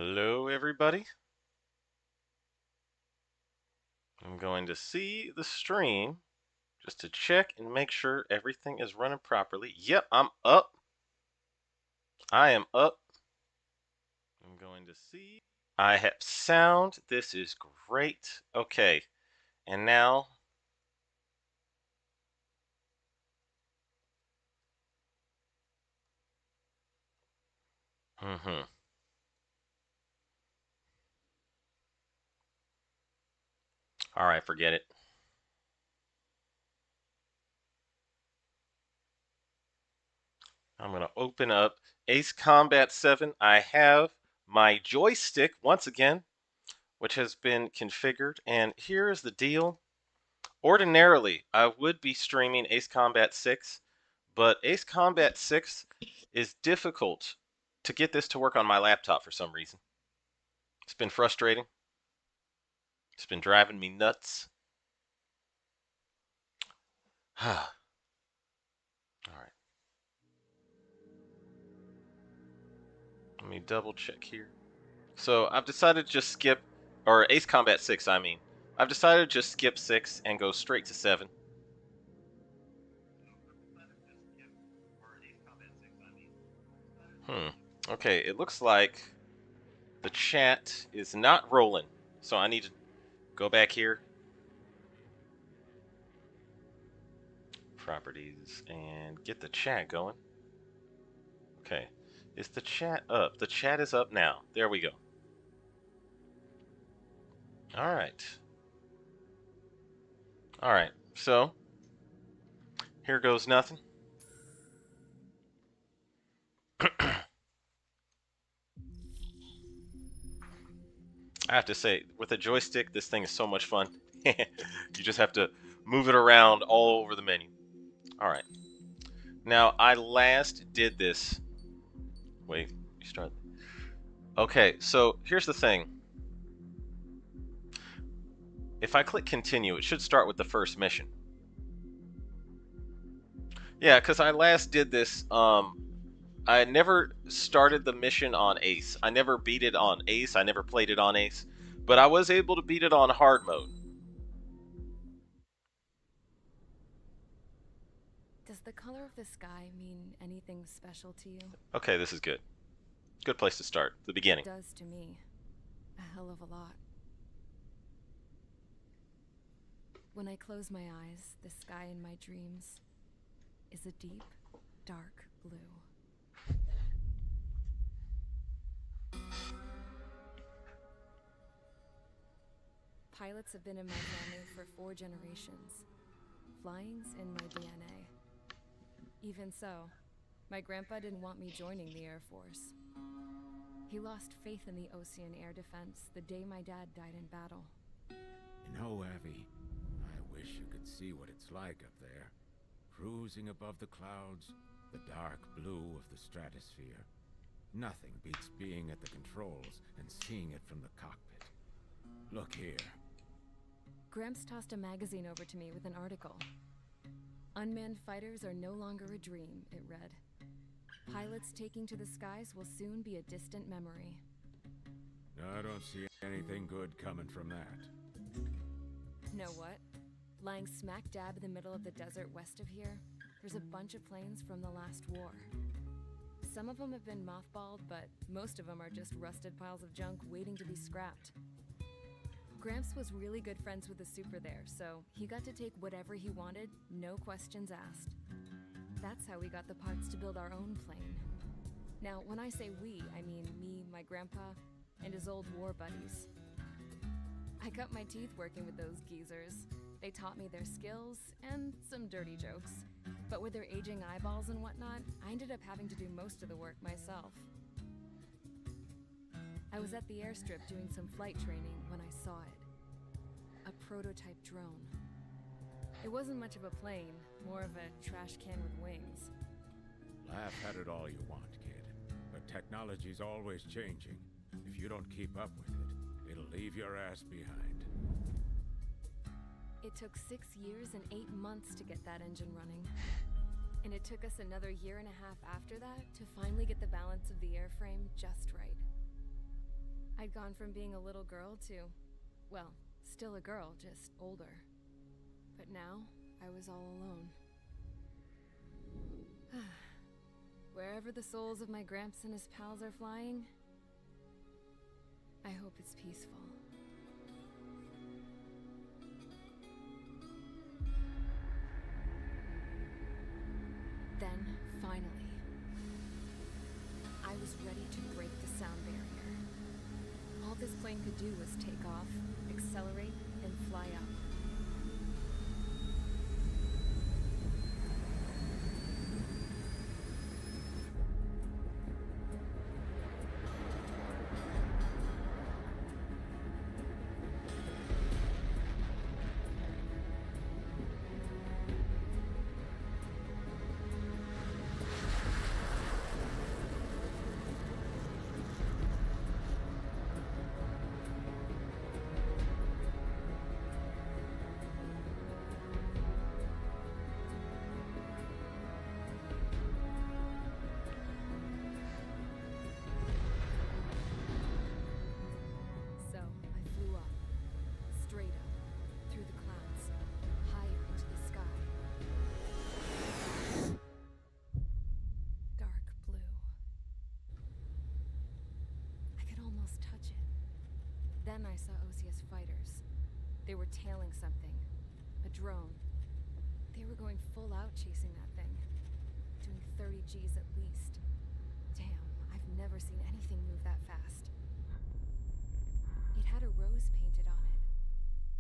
Hello, everybody. I'm going to see the stream just to check and make sure everything is running properly. Yep, I'm up. I am up. I'm going to see. I have sound. This is great. Okay, and now. All right, forget it. I'm going to open up Ace Combat 7. I have my joystick once again, which has been configured. And here is the deal. Ordinarily, I would be streaming Ace Combat 6, but Ace Combat 6 is difficult to get this to work on my laptop for some reason. It's been frustrating. It's been driving me nuts. All right. Let me double check here. So I've decided to just skip, or Ace Combat 6, I mean. I've decided to just skip 6 and go straight to 7. Okay, it looks like the chat is not rolling. So I need to go back here. Properties and get the chat going. Okay, is the chat up? The chat is up now. There we go. All right. All right, so here goes nothing. I have to say, with a joystick, this thing is so much fun. You just have to move it around all over the menu. All right. Now, I last did this. Wait, you start. Okay, so here's the thing. If I click continue, it should start with the first mission. Yeah, because I last did this. I never started the mission on Ace. I never beat it on Ace. I never played it on Ace. But I was able to beat it on hard mode. Does the color of the sky mean anything special to you? Okay, this is good. Good place to start. The beginning. It does to me. A hell of a lot. When I close my eyes, the sky in my dreams is a deep, dark blue. Pilots have been in my family for 4 generations. Flying's in my DNA. Even so, my grandpa didn't want me joining the Air Force. He lost faith in the Ocean Air Defense the day my dad died in battle. You know, Abby, I wish you could see what it's like up there. Cruising above the clouds, the dark blue of the stratosphere. Nothing beats being at the controls and seeing it from the cockpit. Look here. Gramps tossed a magazine over to me with an article. Unmanned fighters are no longer a dream, it read. Pilots taking to the skies will soon be a distant memory. I don't see anything good coming from that. Know what? Lying smack dab in the middle of the desert west of here, there's a bunch of planes from the last war. Some of them have been mothballed, but most of them are just rusted piles of junk waiting to be scrapped. Gramps was really good friends with the super there, so he got to take whatever he wanted, no questions asked. That's how we got the parts to build our own plane. Now, when I say we, I mean me, my grandpa, and his old war buddies. I cut my teeth working with those geezers. They taught me their skills, and some dirty jokes. But with their aging eyeballs and whatnot, I ended up having to do most of the work myself. I was at the airstrip doing some flight training when I saw it. A prototype drone. It wasn't much of a plane, more of a trash can with wings. Laugh at it all you want, kid. But technology's always changing. If you don't keep up with it, it'll leave your ass behind. It took 6 years and 8 months to get that engine running. And it took us another 1.5 years after that to finally get the balance of the airframe just right. I'd gone from being a little girl to, well, still a girl, just older. But now, I was all alone. Wherever the souls of my Gramps and his pals are flying, I hope it's peaceful. Then, finally, I was ready to break the sound barrier. All this plane could do was take off, accelerate, and fly up. Then I saw Osia's fighters. They were tailing something. A drone. They were going full out chasing that thing. Doing 30 Gs at least. Damn, I've never seen anything move that fast. It had a rose painted on it.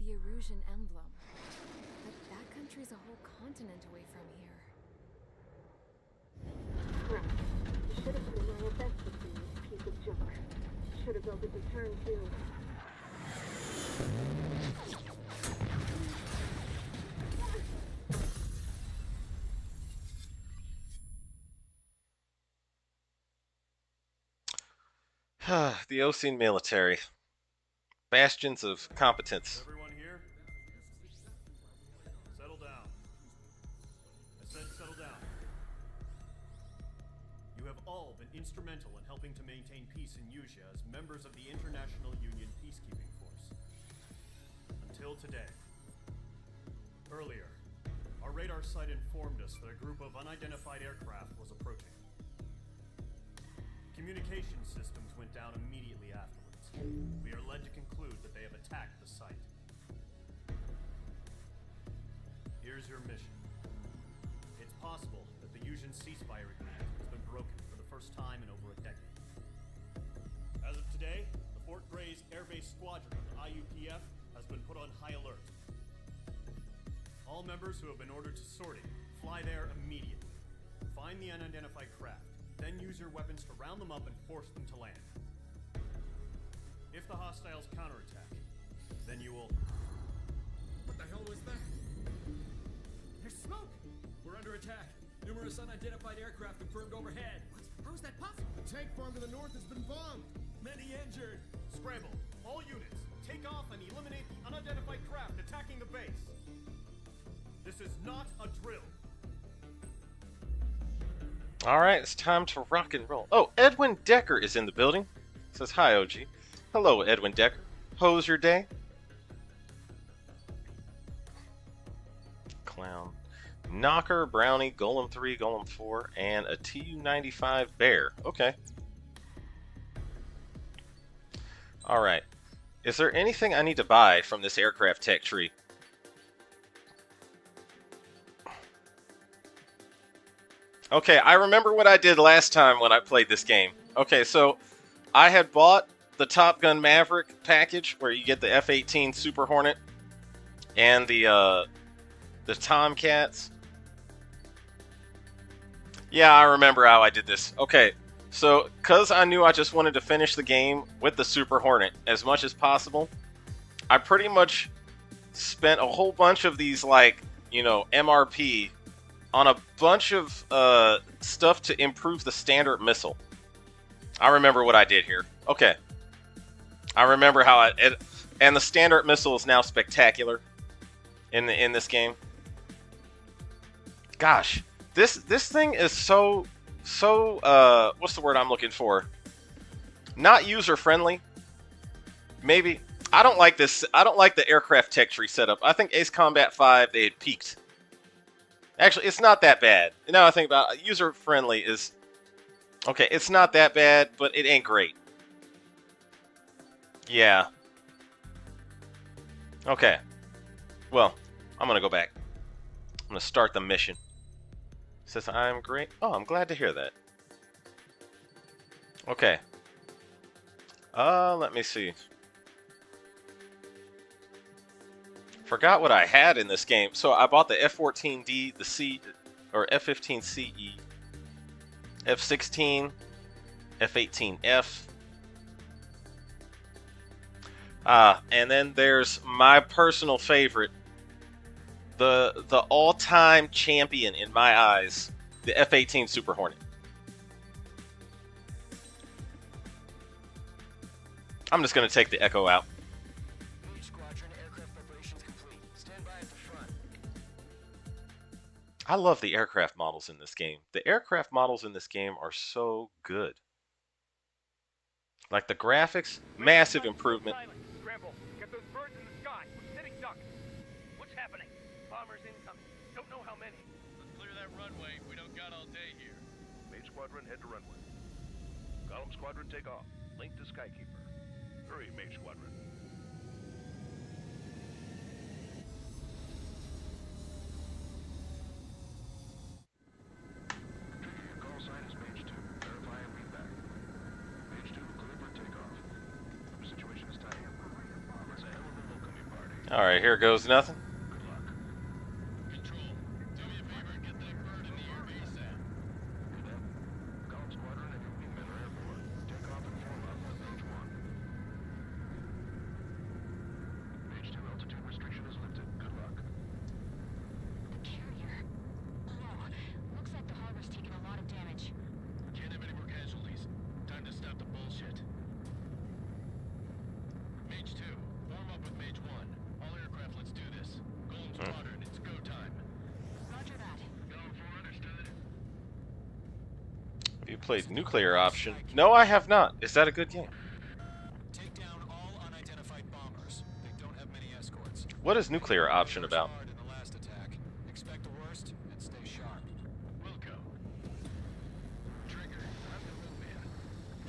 The Erusian emblem. But that country's a whole continent away from here. Crap. You should have been my best with this piece of junk. Should have built it to turn too. The Ocean military. Bastions of competence. Everyone here? Settle down. I said settle down. You have all been instrumental in helping to maintain peace in Yuzha as members of the International Union Peacekeeping Force. Until today. Earlier, our radar site informed us that a group of unidentified aircraft was approaching. Communication systems went down immediately afterwards. We are led to conclude that they have attacked the site. Here's your mission. It's possible that the Yuzhan ceasefire agreement has been broken for the first time in over a decade. As of today, the Fort Gray's Air Base Squadron of the IUPF has been put on high alert. All members who have been ordered to sortie, fly there immediately. Find the unidentified craft, then use your weapons to round them up and force them to land. If the hostiles counterattack, then you will... What the hell was that? There's smoke! We're under attack. Numerous unidentified aircraft confirmed overhead. What? How is that possible? The tank farm to the north has been bombed. Many injured. Scramble. All units, take off and eliminate the unidentified craft attacking the base. This is not a drill. Alright, it's time to rock and roll. Oh, Edwin Decker is in the building. Says hi, OG. Hello, Edwin Decker. How's your day? Clown. Knocker, Brownie, Golem 3, Golem 4, and a Tu-95 Bear. Okay. Alright. Is there anything I need to buy from this aircraft tech tree? Okay, I remember what I did last time when I played this game. Okay, so I had bought the Top Gun Maverick package where you get the F-18 Super Hornet and the Tomcats. Yeah, I remember how I did this. Okay, so because I knew I just wanted to finish the game with the Super Hornet as much as possible, I pretty much spent a whole bunch of these, like, you know, MRP on a bunch of stuff to improve the standard missile. I remember what I did here. Okay. I remember how and the standard missile is now spectacular in this game. Gosh, this thing is so what's the word I'm looking for? Not user friendly. maybe I don't like this. I don't like the aircraft tech tree setup. I think Ace Combat 5 they had peaked. Actually, it's not that bad. Now I think about it, user friendly is okay. It's not that bad, but it ain't great. Yeah. Okay. Well, I'm gonna go back. I'm gonna start the mission. Says I'm great. Oh, I'm glad to hear that. Okay. Let me see. Forgot what I had in this game. So I bought the F-14D, the C, or F-15CE, F-16, F-18F. And then there's my personal favorite, the all-time champion in my eyes, the F-18 Super Hornet. I'm just gonna take the Echo out. I love the aircraft models in this game. The aircraft models in this game are so good. Like the graphics, massive improvement. Scramble. Get those birds in the sky. We're sitting ducks. What's happening? Bombers incoming. Don't know how many. Let's clear that runway. We don't got all day here. Mage Squadron, head to runway. Column Squadron, take off. Link to Skykeeper. Hurry, Mage Squadron. Your call sign is Mage 2. Verify and read back. Mage 2, clear for takeoff. Your situation is tight. It's a hell of a welcoming party. Alright, here goes nothing. Good luck. Control, do me a favor and get that bird in the air ASAP. Good luck. Column Squadron and your wingmen are airborne. Take off and form up with Mage 1. Mage 2, altitude restriction is lifted. Good luck. Carrier. Whoa. Looks like the harbor's taking a lot of damage. Can't have any more casualties. Time to stop the bullshit. Mage 2, form up with Mage 1. All aircraft, let's do this. Golem Squadron, it's go time. Roger that. Going for understood. Have you played Nuclear Option? No, I have not. Is that a good game? Take down all unidentified bombers. They don't have many escorts. What is Nuclear Option about? In the last attack. Expect the worst and stay sharp. Wilco. Trigger, I'm the wingman.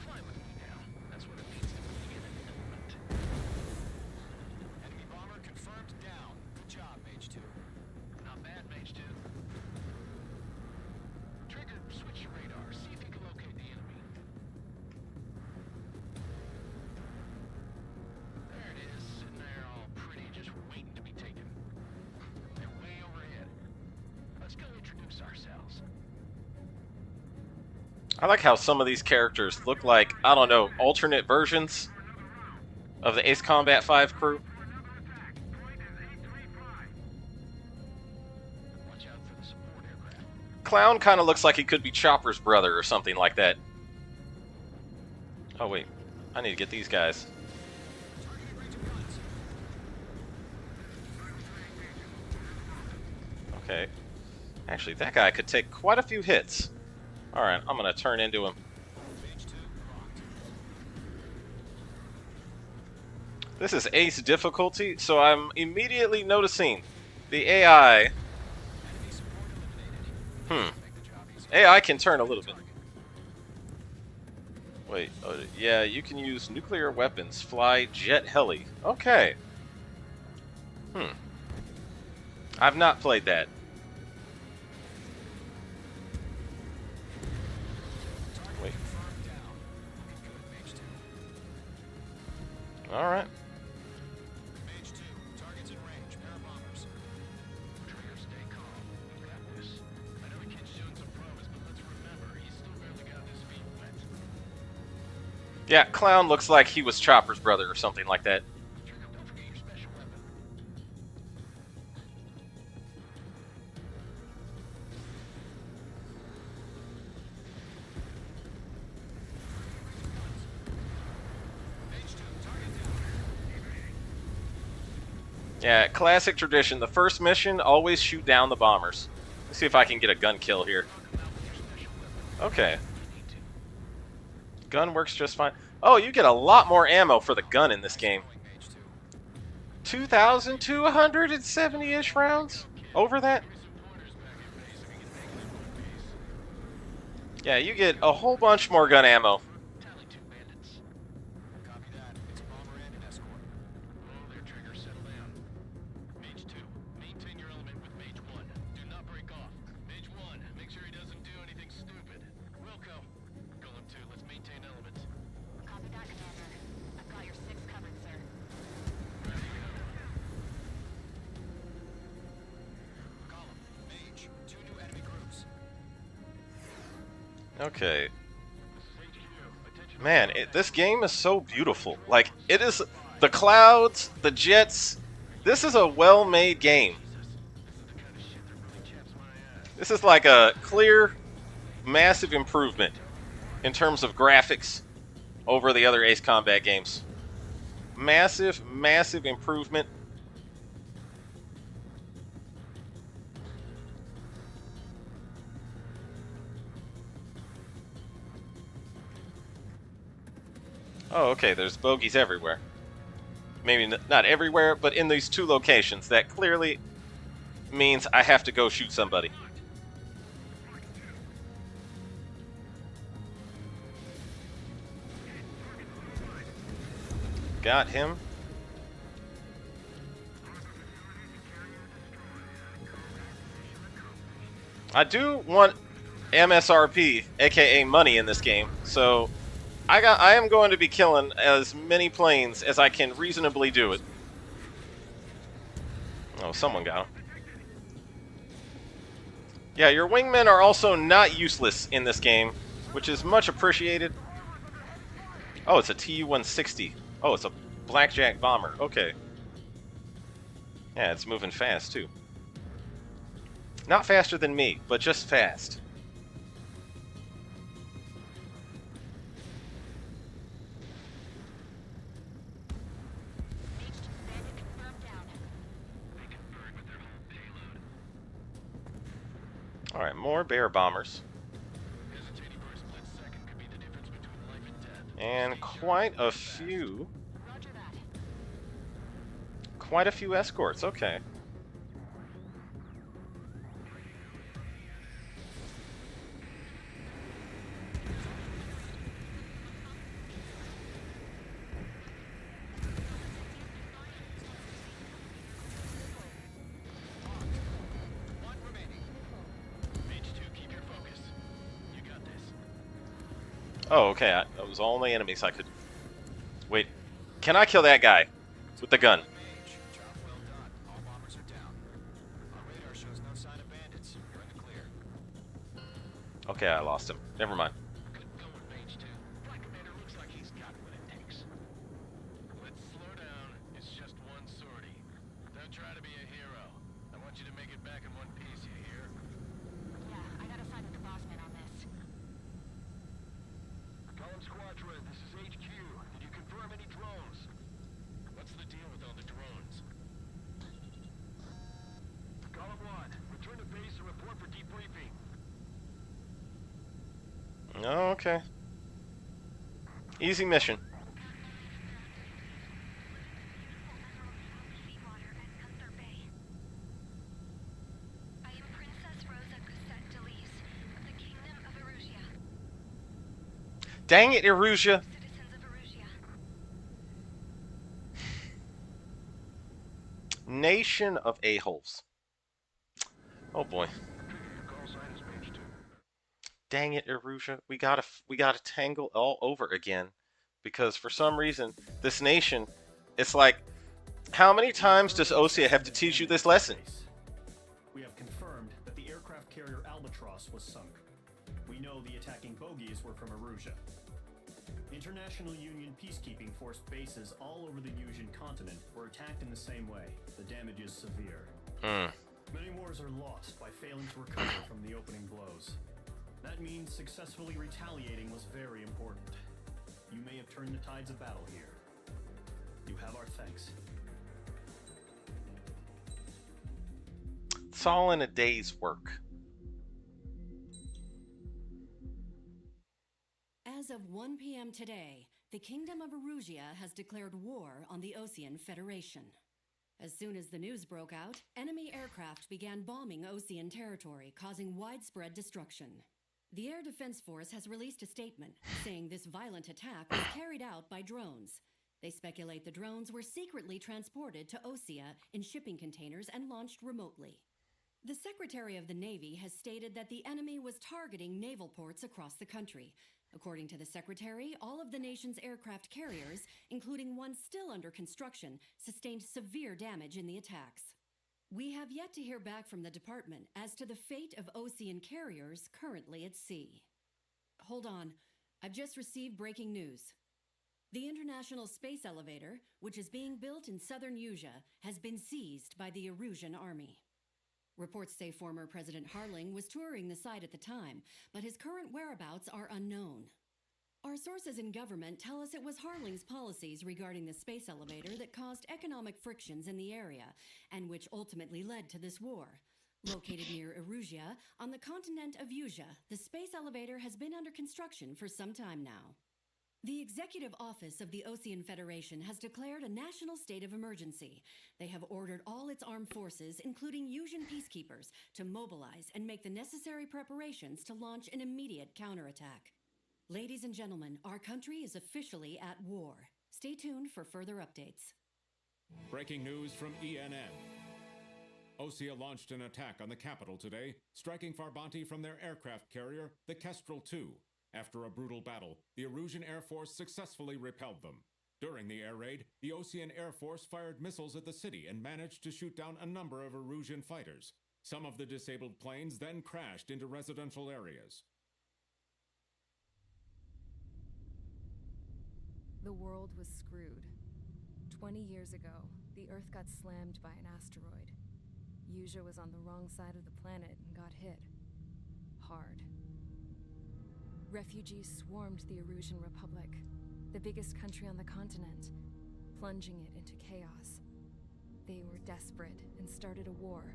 Fly with me now. That's what it means to be in an element. Enemy bomber confirmed down. Good job, Mage 2. Not bad, Mage 2. Trigger, switch your radar. See if you can locate the enemy. There it is, sitting there all pretty, just waiting to be taken. They're way overhead. Let's go introduce ourselves. I like how some of these characters look like, I don't know, alternate versions of the Ace Combat 5 crew. Watch out for the support aircraft. Clown kind of looks like he could be Chopper's brother or something like that. Oh wait, I need to get these guys. Targeting range of guns. Okay. Actually, that guy could take quite a few hits. Alright, I'm going to turn into him. Mage 2 locked. This is Ace difficulty, so I'm immediately noticing the AI. Enemy support eliminated. Make the job easier. AI can turn a little bit. Target. Wait, yeah, you can use nuclear weapons, fly jet heli. Okay. I've not played that. Target Wait. confirmed down. Looking good, Mage 2. Alright. Mage 2, targets in range. Pair of bombers. Trigger, stay calm. You got this. I know the kid's showing some promise, but let's remember, he's still barely got his feet wet. Yeah, Clown looks like he was Chopper's brother or something like that. Trigger, don't forget your special weapon. Mage 2, target down. Yeah, classic tradition. The first mission, always shoot down the bombers. Let's see if I can get a gun kill here. Okay. Gun works just fine. Oh, you get a lot more ammo for the gun in this game. 2,270-ish rounds? Over that? Yeah, you get a whole bunch more gun ammo. Tally 2 bandits. Copy that. It's bomber and an escort. Whoa there, Trigger. Settle down. Mage 2, maintain your element with Mage 1. Do not break off. Mage 1, make sure he doesn't do anything stupid. Wilco. Golem 2, let's maintain element. Copy that, Commander. I've got your 6 covered, sir. Golem, Mage, 2 new enemy groups. Okay. Man, this game is so beautiful. Like, it is the clouds, the jets. This is a well-made game. This is like a clear, massive improvement in terms of graphics over the other Ace Combat games. Massive, massive improvement. Oh, okay, there's bogeys everywhere. Maybe not everywhere, but in these 2 locations. That clearly means I have to go shoot somebody. Got him. I do want MSRP, aka money, in this game, so I am going to be killing as many planes as I can reasonably do it. Oh, someone got him. Yeah, your wingmen are also not useless in this game, which is much appreciated. Oh, it's a Tu-160. Oh, it's a blackjack bomber. Okay. Yeah, it's moving fast, too. Not faster than me, but just fast. Mage 2 bandit confirmed down. They conferred with their whole payload. Alright, more bear bombers. Hesitating for a split second could be the difference between life and death. And quite a few. Roger that. Quite a few escorts, okay. One remaining. Mage 2, keep your focus. You got this. Oh, okay, that was all my enemies I could... Wait, can I kill that guy with the gun? Mage, job well done. All bombers are down. Our radar shows no sign of bandits. You're in the clear. Okay, I lost him. Never mind. Good going, Mage 2. Flight Commander looks like he's got what it takes. Let's slow down. It's just one sortie. Don't try to be a hero. I want you to make it back in one piece, you hear? Yeah, I gotta side with the boss man on this. Column Squadron, this is HQ. Did you confirm any drones? What's the deal with all the drones? Column 1, return to base and report for debriefing. Oh, okay. Easy mission. Seawater at Gunther Bay. I am Princess Rosa Gusette Delise of the Kingdom of Erusia. Dang it, Erusia. Citizens of Erusia. Nation of a-holes. Oh boy. Your call sign is Mage 2. Dang it, Erusia. We gotta tangle all over again. Because for some reason, this nation, it's like, how many times does Osea have to teach you this lesson? We have confirmed that the aircraft carrier Albatross was sunk. We know the attacking bogies were from Erusia. International Union peacekeeping force bases all over the Yusian continent were attacked in the same way. The damage is severe. Many wars are lost by failing to recover from the opening blows. That means successfully retaliating was very important. You may have turned the tides of battle here. You have our thanks. It's all in a day's work. As of 1 p.m. today, the Kingdom of Erusia has declared war on the Osean Federation. As soon as the news broke out, enemy aircraft began bombing Osean territory, causing widespread destruction. The Air Defense Force has released a statement saying this violent attack was carried out by drones. They speculate the drones were secretly transported to Osea in shipping containers and launched remotely. The Secretary of the Navy has stated that the enemy was targeting naval ports across the country. According to the Secretary, all of the nation's aircraft carriers, including one still under construction, sustained severe damage in the attacks. We have yet to hear back from the department as to the fate of Osean carriers currently at sea. Hold on, I've just received breaking news. The International Space Elevator, which is being built in southern Usea, has been seized by the Erusian army. Reports say former President Harling was touring the site at the time, but his current whereabouts are unknown. Our sources in government tell us it was Harling's policies regarding the space elevator that caused economic frictions in the area, and which ultimately led to this war. Located near Erusia, on the continent of Usea, the space elevator has been under construction for some time now. The Executive Office of the Osean Federation has declared a national state of emergency. They have ordered all its armed forces, including Usian peacekeepers, to mobilize and make the necessary preparations to launch an immediate counterattack. Ladies and gentlemen, our country is officially at war. Stay tuned for further updates. Breaking news from ENN. Osea launched an attack on the capital today, striking Farbanti from their aircraft carrier, the Kestrel II. After a brutal battle, the Erusian Air Force successfully repelled them. During the air raid, the Osean Air Force fired missiles at the city and managed to shoot down a number of Erusian fighters. Some of the disabled planes then crashed into residential areas. The world was screwed. 20 years ago, the Earth got slammed by an asteroid. Usea was on the wrong side of the planet and got hit. Hard. Refugees swarmed the Erusian Republic, the biggest country on the continent, plunging it into chaos. They were desperate and started a war,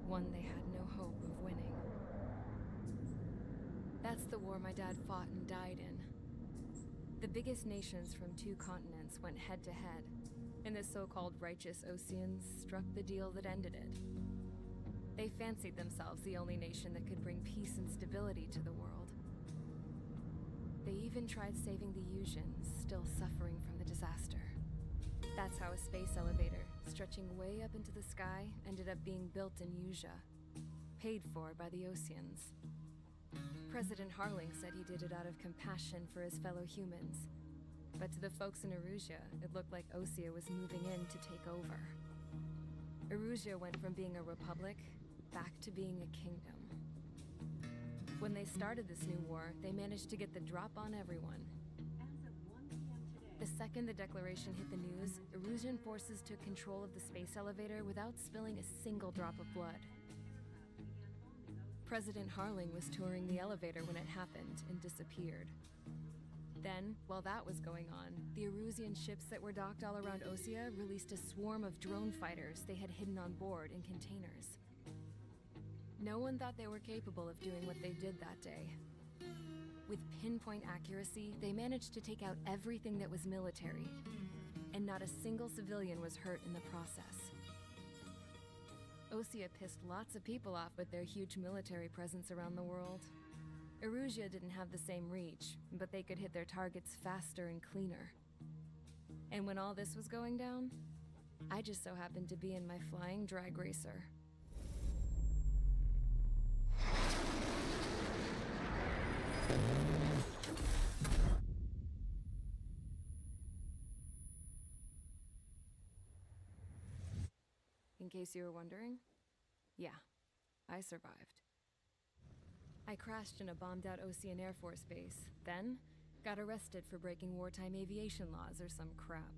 one they had no hope of winning. That's the war my dad fought and died in. The biggest nations from 2 continents went head-to-head, and the so-called righteous Oseans struck the deal that ended it. They fancied themselves the only nation that could bring peace and stability to the world. They even tried saving the Usians, still suffering from the disaster. That's how a space elevator, stretching way up into the sky, ended up being built in Usea, paid for by the Oseans. President Harling said he did it out of compassion for his fellow humans. But to the folks in Erusia, it looked like Osea was moving in to take over. Erusia went from being a republic back to being a kingdom. When they started this new war, they managed to get the drop on everyone. The second the declaration hit the news, Erusian forces took control of the space elevator without spilling a single drop of blood. President Harling was touring the elevator when it happened and disappeared. Then, while that was going on, the Erusian ships that were docked all around Osea released a swarm of drone fighters they had hidden on board in containers. No one thought they were capable of doing what they did that day. With pinpoint accuracy, they managed to take out everything that was military, and not a single civilian was hurt in the process. Osea pissed lots of people off with their huge military presence around the world. Erusia didn't have the same reach, but they could hit their targets faster and cleaner. And when all this was going down, I just so happened to be in my flying drag racer. In case you were wondering, yeah, I survived. I crashed in a bombed-out Osean Air Force base, then got arrested for breaking wartime aviation laws or some crap.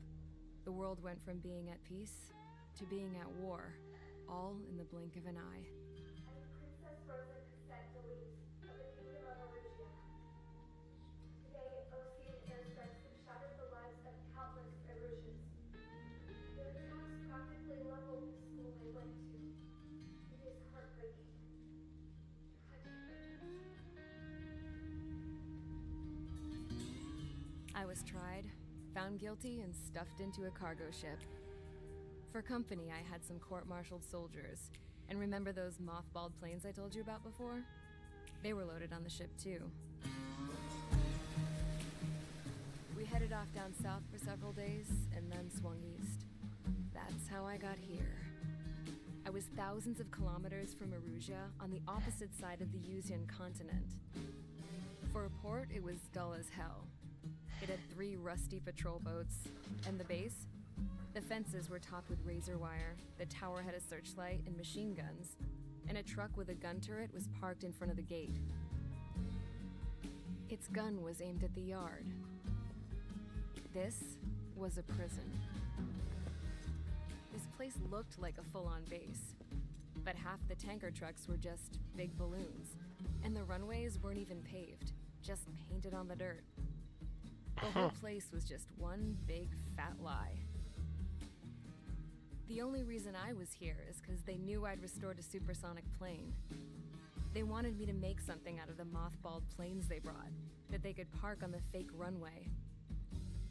The world went from being at peace to being at war, all in the blink of an eye. Princess Rosa Cassette Delise of the Kingdom of Erusia. Today, Osean airstrikes have shattered the lives of countless Erusians. Their attacks practically leveled the school I went to. It is heartbreaking. was tried, found guilty, and stuffed into a cargo ship. For company, I had some court-martialed soldiers. And remember those mothballed planes I told you about before? They were loaded on the ship, too. We headed off down south for several days, and then swung east. That's how I got here. I was thousands of kilometers from Erusia, on the opposite side of the Yuzian continent. For a port, it was dull as hell. It had 3 rusty patrol boats. And the base? The fences were topped with razor wire, the tower had a searchlight and machine guns, and a truck with a gun turret was parked in front of the gate. Its gun was aimed at the yard. This was a prison. This place looked like a full-on base, but half the tanker trucks were just big balloons, and the runways weren't even paved, just painted on the dirt. The whole place was just one big fat lie. The only reason I was here is because they knew I'd restored a supersonic plane. They wanted me to make something out of the mothballed planes they brought, that they could park on the fake runway.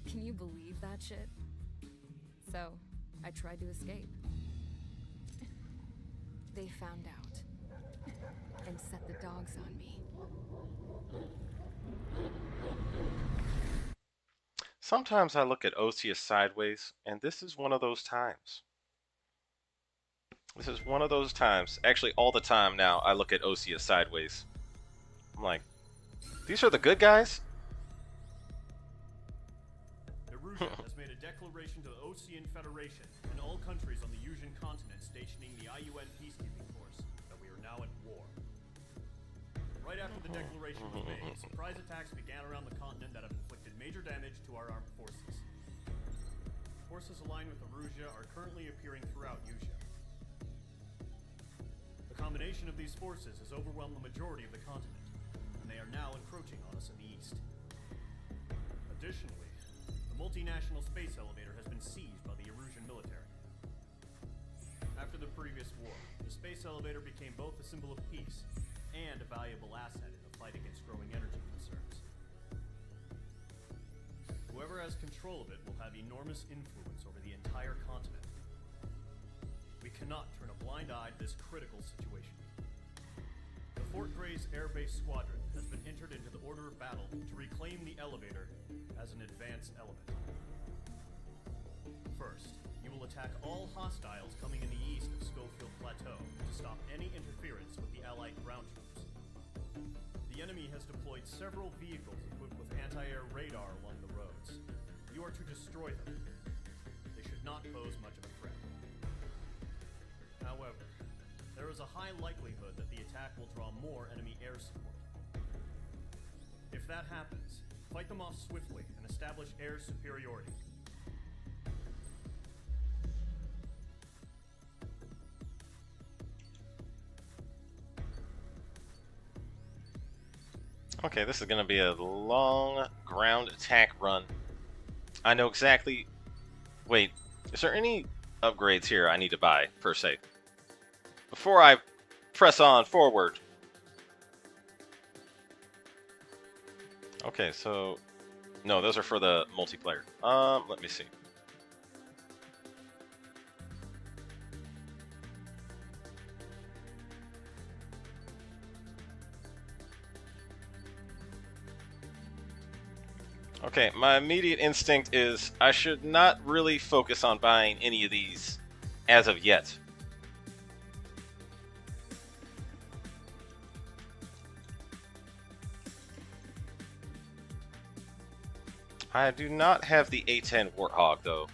Can you believe that shit? So, I tried to escape. They found out, and set the dogs on me. Sometimes I look at Osea sideways, and this is one of those times. This is one of those times. Actually, all the time now, I look at Osea sideways. I'm like, these are the good guys? Erusia has made a declaration to the Ocean Federation and all countries on the Yusian continent stationing the IUN peacekeeping force that we are now at war. Right after the declaration was made, surprise attacks began around the continent that have inflicted major damage to our armed forces. Forces aligned with Erusia are currently appearing throughout Yusia. The combination of these forces has overwhelmed the majority of the continent, and they are now encroaching on us in the east. Additionally, the multinational space elevator has been seized by the Erusian military. After the previous war, the space elevator became both a symbol of peace and a valuable asset in the fight against growing energy concerns. Whoever has control of it will have enormous influence over the entire continent. We cannot turn a blind eye to this critical situation. The Fort Gray's Air Base Squadron has been entered into the order of battle to reclaim the elevator as an advanced element. First, you will attack all hostiles coming in the east of Schofield Plateau to stop any interference with the Allied ground troops. The enemy has deployed several vehicles equipped with anti-air radar along the roads. You are to destroy them. They should not pose much of a threat. However, there is a high likelihood that the attack will draw more enemy air support. If that happens, fight them off swiftly and establish air superiority. Okay, this is going to be a long ground attack run. I know exactly... Wait, is there any upgrades here I need to buy, per se? Before I press on forward. Okay, so... No, those are for the multiplayer. Let me see. Okay, my immediate instinct is I should not really focus on buying any of these as of yet. I do not have the A10 Warthog, though.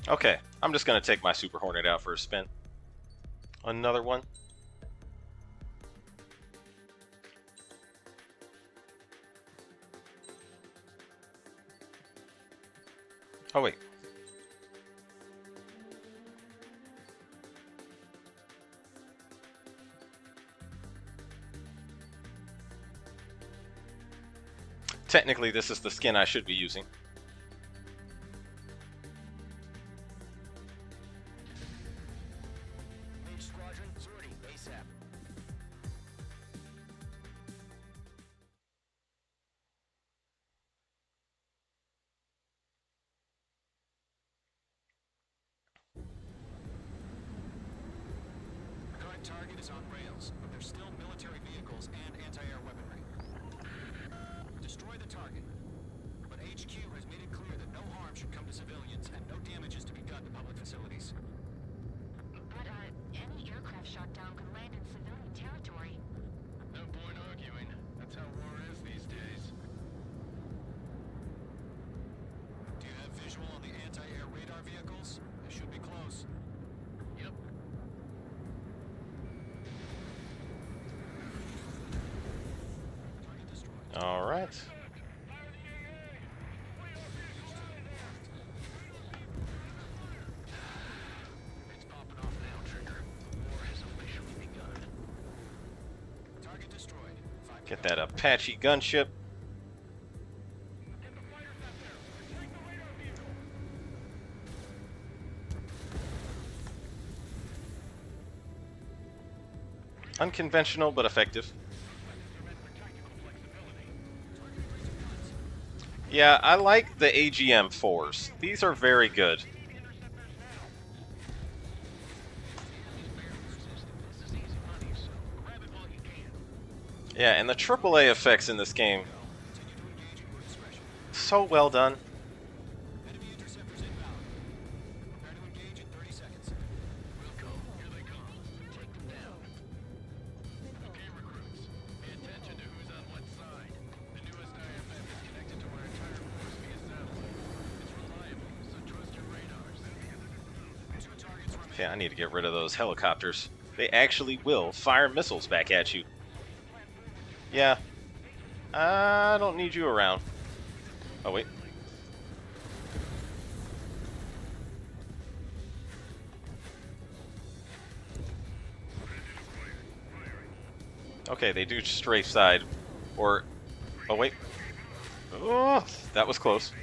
Okay, I'm just going to take my Super Hornet out for a spin. Another one. Oh, wait. Technically, this is the skin I should be using. Mage Squadron, sortie, ASAP. is on rails, but there's still military vehicles and anti-air weaponry. Destroy the target. But HQ has made it clear that no harm should come to civilians and no damage is to be done to public facilities. But, any aircraft shot down could land in civilian territory. No point arguing. That's how war is these days. Do you have visual on the anti-air radar vehicles? They should be close. Yep. Target destroyed. All right. It's popping off now, Trigger. War has officially begun. Target destroyed. Get that Apache gunship. Unconventional but effective. Yeah, I like the AGM 4s. These are very good. Yeah, and the AAA effects in this game, so well done. Enemy interceptors inbound. Prepare to engage in 30 seconds. Wilco, here they come. Take them down. Okay, recruits. Pay attention to who's on what side. The newest IFF is connected to our entire force via satellite. It's reliable, so trust your radars. 2 targets remain. Okay, I need to get rid of those helicopters. They actually will fire missiles back at you. Yeah, I don't need you around. Oh, wait. Okay, they do strafe side. Or... Oh, wait. Oh, that was close.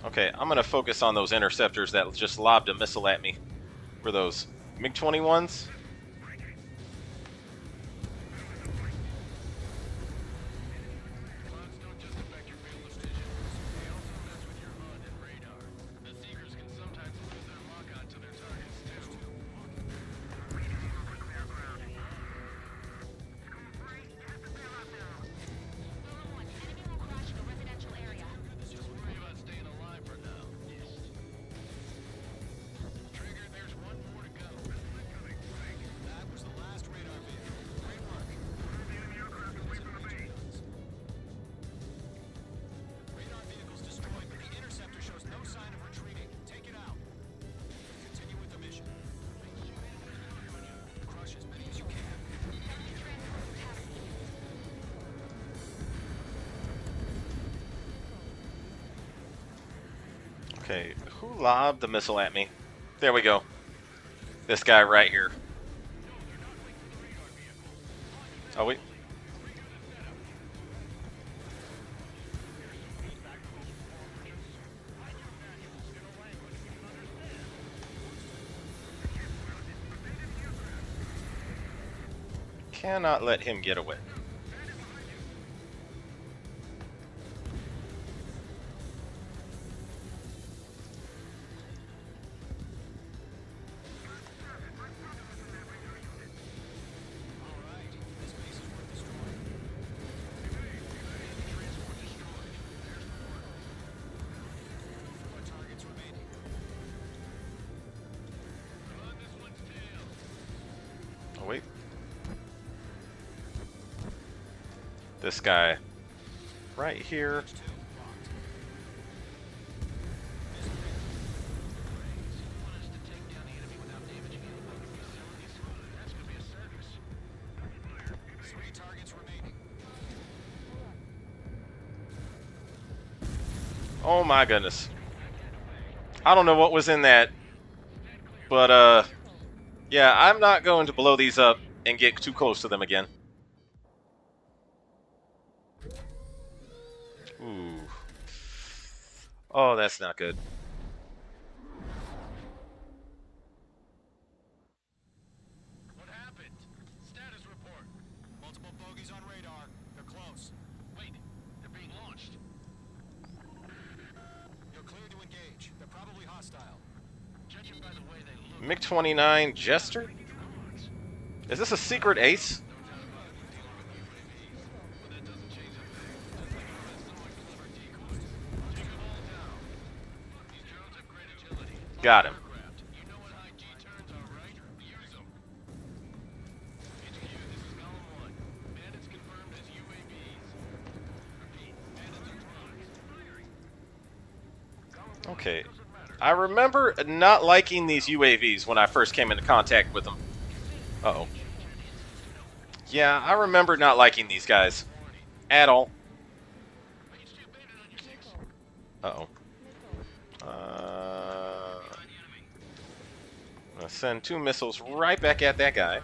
Okay, I'm going to focus on those interceptors that just lobbed a missile at me. Were those MiG-21s? Clouds don't just affect your field of vision. They also mess with your HUD and radar. The Seekers can sometimes lose their lock-on to their targets, too. Enemy will crash in a residential area. Just worry about staying alive for now. Trigger, there's one more to go. That was the last radar vehicle. Great work. Radar vehicle's destroyed, but the interceptor shows no sign of retreating. Take it out. Continue with the mission. Crush as many as you can. Okay, who lobbed the missile at me? There we go. This guy right here. Oh, wait. Cannot let him get away. Alright, this base is worth destroying. Transport destroyed. There's more. 4 targets remaining. On this one's tail. Oh, wait. This guy right here. H2 locked. Want us to take down the enemy without damaging any public facilities? That's gonna be a circus. 3 targets remaining. Oh my goodness. I don't know what was in that. But, yeah, I'm not going to blow these up and get too close to them again. Ooh. Oh, that's not good. What happened? Status report. Multiple bogies on radar. They're close. Wait, they're being launched. You're clear to engage. They're probably hostile. Judging by the way they MiG-29 Jester? Is this a secret ace? Got him. Okay. I remember not liking these UAVs when I first came into contact with them. Uh-oh. Yeah, I remember not liking these guys. At all. Uh-oh. I'm gonna send 2 missiles right back at that guy.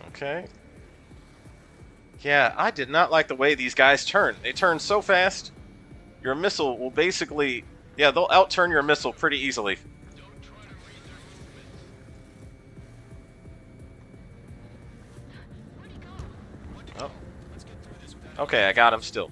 Okay. Yeah, I did not like the way these guys turn. They turn so fast. Your missile will basically... Yeah, they'll outturn your missile pretty easily. Oh. Okay, I got him still.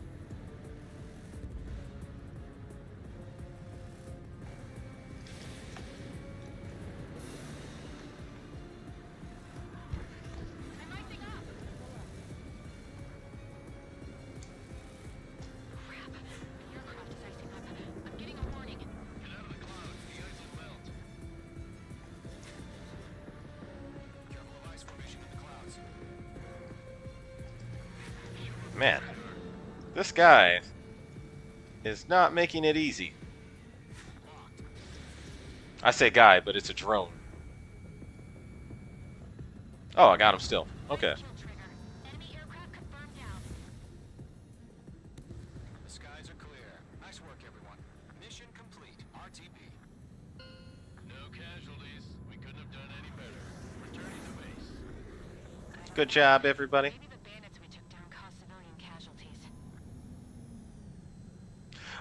Man, this guy is not making it easy. I say guy, but it's a drone. Oh, I got him still. Okay. The skies are clear. Nice work, everyone. Mission complete. RTP. No casualties. We couldn't have done any better. Returning to base. Good job, everybody.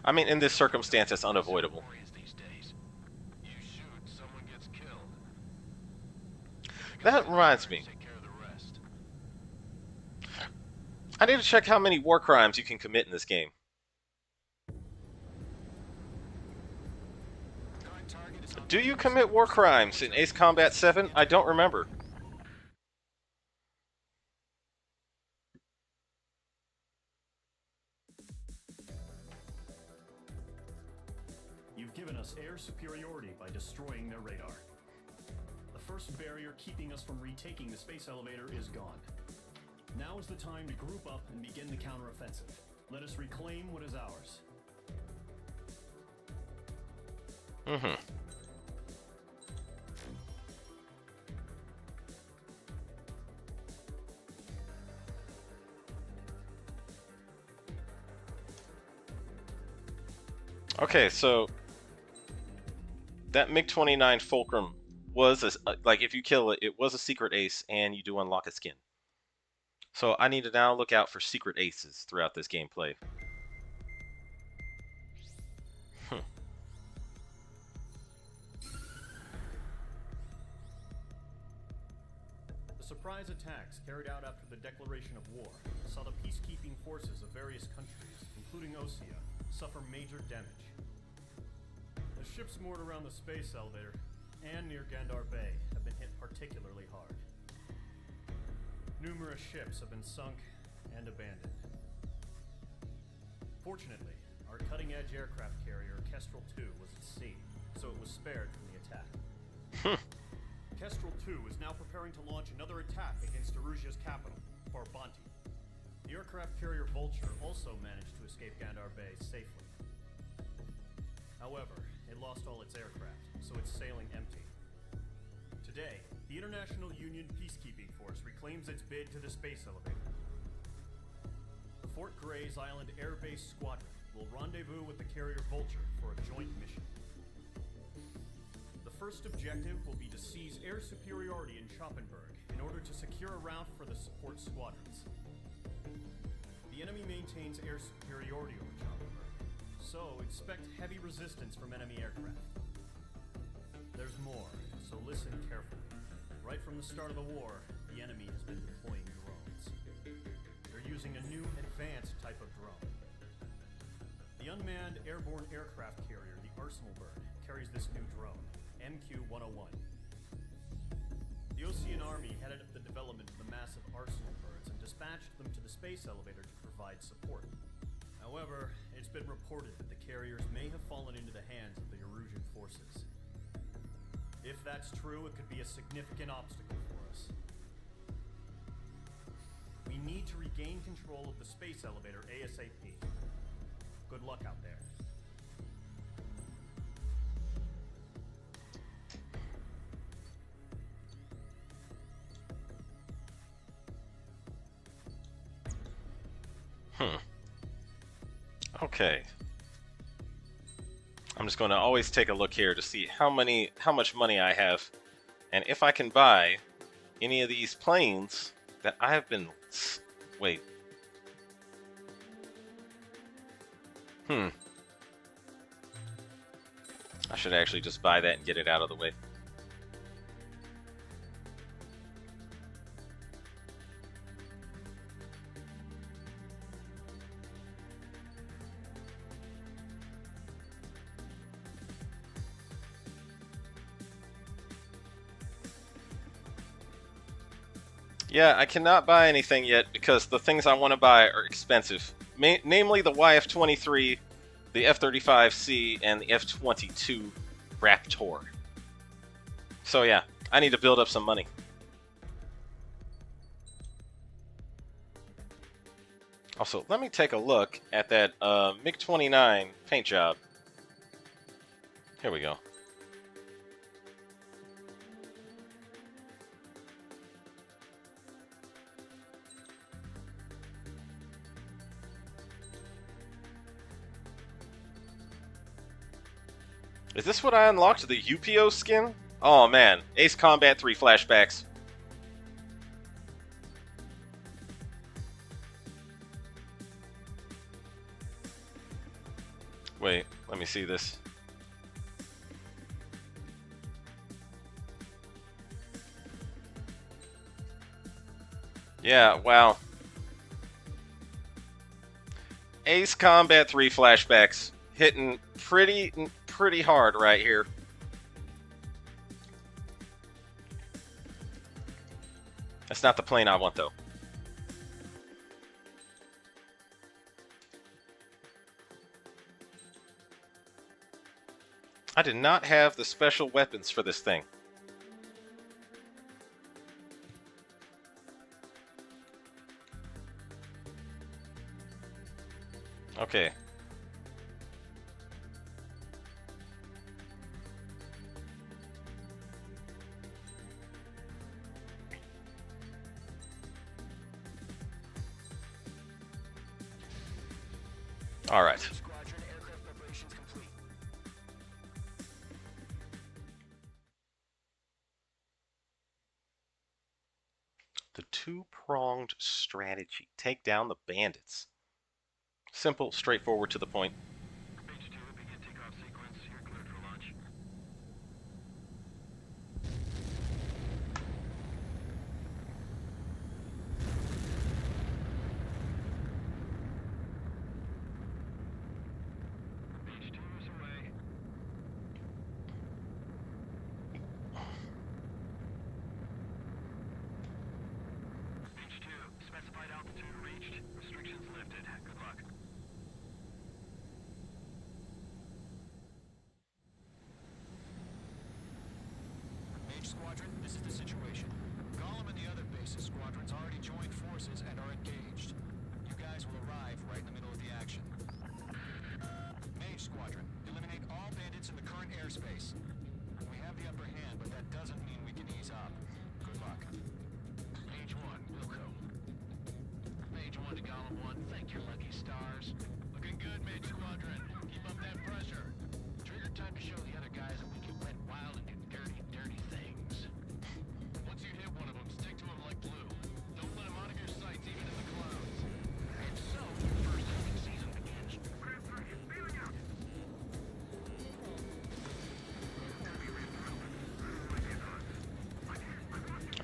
I mean, in this circumstance, it's unavoidable. That reminds me. I need to check how many war crimes you can commit in this game. Do you commit war crimes in Ace Combat 7? I don't remember. You've given us air superiority by destroying their radar. The first barrier keeping us from retaking the space elevator is gone. Now is the time to group up and begin the counteroffensive. Let us reclaim what is ours. Okay, so that MiG-29 Fulcrum was like, if you kill it, it was a secret ace, and you do unlock a skin. So I need to now look out for secret aces throughout this gameplay. The surprise attacks carried out after the declaration of war saw the peacekeeping forces of various countries, including Osea, suffer major damage. The ships moored around the space elevator and near Gandar Bay have been hit particularly hard. Numerous ships have been sunk and abandoned. Fortunately, our cutting-edge aircraft carrier, Kestrel 2, was at sea, so it was spared from the attack. Kestrel 2 is now preparing to launch another attack against Erusia's capital, Farbanti. The aircraft carrier Vulture also managed to escape Gandar Bay safely. However, it lost all its aircraft, so it's sailing empty. Today, the International Union Peacekeeping Force reclaims its bid to the space elevator. The Fort Gray's Island Air Base Squadron will rendezvous with the carrier Vulture for a joint mission. The first objective will be to seize air superiority in Schoppenberg in order to secure a route for the support squadrons. The enemy maintains air superiority over Challenger, so expect heavy resistance from enemy aircraft. There's more, so listen carefully. Right from the start of the war, the enemy has been deploying drones. They're using a new advanced type of drone. The unmanned airborne aircraft carrier, the Arsenal Bird, carries this new drone, MQ-101. The Ocean Army headed up the development of the massive Arsenal Birds and dispatched them to the space elevator to provide support. However, it's been reported that the carriers may have fallen into the hands of the Erusian forces. If that's true, it could be a significant obstacle for us. We need to regain control of the space elevator ASAP. Good luck out there. Okay. I'm just going to always take a look here to see how much money I have, and if I can buy any of these planes that I have been. Wait. I should actually just buy that and get it out of the way. Yeah, I cannot buy anything yet because the things I want to buy are expensive. Namely the YF-23, the F-35C, and the F-22 Raptor. So yeah, I need to build up some money. Also, let me take a look at that MiG-29 paint job. Here we go. Is this what I unlocked? The UPO skin? Oh man, acecombat 3 flashbacks. Wait, let me see this. Yeah, wow. Acecombat 3 flashbacks. Hitting pretty hard right here. That's not the plane I want, though. I did not have the special weapons for this thing. Okay. All right. Squadron aircraft preparations complete. The two-pronged strategy. Take down the bandits. Simple, straightforward, to the point. Mage 2, begin takeoff sequence. You're cleared for launch. Mage 2 is away. Mage 2, specified altitude reached. Restrictions lifted. Good luck. Mage Squadron, this is the situation. Gollum and the other bases squadrons already joined forces and are engaged. You guys will arrive right in the middle of the action. Mage Squadron, eliminate all bandits in the current airspace. We have the upper hand, but that doesn't mean we can ease up. Good luck. Mage 1, Wilco. Mage 1 to Gollum 1, thank your lucky stars. Looking good, Mage Squadron. Keep up that pressure. Trigger time to show the other guys that we can went wild and do dirty, dirty things. Once you hit one of them, stick to them like glue. Don't let them out of your sights, even in the clouds. And so,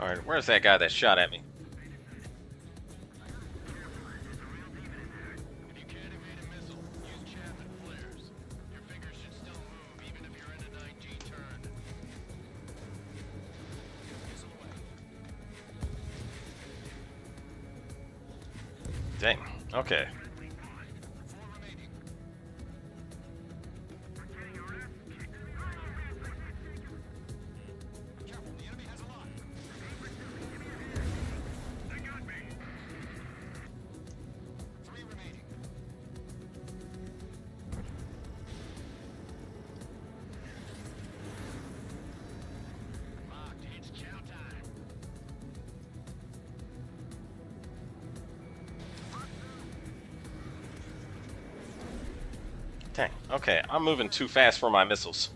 Alright, where's that guy that shot at me? If you can't evade a missile, use Chapman flares. Your fingers should still move even if you're in a 9G turn. Missile away. Dang. Okay. 4 remaining. Careful, the enemy has a lot. They got me. 3 remaining. Locked. It's chow time. Dang. Okay, I'm moving too fast for my missiles.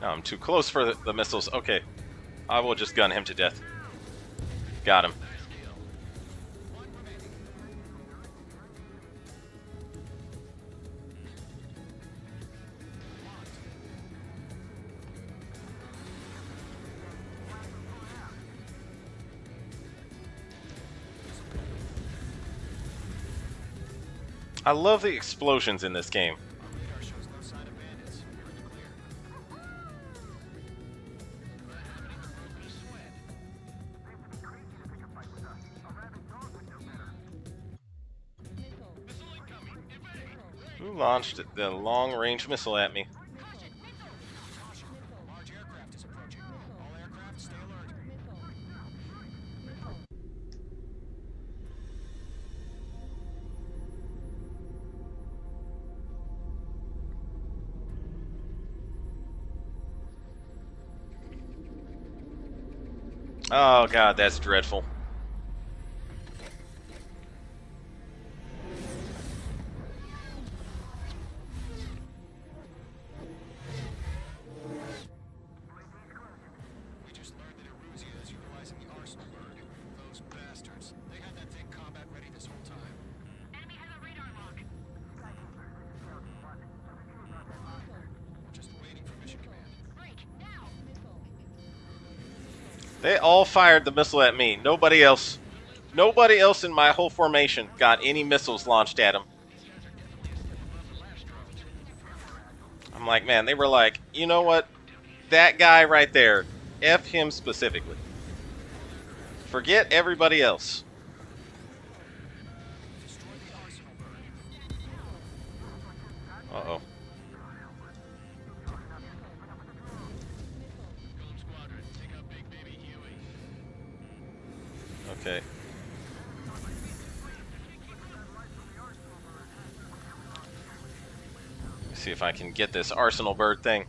No, I'm too close for the missiles. Okay, I will just gun him to death. Got him. I love the explosions in this game. Our radar shows no sign of bandits. You're in the clear. Glad happening to broke a sweat. Missile incoming. Evade. Who launched the long-range missile at me? Caution. Large aircraft is approaching. All aircraft stay alert. Oh god, that's dreadful. We just learned that Eruzia is utilizing the arsenal bird. Those bastards. They had that thing combat ready this whole time. Enemy has a radar lock. We're just waiting for mission command. Break, now! They all fired the missile at me. Nobody else. Nobody else in my whole formation got any missiles launched at them. I'm like, man, they were like, you know what? That guy right there, F him specifically. Forget everybody else. Destroy the arsenal bird. Uh-oh. Golem Squadron, take out Big Baby Huey. Okay. Let me see if I can get this arsenal bird thing.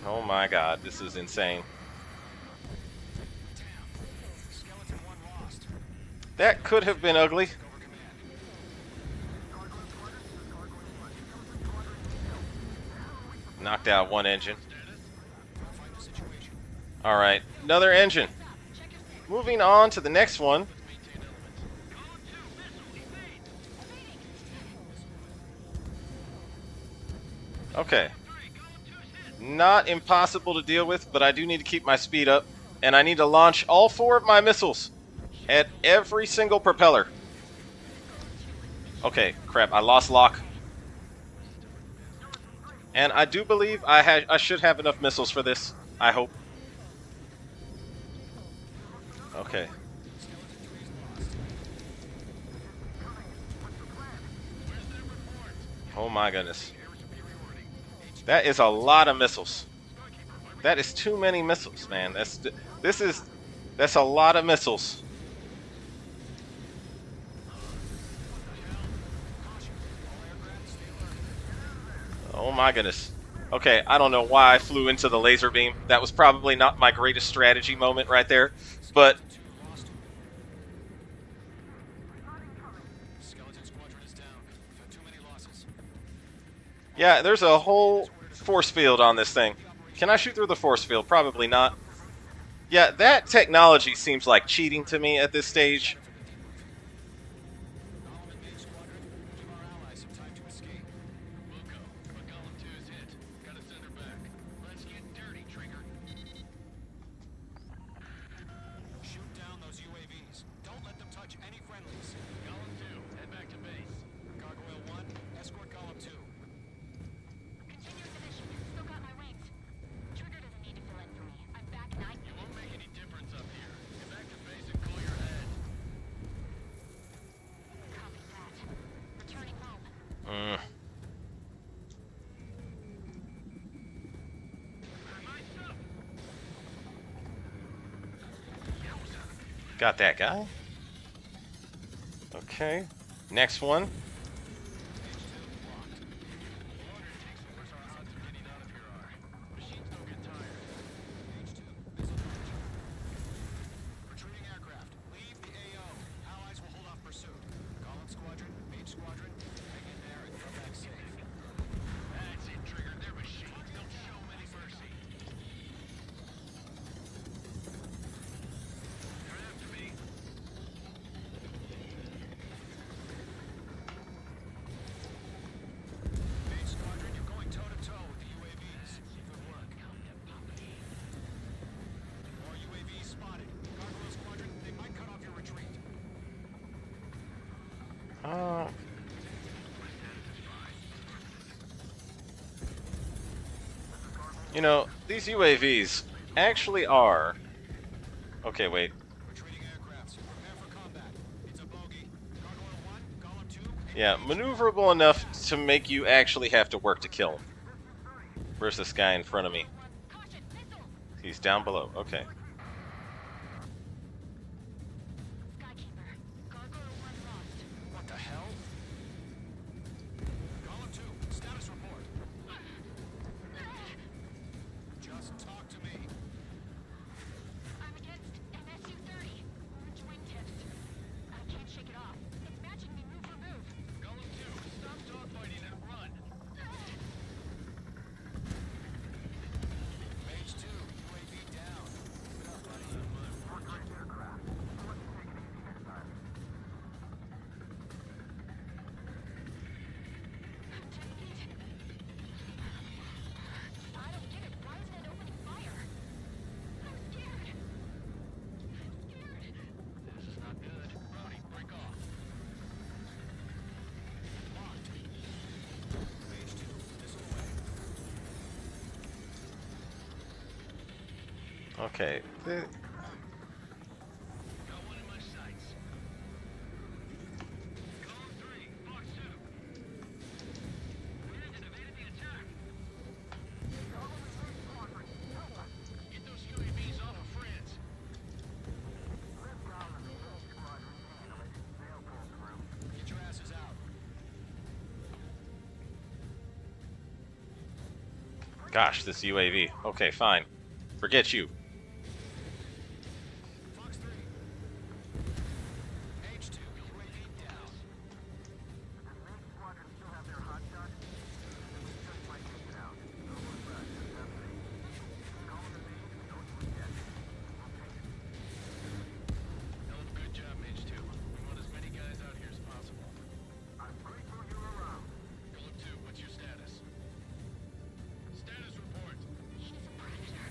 Oh my god, this is insane. Skeleton 1 lost. That could have been ugly. Over command. Knocked out one engine. Find the situation. Alright, another engine. Moving on to the next one. Maintain element. Okay. Not impossible to deal with, but I do need to keep my speed up. And I need to launch all 4 of my missiles at every single propeller. Okay, crap, I lost lock. And I do believe I should have enough missiles for this. I hope. Okay. Oh my goodness. That is a lot of missiles. That is too many missiles, man. That's a lot of missiles. Oh my goodness. Okay, I don't know why I flew into the laser beam. That was probably not my greatest strategy moment right there. But Skeleton Squadron is down. We've had too many losses. Yeah, there's a whole force field on this thing. Can I shoot through the force field? Probably not. Yeah, that technology seems like cheating to me at this stage. Golem and Mage Squadron, give our allies some time to escape. We'll go, but Golem 2 is hit. Gotta send her back. Let's get dirty, Trigger. Shoot down those UAVs. Don't let them touch any friendlies. Golem 2, head back to base. Gargoyle 1, escort Golem 2. Continue with the mission. Still got my wings. Trigger doesn't need to fill in for me. I'm back 9. You won't make any difference up here. Get back to base and cool your head. Copy that. Returning home. Got that guy. Okay. Next one. Retreating aircraft. Leave the AO. Allies will hold off pursuit. Golem Squadron, Mage Squadron, hang in there and come back safe. That's it, Trigger. They're machines. Don't show them any mercy. They're after me. Mage Squadron, you're going toe-to-toe with the UAVs. Good work. More UAVs spotted. Gargoyle Squadron, they might cut off your retreat. You know, these UAVs actually are... Okay, wait. Retreating aircrafts, prepare for combat. It's a bogey. Gargoyle 1, Golem 2, Yeah, maneuverable enough to make you actually have to work to kill him. Where's this guy in front of me? Caution, missiles! He's down below. Okay. Skykeeper. Gargoyle 1 lost. What the hell? Golem 2, status report. Just talk to me. I'm against MSU-30. Orange wingtips. I can't shake it off. It's matching me move for move. Golem 2, stop dogfighting and run. Mage 2, UAV down. Keep it up, buddy. I don't get it. Why isn't it opening fire? I'm scared. This is not good. Brody, break off. Locked. Mage 2, missile away. Okay. Got one in my sights. Golem 3, Fox 2. Command and evaded the attack. Get those UAVs off of France. Get your asses out. Gosh, this UAV. Okay, fine. Forget you. Fox 3. Mage 2, UAV down. Hell of a good job, Mage 2. We want as many guys out here as possible. I'm grateful you're around. Golem 2, what's your status? Status report. He's a predator.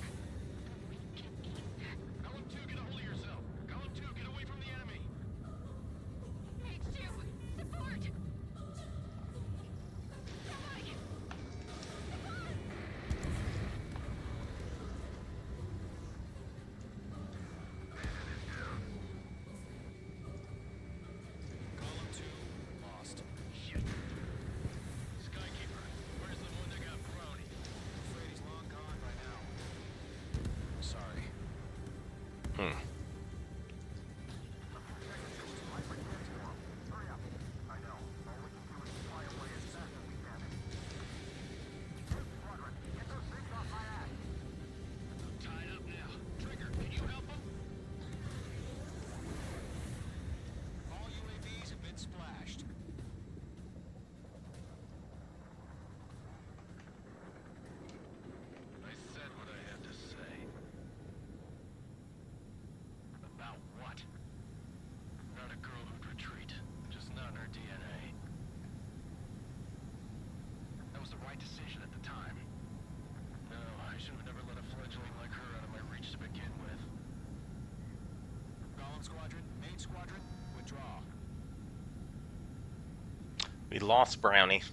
We lost Brownie.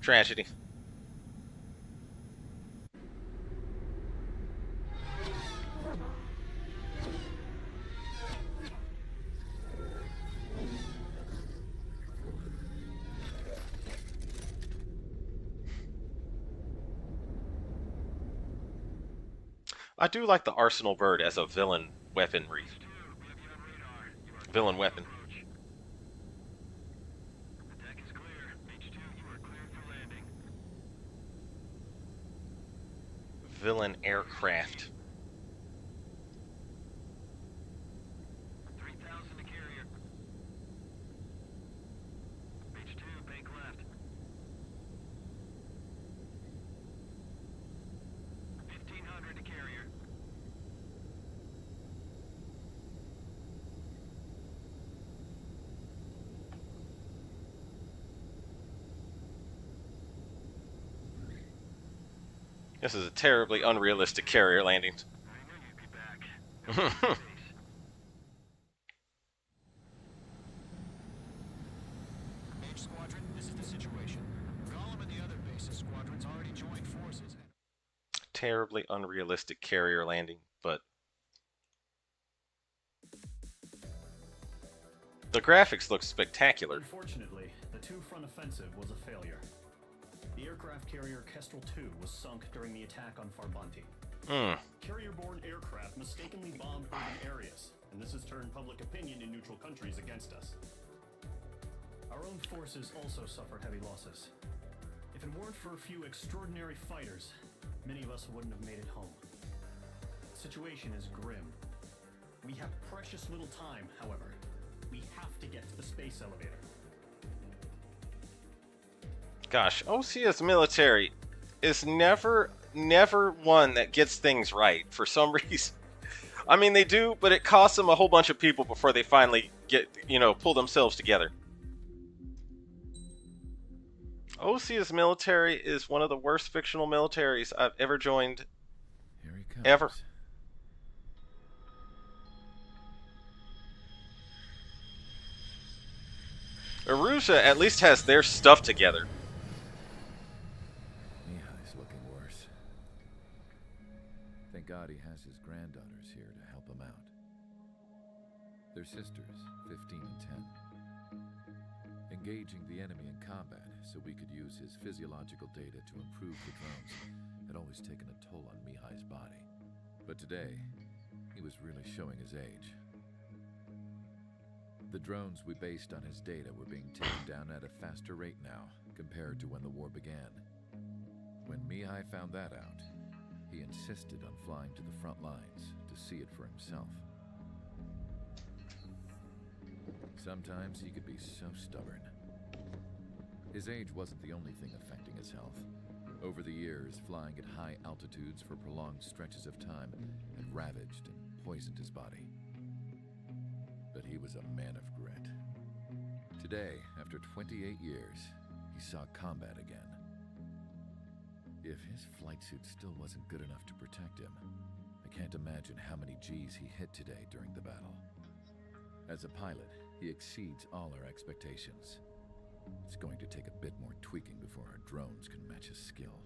Tragedy. I do like the Arsenal Bird as a villain weaponry. Villain weapon. Villain aircraft. 3,000 to carrier. H2, bank left. 1,500 to carrier. This is a terribly unrealistic carrier landing. I knew you'd be back. H squadron, this is the situation. Golem and the other bases squadrons already joined forces. Terribly unrealistic carrier landing, but the graphics look spectacular. Unfortunately, the two-front offensive was a failure. The aircraft carrier Kestrel II was sunk during the attack on Farbanti. Carrier-borne aircraft mistakenly bombed urban areas, and this has turned public opinion in neutral countries against us. Our own forces also suffered heavy losses. If it weren't for a few extraordinary fighters, many of us wouldn't have made it home. The situation is grim. We have precious little time, however. We have to get to the space elevator. Gosh, OCS military is never one that gets things right for some reason. I mean, they do, but it costs them a whole bunch of people before they finally get, pull themselves together. OCS military is one of the worst fictional militaries I've ever joined. Here he comes. Ever. Erusha at least has their stuff together. Mihai's looking worse. Thank God he has his granddaughters here to help him out. They're sisters, 15 and 10. Engaging the enemy in combat so we could use his physiological data to improve the drones had always taken a toll on Mihai's body. But today, he was really showing his age. The drones we based on his data were being taken down at a faster rate now, compared to when the war began. When Mihai found that out, he insisted on flying to the front lines to see it for himself. Sometimes he could be so stubborn. His age wasn't the only thing affecting his health. Over the years, flying at high altitudes for prolonged stretches of time had ravaged and poisoned his body. But he was a man of grit. Today, after 28 years, he saw combat again. If his flight suit still wasn't good enough to protect him, I can't imagine how many G's he hit today during the battle. As a pilot, he exceeds all our expectations. It's going to take a bit more tweaking before our drones can match his skill.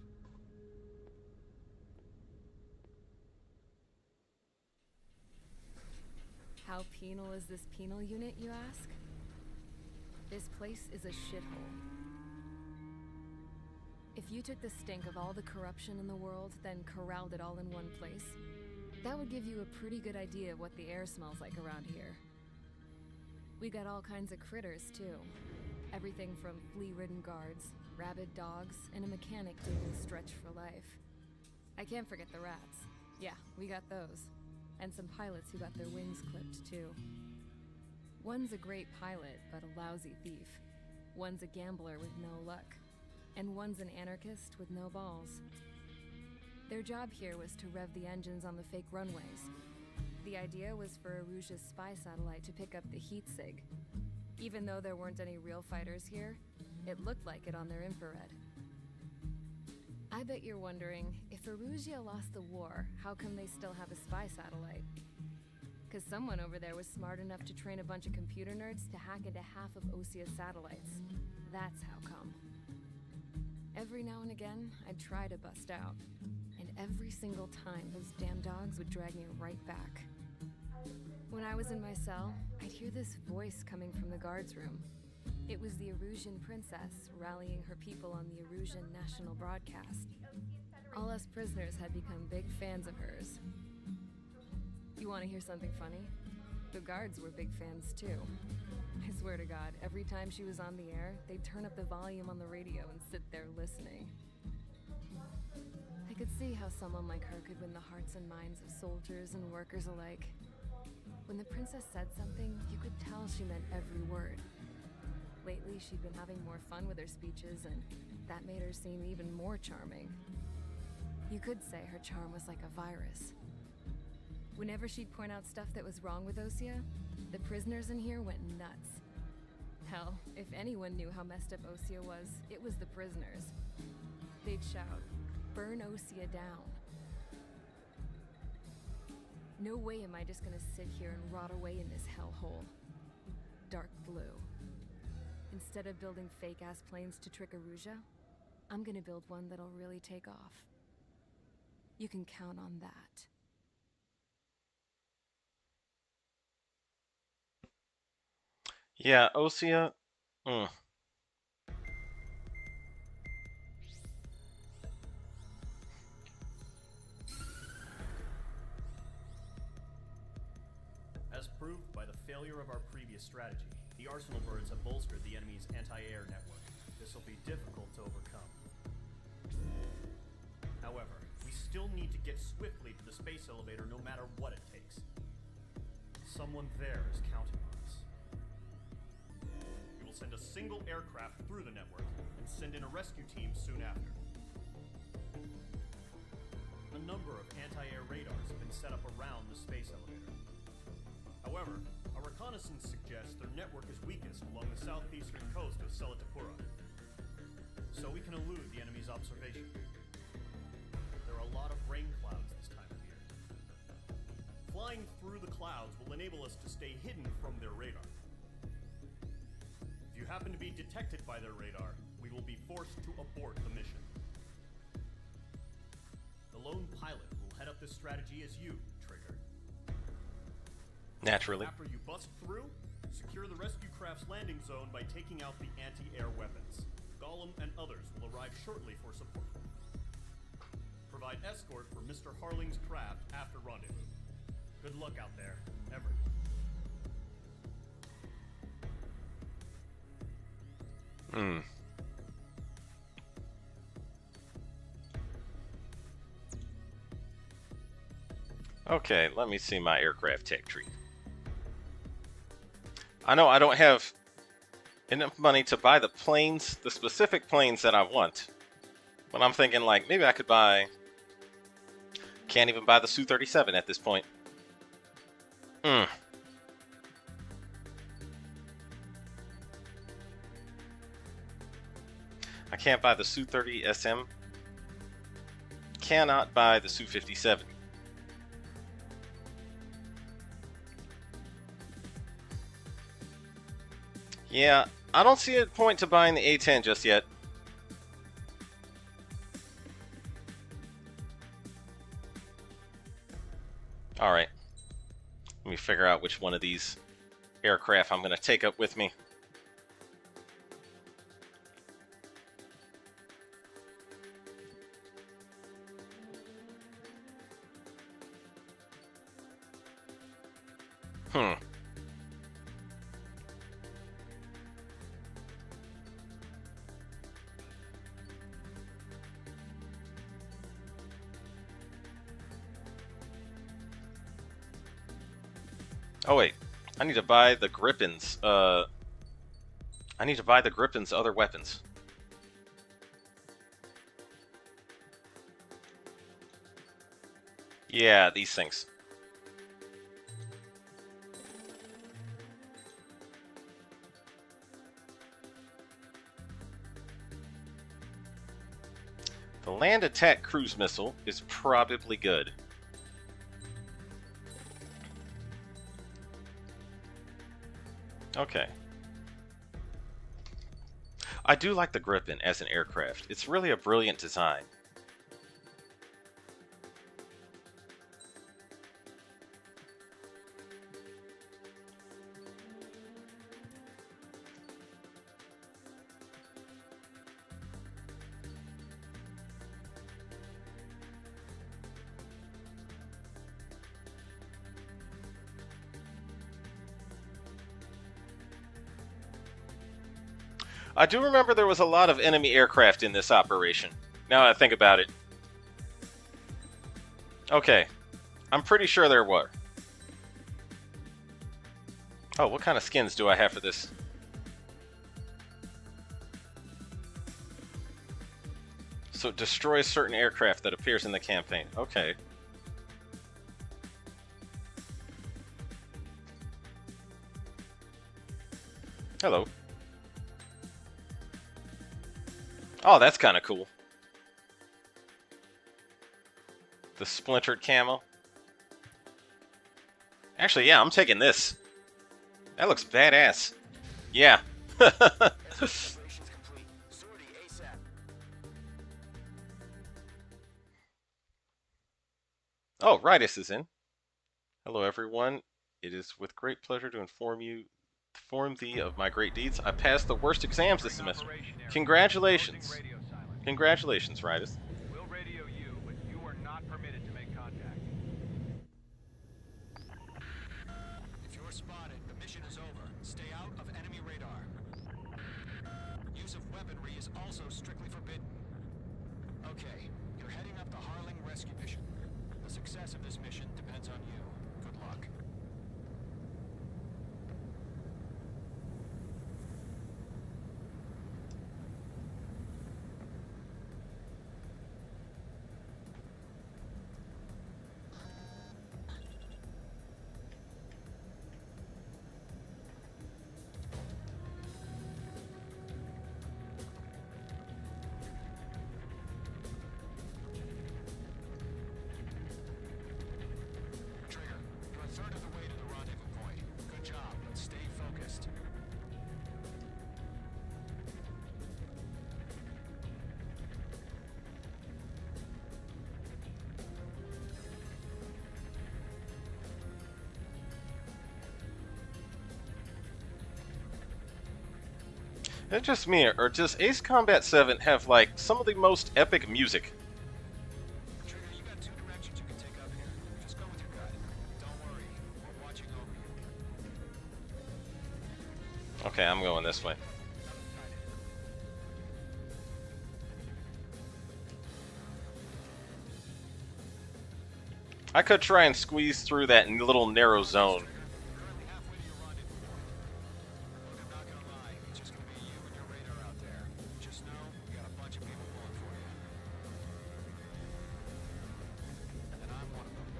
How penal is this penal unit, you ask? This place is a shithole. If you took the stink of all the corruption in the world, then corralled it all in one place, that would give you a pretty good idea of what the air smells like around here. We got all kinds of critters, too. Everything from flea-ridden guards, rabid dogs, and a mechanic doing stretch for life. I can't forget the rats. Yeah, we got those. And some pilots who got their wings clipped, too. One's a great pilot, but a lousy thief. One's a gambler with no luck. And one's an anarchist with no balls. Their job here was to rev the engines on the fake runways. The idea was for Erusia's spy satellite to pick up the heat sig. Even though there weren't any real fighters here, it looked like it on their infrared. I bet you're wondering, if Erusia lost the war, how come they still have a spy satellite? Because someone over there was smart enough to train a bunch of computer nerds to hack into half of Osia's satellites. That's how come. Every now and again, I'd try to bust out. And every single time, those damn dogs would drag me right back. When I was in my cell, I'd hear this voice coming from the guards room. It was the Erusian princess rallying her people on the Erusian national broadcast. All us prisoners had become big fans of hers. You want to hear something funny? The guards were big fans too. I swear to God, every time she was on the air, they'd turn up the volume on the radio and sit there listening. I could see how someone like her could win the hearts and minds of soldiers and workers alike. When the princess said something, you could tell she meant every word. Lately, she'd been having more fun with her speeches, and that made her seem even more charming. You could say her charm was like a virus. Whenever she'd point out stuff that was wrong with Osia, the prisoners in here went nuts. Hell, if anyone knew how messed up Osia was, it was the prisoners. They'd shout, "Burn Osia down." No way am I just gonna sit here and rot away in this hellhole. Dark blue. Instead of building fake-ass planes to trick Erusia, I'm gonna build one that'll really take off. You can count on that. Yeah, Osia. As proved by the failure of our previous strategy, the Arsenal birds have bolstered the enemy's anti-air network. This will be difficult to overcome. However, we still need to get swiftly to the space elevator no matter what it takes. Someone there is counting on us. We will send a single aircraft through the network and send in a rescue team soon after. A number of anti-air radars have been set up around the space elevator. However, our reconnaissance suggests their network is weakest along the southeastern coast of Selatapura, so we can elude the enemy's observation. There are a lot of rain clouds this time of year. Flying through the clouds will enable us to stay hidden from their radar. If you happen to be detected by their radar, we will be forced to abort the mission. The lone pilot will head up this strategy as you, Trigger. Naturally. After you bust through, secure the rescue craft's landing zone by taking out the anti-air weapons. Gollum and others will arrive shortly for support. Provide escort for Mr. Harling's craft after rendezvous. Good luck out there, everyone. Okay, let me see my aircraft tech tree. I know I don't have enough money to buy the planes, the specific planes that I want. But I'm thinking, like, maybe I could buy... Can't even buy the Su-37 at this point. I can't buy the Su-30 SM. Cannot buy the Su-57. Yeah, I don't see a point to buying the A-10 just yet. Alright. Let me figure out which one of these aircraft I'm going to take up with me. Oh wait, I need to buy the Grippen's, I need to buy the Grippen's other weapons. Yeah, these things. The land attack cruise missile is probably good. Okay. I do like the Gripen as an aircraft. It's really a brilliant design. I do remember there was a lot of enemy aircraft in this operation. Now that I think about it. Okay. I'm pretty sure there were. Oh, what kind of skins do I have for this? So it destroys certain aircraft that appears in the campaign. Okay. Hello. Oh, that's kind of cool. The splintered camo. Actually, yeah, I'm taking this. That looks badass. Yeah. Oh, Ritus is in. Hello, everyone. It is with great pleasure to inform thee of my great deeds. I passed the worst exams this semester. Congratulations. Congratulations, Ritus. We'll radio you, but you are not permitted to make contact. If you're spotted, the mission is over. Stay out of enemy radar. Use of weaponry is also strictly forbidden. Okay, you're heading up the Harling rescue mission. The success of this mission depends on you. Good luck. Trigger, you're a third of the way to the rendezvous point. Good job, but stay focused. Is it just me, or does Ace Combat 7 have, like, some of the most epic music? Trigger, you got two directions you can take up here. Just go with your gut. Don't worry, we're watching over you. Okay, I'm going this way. I could try and squeeze through that little narrow zone. Currently halfway to your rendezvous point. Look, I'm not gonna lie, it's just gonna be you and your radar out there. Just know, we got a bunch of people pulling for you. And I'm one of them.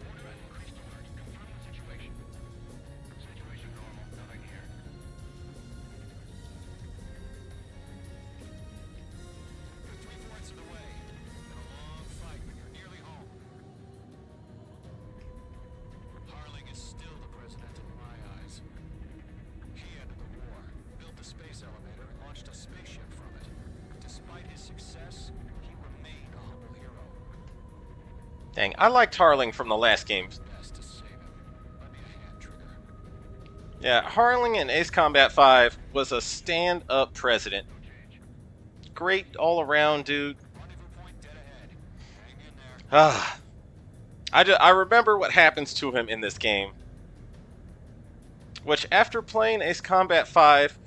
Order an increased alert. Confirming the situation. Situation normal. Nothing here. You're 3/4 of the way. Been a long fight, but you're nearly home. Harling is still the president in my eyes. He ended the war, built the space elevator, and launched a spaceship from it. Despite his success, he remained a humble hero. Dang, I liked Harling from the last game. Best to save him. Lend me a hand, Trigger. Yeah, Harling in Ace Combat 5 was a stand-up president. Great all-around dude. Rendezvous point dead ahead. Hang in there. Ah, I remember what happens to him in this game. Which, after playing Ace Combat 5,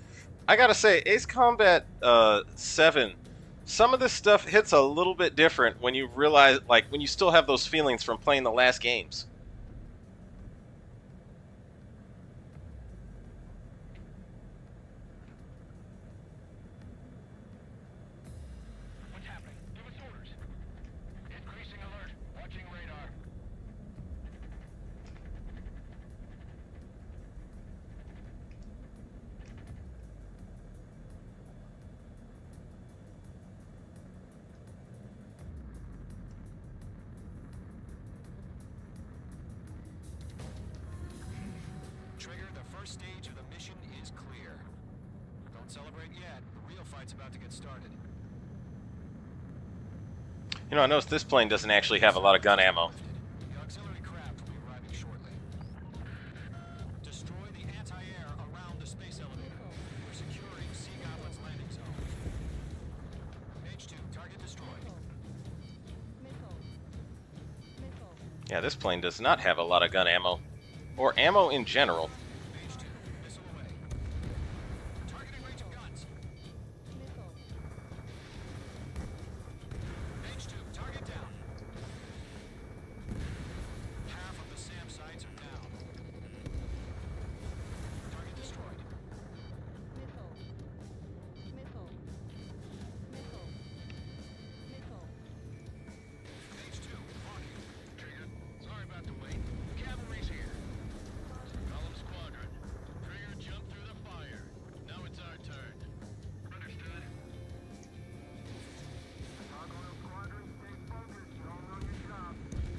I gotta say, Ace Combat 7, some of this stuff hits a little bit different when you realize, like, when you still have those feelings from playing the last games. What's happening? Give us orders. Increasing alert. Watching radar. first stage of the mission is clear. Don't celebrate yet. The real fight's about to get started. You know, I noticed this plane doesn't actually have a lot of gun ammo. The auxiliary craft will be arriving shortly. Destroy the anti-air around the space elevator. We're securing Sea Goblin's landing zone. H2, target destroyed. Yeah, this plane does not have a lot of gun ammo. Or ammo in general. H2, missile away. Targeting range of guns. H2, target down. Half of the SAM sites are down. Target destroyed. H2, walking. Trigger, sorry about the wait. Cavalry's here. Column squadron. Trigger jumped through the fire. Now it's our turn. Understood.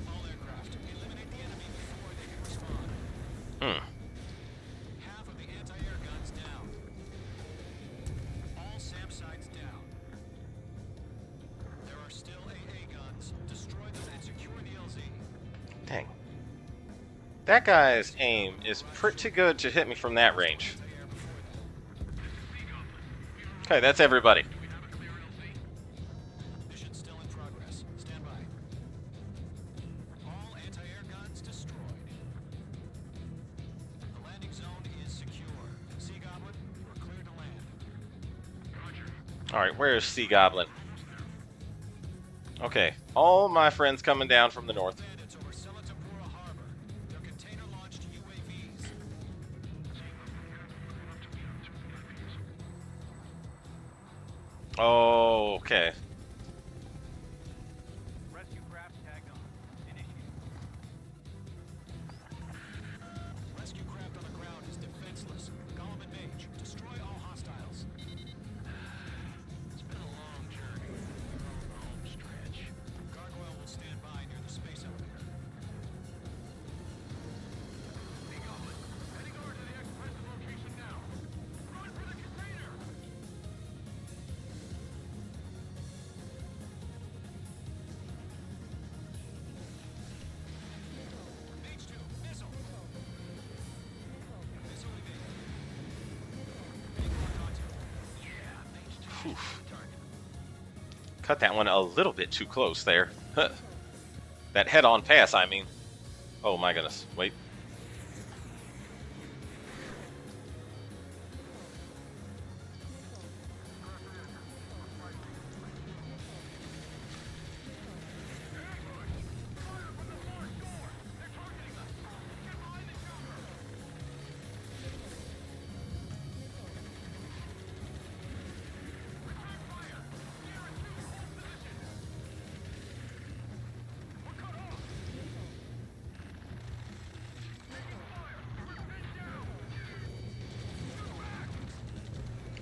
All aircraft, eliminate the enemy before they can respond. Half of the anti-air guns down. All SAM sites down. There are still AA guns. Destroy them and secure the LZ. Dang. That guy's aim is pretty good to hit me from that range. Anti-air before that. Okay, that's everybody. Mission still in progress. Stand by. All anti-air guns destroyed. The landing zone is secure. Sea Goblin, you are clear to land. Alright, where is Sea Goblin? Okay, all my friends coming down from the north. Bandits over Selatapura Harbor. Their container-launched UAVs. Oh, okay. Rescue craft tagged on. Initiate. Rescue craft on the ground is defenseless. Gollum and Mage, destroy all hostiles. It's been a long journey. We're on the home stretch. Gargoyle will stand by near the space elevator. Sea Goblin, heading over to the express location now. Run for the container! Mage 2, missile. Missile evaded. Being locked onto. Yeah, Mage 2. Target. Cut that one a little bit too close there. That head-on pass, I mean. Oh my goodness. Wait.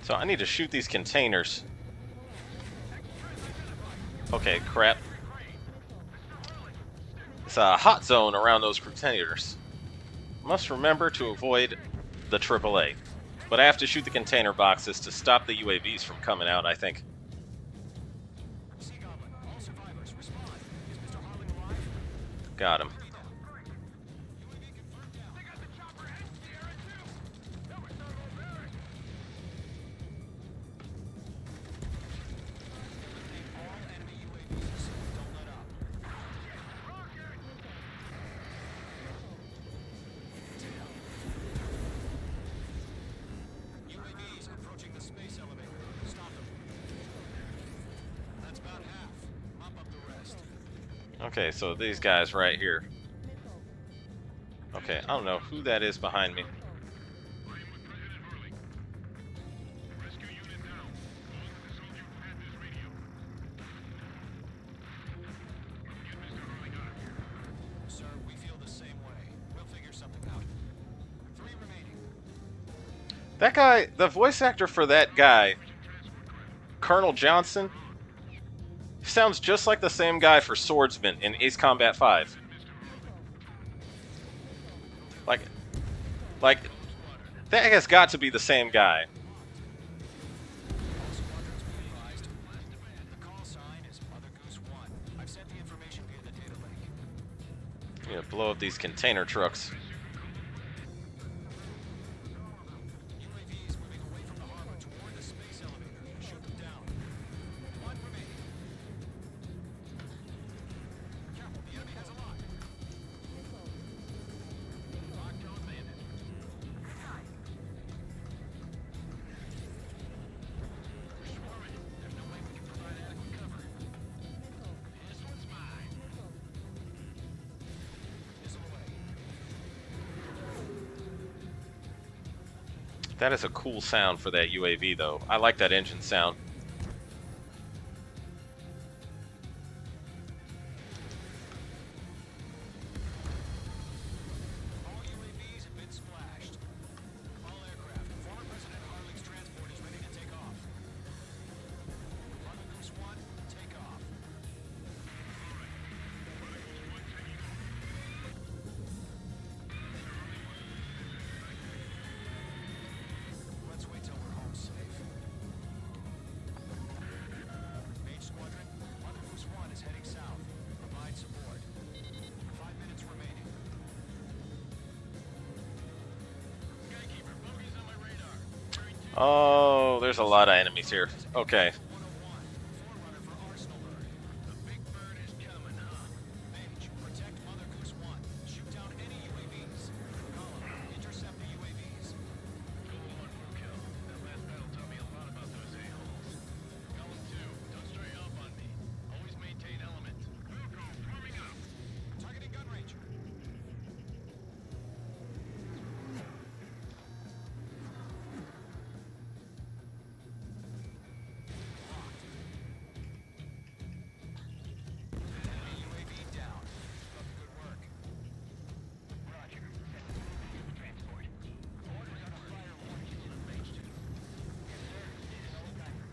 So I need to shoot these containers. Okay, crap. It's a hot zone around those containers. Must remember to avoid the AAA. But I have to shoot the container boxes to stop the UAVs from coming out, I think. Sea Goblin, all survivors, respond. Is Mr. Harling alive? Got him. UAV confirmed down. They got the chopper and Sierra too! That was not all bad! Eliminate all enemy UAVs. Don't let up. UAVs approaching the space elevator. Stop them. That's about half. Mop up the rest. Okay, so these guys right here. Okay, I don't know who that is behind me. Rescue unit down. All of the soldier who had this radio. Get Mr. Harling out of here. Sir, we feel the same way. We'll figure something out. 3 remaining. That guy, the voice actor for that guy, Colonel Johnson, sounds just like the same guy for Swordsman in Ace Combat 5. Like, That has got to be the same guy. All squadrons be advised. The call sign is Mother Goose 1. I've sent the information via the data link. Yeah, blow up these container trucks. UAVs moving away from the harbor toward the space elevator. Shoot them down. One remaining. Careful, the enemy has a lock. Lockdown landed. We're swarming. There's no way we can provide adequate cover. This one's mine. Missile away. That is a cool sound for that UAV, though. I like that engine sound. All UAVs have been splashed. All aircraft. Former President Harling's transport is ready to take off. Mother Goose 1, take off. Let's wait till we're home safe. Mage Squadron, Mother Goose 1 is heading south. Provide support. 5 minutes remaining. Skykeeper, bogeys on my radar. Oh, there's a lot of enemies here. Okay. 101, forerunner for Arsenal Bird. The big bird is coming, huh? Mage, protect Mother Goose 1. Shoot down any UAVs. Column, intercept the UAVs. Go on, Roadkill. That last battle taught me a lot about those a-holes. Column 2, don't stray off on me. Always maintain element. Wilco, forming up. Targeting gun range. Enemy UAV down. Keep up the good work. Roger. Transport. Orders on a fire warning is in range 2. Yes, sir. This is Oldgames.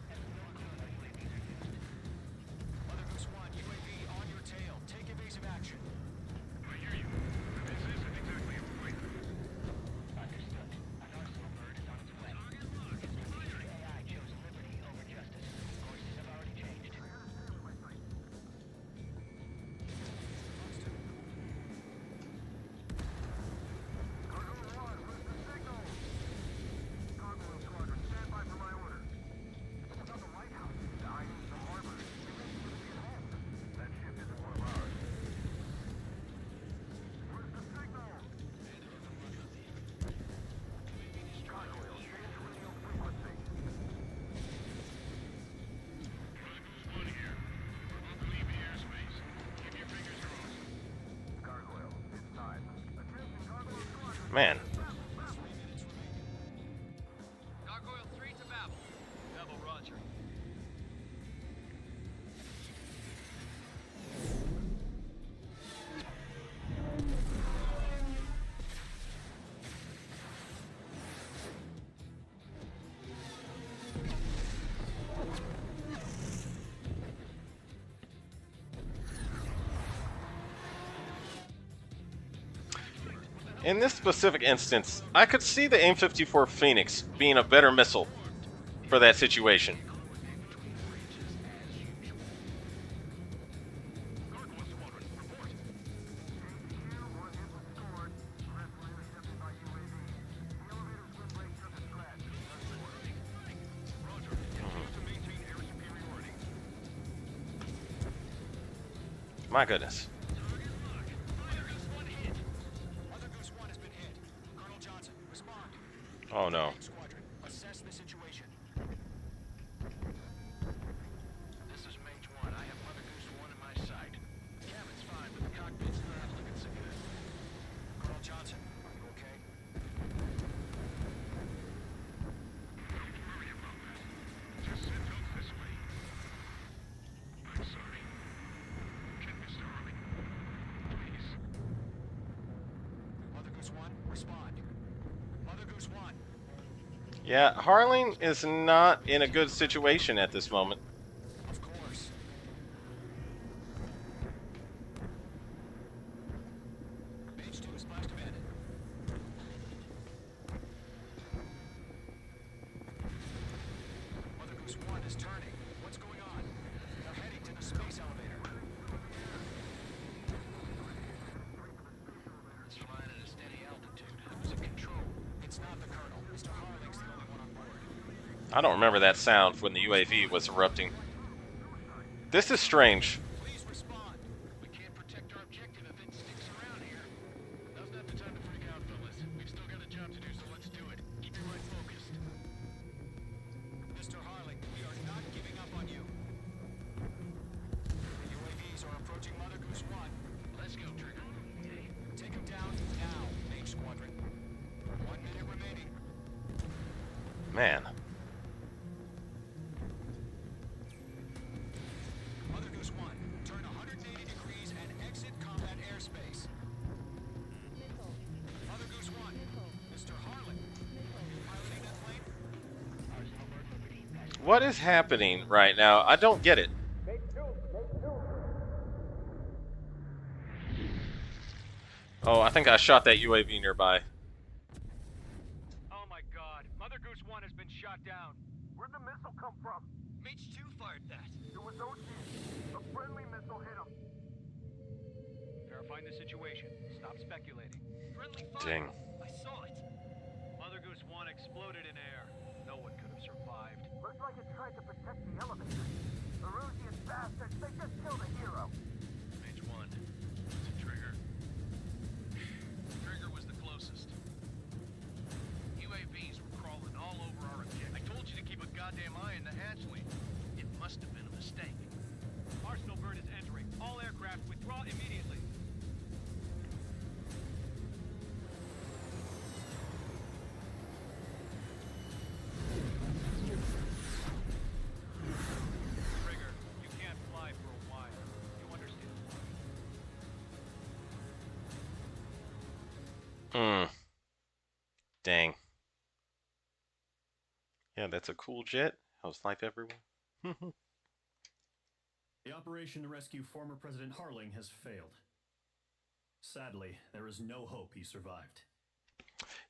UAVs are used. Mother Goose 1, UAV on your tail. Take evasive action. I hear you. This isn't exactly a fight. Understood. An Arsenal bird is on its way. The AI chose liberty over justice. Courses have already changed. Mother Goose 1 here. We're about to leave the airspace. Keep your fingers crossed. Man. Gargoyle 3 to Babel. Babel, roger. In this specific instance, I could see the AIM-54 Phoenix being a better missile for that situation. Gargoyle Squadron, report. Roger. Continue to maintain air superiority. My goodness. Target locked. Mother Goose 1 hit. Mother Goose 1 has been hit. Colonel Johnson, respond. Oh no. Mage Squadron, assess the situation. This is Mage 1. I have Mother Goose 1 in my sight. Cabin's fine, but the cockpit's not looking so good. Colonel Johnson, are you okay? Don't worry about that. Just send help this way. I'm sorry. Get Mr. Harling. Please. Mother Goose 1, respond. Mother Goose 1. Yeah, Harling is not in a good situation at this moment. Of course. Mage 2 is blast abandoned. I don't remember that sound when the UAV was erupting. This is strange. Please respond. We can't protect our objective if it sticks around here. Now's not the time to freak out, fellas. We've still got a job to do, so let's do it. Keep your mind focused. Mr. Harling, we are not giving up on you. The UAVs are approaching Mother Goose 1. Let's go, Trigger. Take them down now, Mage Squadron. 1 minute remaining. Man. Mother Goose 1, turn 180 degrees and exit combat airspace. Mother Goose 1, Mr. Harlan, piloting that plane? What is happening right now? I don't get it. Oh, I think I shot that UAV nearby. Oh my god, Mother Goose 1 has been shot down. Where'd the missile come from? Mage 2 fired that. It was OG. A friendly missile hit him. Verifying the situation. Stop speculating. Friendly fire. Dang. I saw it. Mother Goose 1 exploded in air. No one could have survived. Looks like it tried to protect the elevator. The Rusian bastards, they just killed a hero. Mage 1, it's a Trigger. Trigger was the closest. UAVs were crawling all over our objective. I told you to keep a goddamn eye in the hatchway. It must have been a mistake. Arsenal bird is entering. All aircraft withdraw immediately. Trigger, you can't fly for a while. You understand? Dang. Yeah, that's a cool jet. How's life, everyone? The operation to rescue former President Harling has failed. Sadly, there is no hope he survived.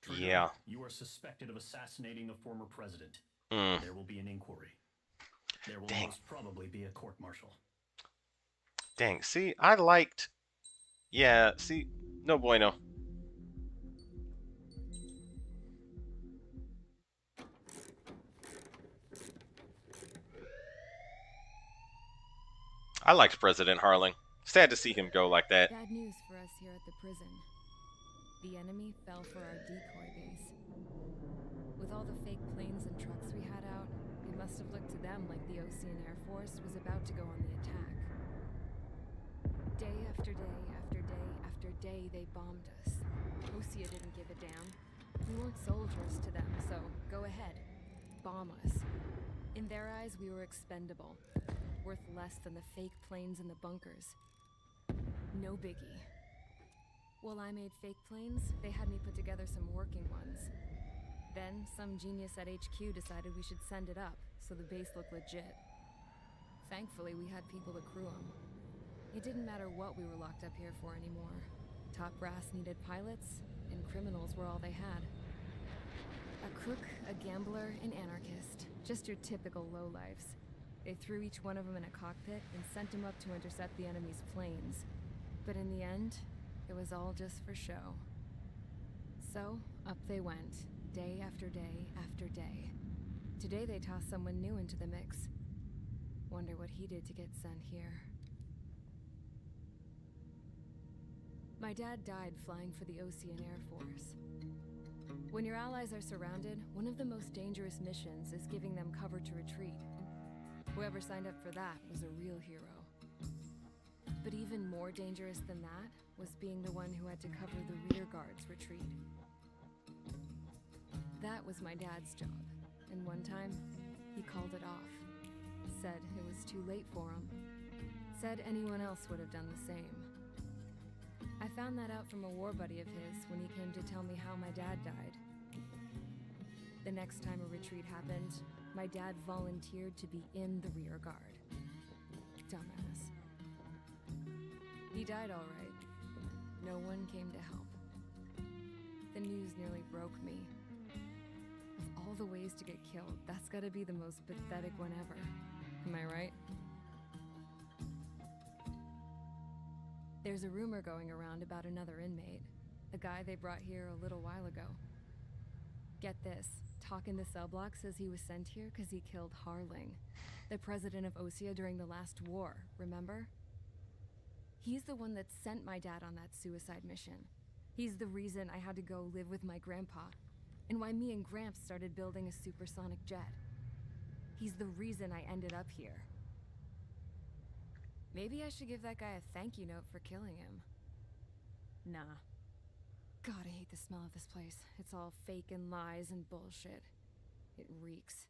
Trigger, Yeah. you are suspected of assassinating the former president. Mm. There will be an inquiry. There will Dang. most probably be a court-martial. Dang. See, I liked. Yeah, see, no bueno. I liked President Harling. Sad to see him go like that. Bad news for us here at the prison. The enemy fell for our decoy base. With all the fake planes and trucks we had out, it must have looked to them like the Ocean Air Force was about to go on the attack. Day after day after day after day, they bombed us. Osea didn't give a damn. We weren't soldiers to them, so go ahead. Bomb us. In their eyes, we were expendable. Worth less than the fake planes in the bunkers. No biggie. While I made fake planes, they had me put together some working ones. Then, some genius at HQ decided we should send it up, so the base looked legit. Thankfully, we had people to crew them. It didn't matter what we were locked up here for anymore. Top brass needed pilots, and criminals were all they had. A crook, a gambler, an anarchist. Just your typical lowlifes. They threw each one of them in a cockpit and sent them up to intercept the enemy's planes. But in the end, it was all just for show. So, up they went, day after day after day. Today they tossed someone new into the mix. Wonder what he did to get sent here. My dad died flying for the Ocean Air Force. When your allies are surrounded, one of the most dangerous missions is giving them cover to retreat. Whoever signed up for that was a real hero. But even more dangerous than that was being the one who had to cover the rear guard's retreat. That was my dad's job, and one time, he called it off. Said it was too late for him. Said anyone else would have done the same. I found that out from a war buddy of his when he came to tell me how my dad died. The next time a retreat happened, my dad volunteered to be in the rear guard. Dumbass. He died all right. No one came to help. The news nearly broke me. Of all the ways to get killed, that's gotta be the most pathetic one ever. Am I right? There's a rumor going around about another inmate. A guy they brought here a little while ago. Get this. Talk in the cell block says he was sent here because he killed Harling, the president of Osea during the last war, remember? He's the one that sent my dad on that suicide mission. He's the reason I had to go live with my grandpa, and why me and Gramps started building a supersonic jet. He's the reason I ended up here. Maybe I should give that guy a thank you note for killing him. Nah. God, I hate the smell of this place. It's all fake and lies and bullshit. It reeks.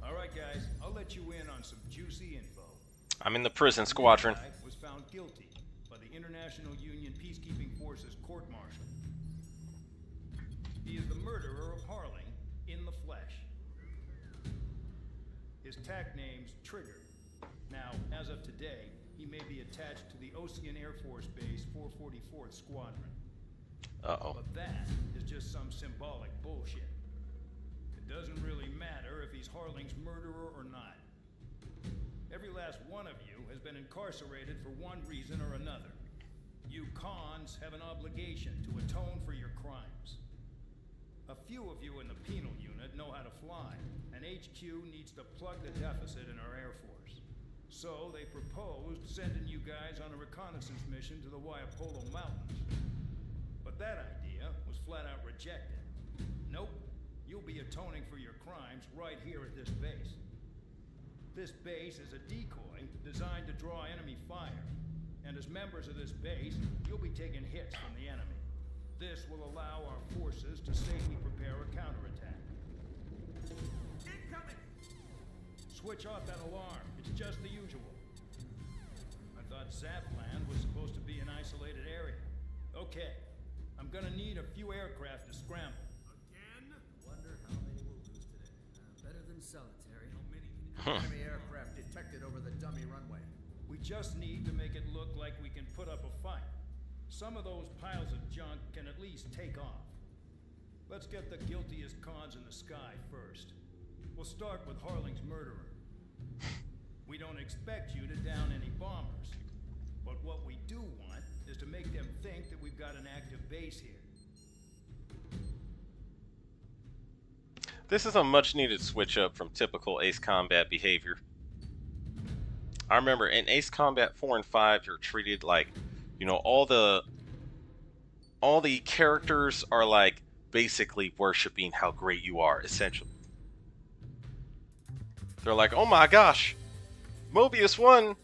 All right, guys, I'll let you in on some juicy info. I'm in the prison squadron. The guy was found guilty by the International Union Peacekeeping Forces court-martial. He is the murderer of Harling in the flesh. His tag name's Trigger. Now, as of today, he may be attached to the Ocean Air Force Base 444th Squadron. Uh-oh. But that is just some symbolic bullshit. It doesn't really matter if he's Harling's murderer or not. Every last one of you has been incarcerated for one reason or another. You cons have an obligation to atone for your crimes. A few of you in the penal unit know how to fly, and HQ needs to plug the deficit in our Air Force. So they proposed sending you guys on a reconnaissance mission to the Waiapolo Mountains. But that idea was flat out rejected. Nope, you'll be atoning for your crimes right here at this base. This base is a decoy designed to draw enemy fire, and as members of this base, you'll be taking hits from the enemy. This will allow our forces to safely prepare a counterattack. Incoming! Switch off that alarm. It's just the usual. I thought Zapland was supposed to be an isolated area. Okay, I'm gonna need a few aircraft to scramble. Again? Wonder how many we'll lose today. Better than solitary. How many can Enemy aircraft detected over the dummy runway. We just need to make it look like we can put up a fight. Some of those piles of junk can at least take off. Let's get the guiltiest cons in the sky first. We'll start with Harling's murderer. We don't expect you to down any bombers. But what we do want is to make them think that we've got an active base here. This is a much needed switch up from typical Ace Combat behavior. I remember in Ace Combat 4 and 5, you're treated like, you know, all the characters are like basically worshiping how great you are, essentially. They're like, oh my gosh, Mobius won.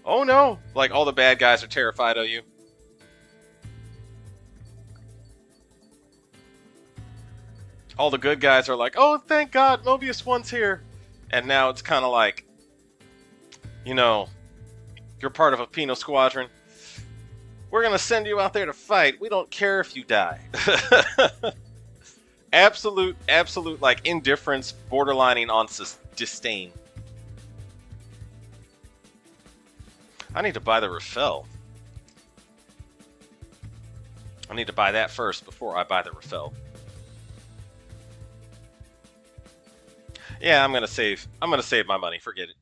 Oh no. Like all the bad guys are terrified of you. All the good guys are like, oh, thank God, Mobius won's here. And now it's kind of like, you know, you're part of a penal squadron. We're going to send you out there to fight. We don't care if you die. absolute, like, indifference, borderlining on disdain. I need to buy the Rafale. I need to buy that first before I buy the Rafale. Yeah, I'm gonna save my money. Forget it.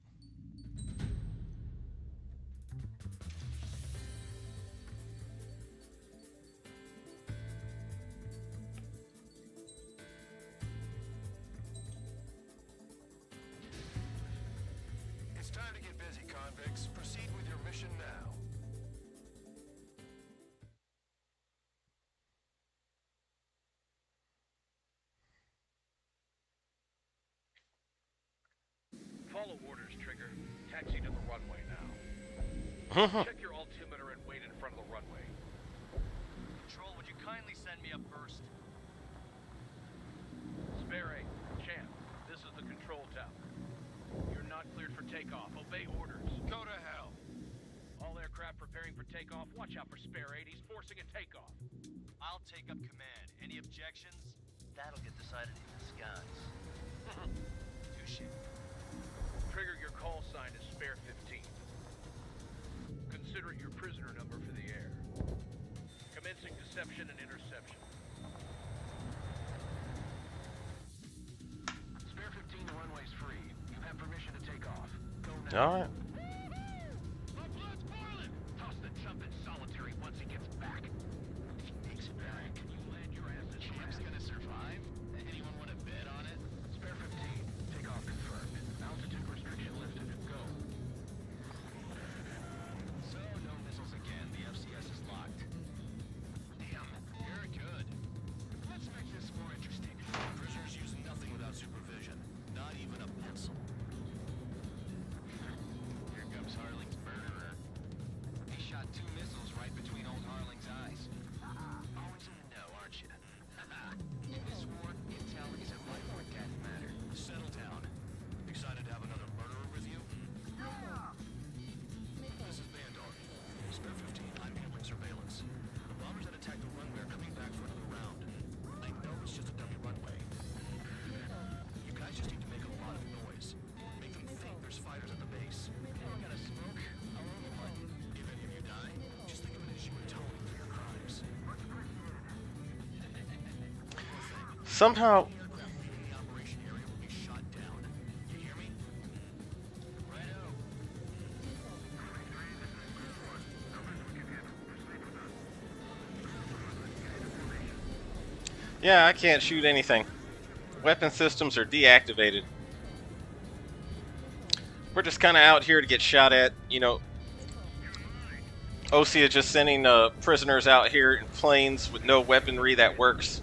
It's time to get busy, convicts. Proceed with your mission now. Follow orders, Trigger. Taxi to the runway now. Check your altimeter and wait in front of the runway. Control, would you kindly send me up first? Spare 8, Champ, this is the control tower. You're not cleared for takeoff. Obey orders. Go to hell. All aircraft preparing for takeoff. Watch out for Spare 8. He's forcing a takeoff. I'll take up command. Any objections? That'll get decided in the skies. Touche. Trigger, your call sign is Spare 15. Consider it your prisoner number for the air. Commencing deception and interception. Spare 15, the runway's free. All right. My blood's boiling! Toss the chump in solitary once he gets back. If he makes it back, can you land your ass in champ's gonna survive? Anyone want to bet on it? Spare 15. Takeoff confirmed. Altitude restriction lifted. Go. So, no missiles again. The FCS is locked. Damn. Very good. Let's make this more interesting. Prisoners use nothing without supervision. Not even a pencil. Here comes Harling's murderer. He shot 2 missiles right between old Harling's eyes. Always in the know, aren't you? In this war, intel is a life or death matter. Settle down. Excited to have another murderer with you? This is Bandar. Spare 15, I'm handling surveillance. The bombers that attacked the runway are coming back for another round. I know it's just a dummy runway. You guys just need to make a lot of noise. Make them think there's fighters at the base. Anyone got a smoke? I'll roll the money. If any of you die, just think of it as you atoning for your crimes. Somehow, Aircraft leaving the operation area will be shot down. You hear me? Righto. yeah, I can't shoot anything. Weapon systems are deactivated. We're just kind of out here to get shot at. You know, Osea just sending prisoners out here in planes with no weaponry that works,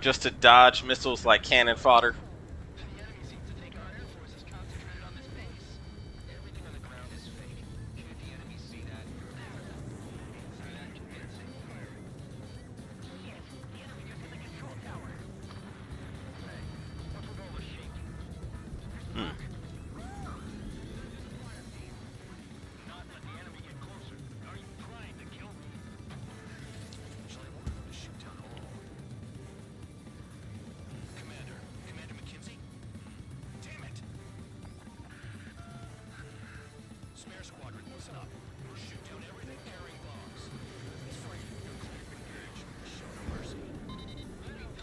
just to dodge missiles like cannon fodder. The enemy seems to think our air force is concentrated on this base. Everything on the ground is fake. Can't the enemy see that? Is that convincing? Yes, the enemy is in the control tower. Hey, what's with all the shaking? Hmm. Not let the enemy get closer. Are you trying to kill me? Shall I order them to shoot down all? Commander McKenzie? Damn it! Spare squadron, listen up. Shoot down everything carrying bombs. It's free. You're clear to engage. Show no mercy.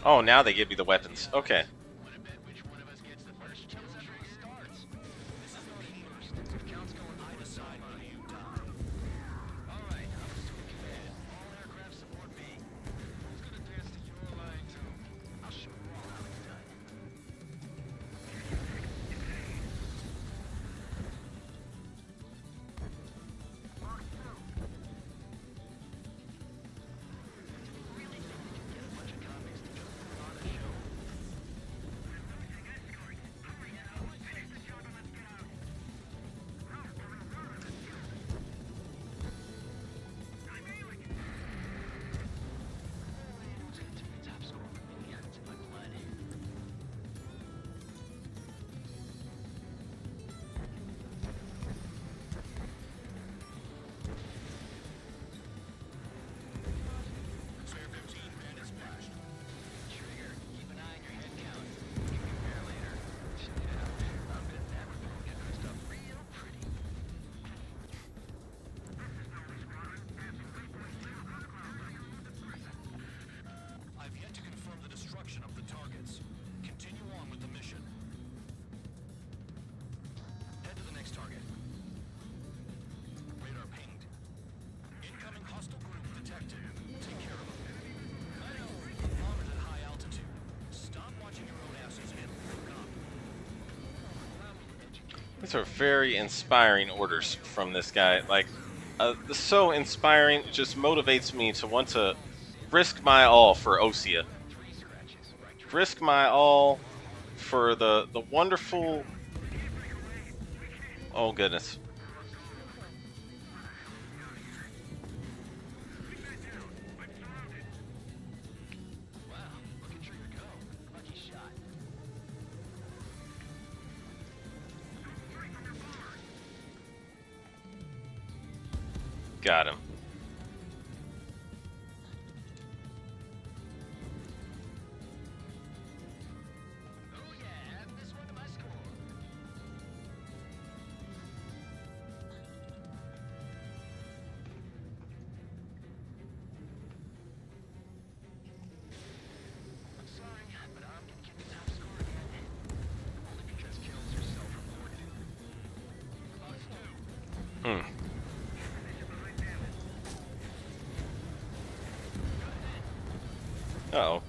Oh, now they give me the weapons. Okay. Want to bet which one of us gets the first kill before he starts? This is not first. If counts going I decide whether you die. All right, I'm assuming command. All aircraft support me. Who's gonna dance to your line too? I'll show you all how it's done. Really think we can get a bunch of convicts to just put on a show? Who's gonna take the top score? Yeah, it's in my blood. Spare 15, bandit splashed. Trigger, keep an eye on your head count. Give me a pair later. Yeah, I bet that would get dressed up real pretty. I've yet to confirm the destruction of the targets. Continue on with the mission. Head to the next target. Radar pinged. Incoming hostile group detected. Take care of them. Bombers at high altitude. Stop watching your own asses and look up. These are very inspiring orders from this guy. Like, so inspiring, it just motivates me to want to risk my all for Osea. Risk my all for the wonderful... Oh, goodness. Wow, look at Trigger go. Lucky shot. Got him. Oh yeah, add this one to my score. I'm sorry, but I'm gonna get the top score again. Only because kills are self-reported. Uh-oh.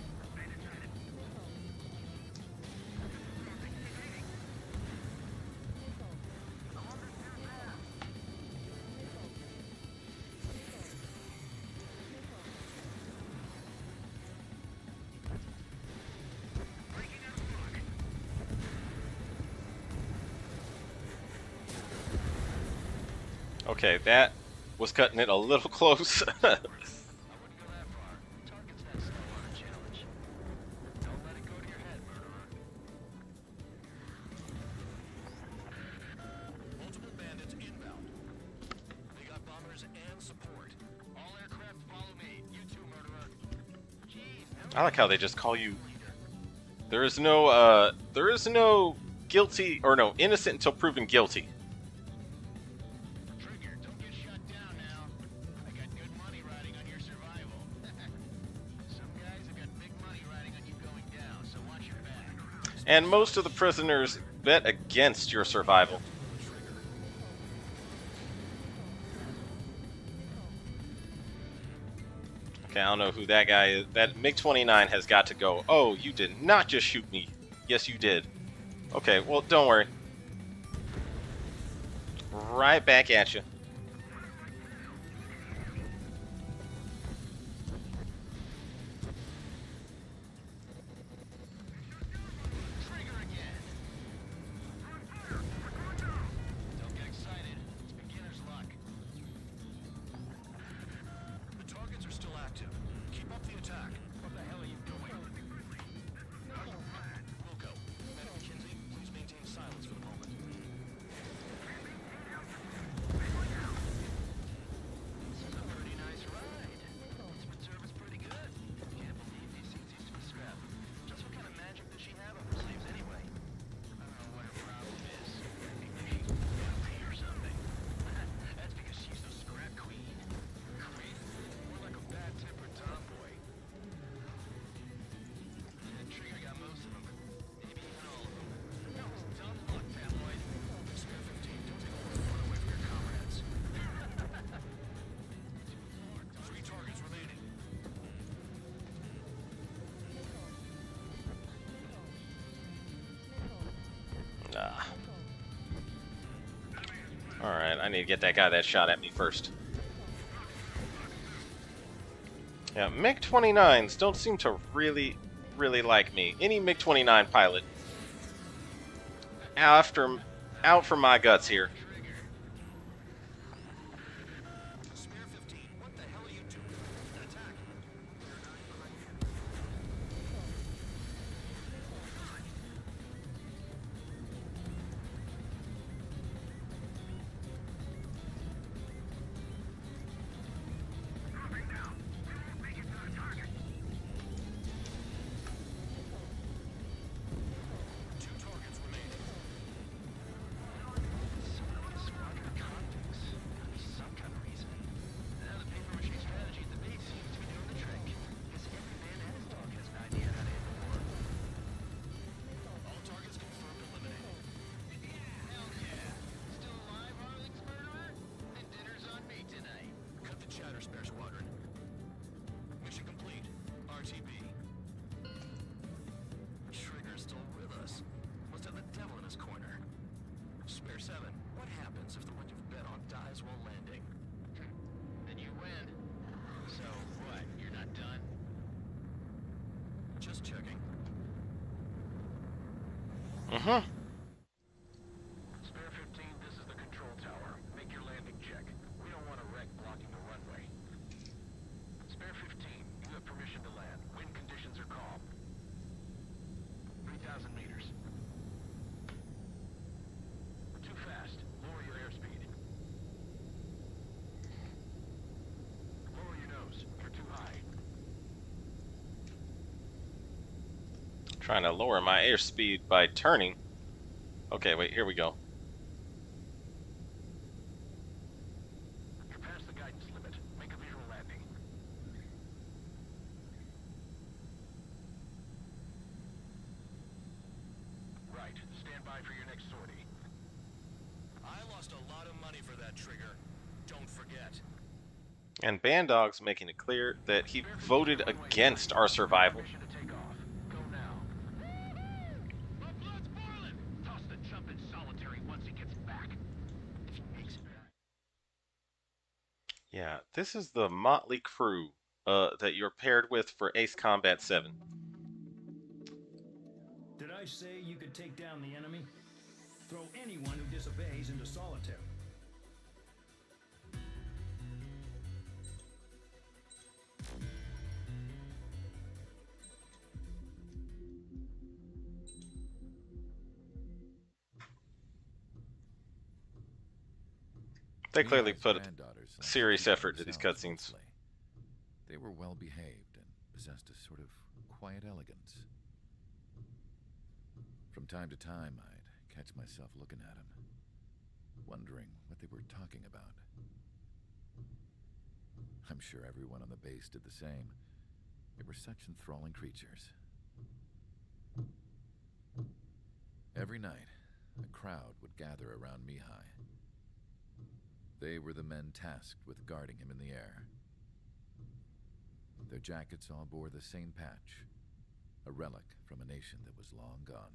Okay, that was cutting it a little close. I wouldn't go that far. Target's that slow on a challenge. Don't let it go to your head, murderer. Multiple bandits inbound. They got bombers and support. All aircraft follow me. You too, murderer. Jeez, I like how they just call you. There is no guilty or no innocent until proven guilty. Trigger, don't get shut down now. I got good money riding on your survival. Some guys have got big money riding on you going down, so watch your back. And most of the prisoners bet against your survival. Okay, I don't know who that guy is. That MiG-29 has got to go. Oh, you did not just shoot me. Yes, you did. Okay, well, don't worry. Right back at you. Trigger again. Don't get excited. It's beginner's luck. The targets are still active. Keep up the attack. What the hell are you doing? We'll go. Madam Kinsey, please maintain silence for the moment. This is a pretty nice ride. Its service pretty good. Can't believe these things used to be scrapped. Just what kind of magic does she have up her sleeves anyway? I don't know what her problem is. Maybe she's guilty or something. That's because she's the scrap queen. Queen? More like a bad-tempered tomboy. That Trigger got most of them. Maybe even all of them. That was dumb luck, tabloid. Spare 15, don't take a word run away from your comrades. Three targets remaining. Nah. Alright, I need to get that guy that shot at me first. Yeah, MiG-29s don't seem to really like me. Any MiG-29 pilot out for my guts here. Spare 15, what the hell are you doing? Attack. Two targets remaining. Squadron convicts. Gotta be some kind of reason. Now the paper machine strategy at the base seems to be doing the trick. Guess every man and his dog has an idea how to end the war. All targets confirmed eliminated. Hell yeah. Still alive, Harling's murderer? Then dinner's on me tonight. Cut the chatter, Spare Squadron. Mission complete. RTB. Trigger's still with us. Must have the devil in his corner. Spare 7, what happens if the one you've bet on dies while landing? Then you win. So, what? You're not done? Just checking. Spare 15, this is the control tower. Make your landing check. We don't want a wreck blocking the runway. Spare 15, you have permission to land. Wind conditions are calm. 3,000 meters. Too fast. Lower your airspeed. Lower your nose. You're too high. Trying to lower my airspeed by turning. Okay, wait, here we go. You're past the guidance limit. Make a visual landing. Right. Stand by for your next sortie. I lost a lot of money for that Trigger. Don't forget. And Bandog's making it clear that he voted against our survival. Mission to take off. Go now. My blood's boiling! Toss the chump in solitary once he gets back. Yeah, this is the motley crew that you're paired with for Ace Combat 7. Did I say you could take down the enemy? Throw anyone who disobeys into solitary. They clearly Mihai's put granddaughters liked to serious keep to effort into these themselves cutscenes. mostly. They were well behaved and possessed a sort of quiet elegance. From time to time, I'd catch myself looking at them, wondering what they were talking about. I'm sure everyone on the base did the same. They were such enthralling creatures. Every night, a crowd would gather around Mihai. They were the men tasked with guarding him in the air. Their jackets all bore the same patch, a relic from a nation that was long gone.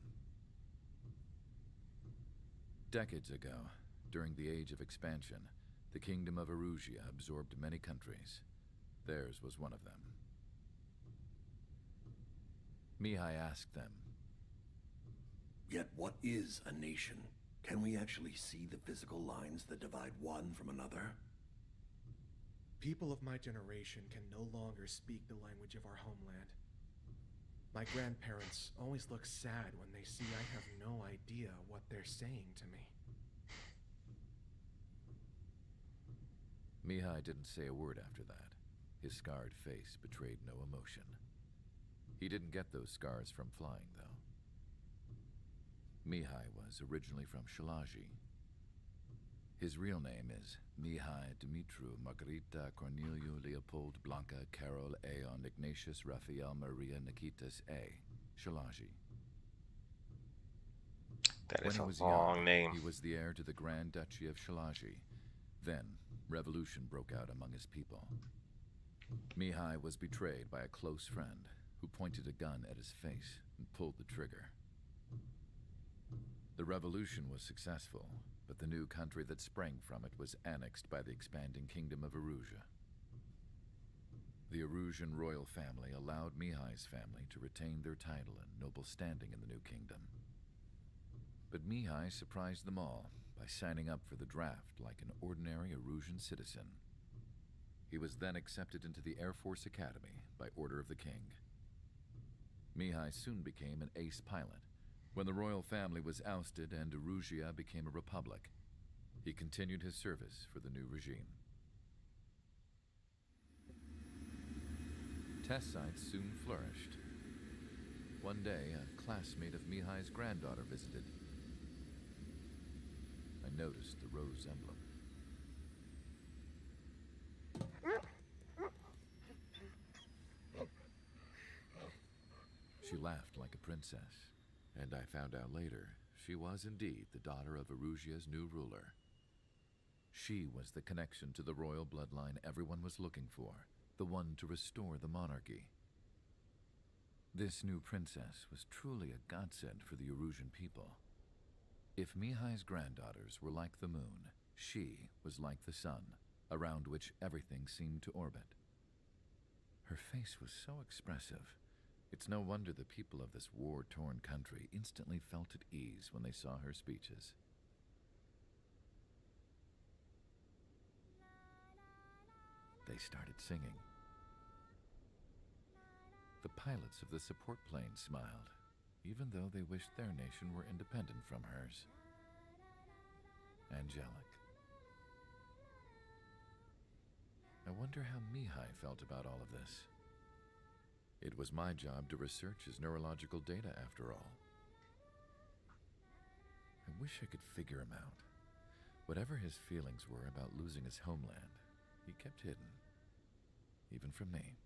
Decades ago, during the Age of Expansion, the Kingdom of Erusia absorbed many countries. Theirs was one of them. Mihai asked them, "Yet what is a nation? Can we actually see the physical lines that divide one from another?" People of my generation can no longer speak the language of our homeland. My grandparents always look sad when they see I have no idea what they're saying to me. Mihai didn't say a word after that. His scarred face betrayed no emotion. He didn't get those scars from flying, though. Mihai was originally from Shalaji. His real name is Mihai Dumitru Margarita Corneliu Leopold Blanca Carol Aeon Ignatius Raphael Maria Nikitas A. Shalaji. That is When he a was long young, name. he was the heir to the Grand Duchy of Shalaji. Then, revolution broke out among his people. Mihai was betrayed by a close friend who pointed a gun at his face and pulled the trigger. The revolution was successful, but the new country that sprang from it was annexed by the expanding Kingdom of Erusia. The Erusian royal family allowed Mihai's family to retain their title and noble standing in the new kingdom. But Mihai surprised them all by signing up for the draft like an ordinary Erusian citizen. He was then accepted into the Air Force Academy by order of the king. Mihai soon became an ace pilot. When the royal family was ousted and Erusia became a republic, he continued his service for the new regime. Test sites soon flourished. One day, a classmate of Mihai's granddaughter visited. I noticed the rose emblem. She laughed like a princess, and I found out later she was indeed the daughter of Erusia's new ruler. She was the connection to the royal bloodline everyone was looking for, the one to restore the monarchy. This new princess was truly a godsend for the Erusian people. If Mihai's granddaughters were like the moon, she was like the sun, around which everything seemed to orbit. Her face was so expressive. It's no wonder the people of this war-torn country instantly felt at ease when they saw her speeches. They started singing. The pilots of the support plane smiled, even though they wished their nation were independent from hers. Angelic. I wonder how Mihai felt about all of this. It was my job to research his neurological data, after all. I wish I could figure him out. Whatever his feelings were about losing his homeland, he kept hidden, even from me.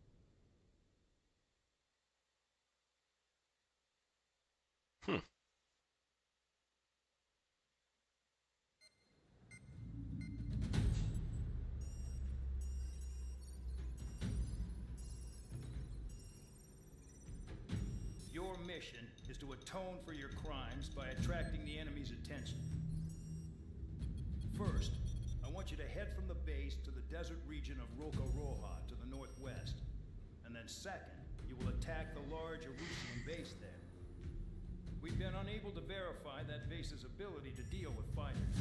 mission is to atone for your crimes by attracting the enemy's attention. First, I want you to head from the base to the desert region of Roja to the northwest. And then second, you will attack the large Erusian base there. We've been unable to verify that base's ability to deal with fighters.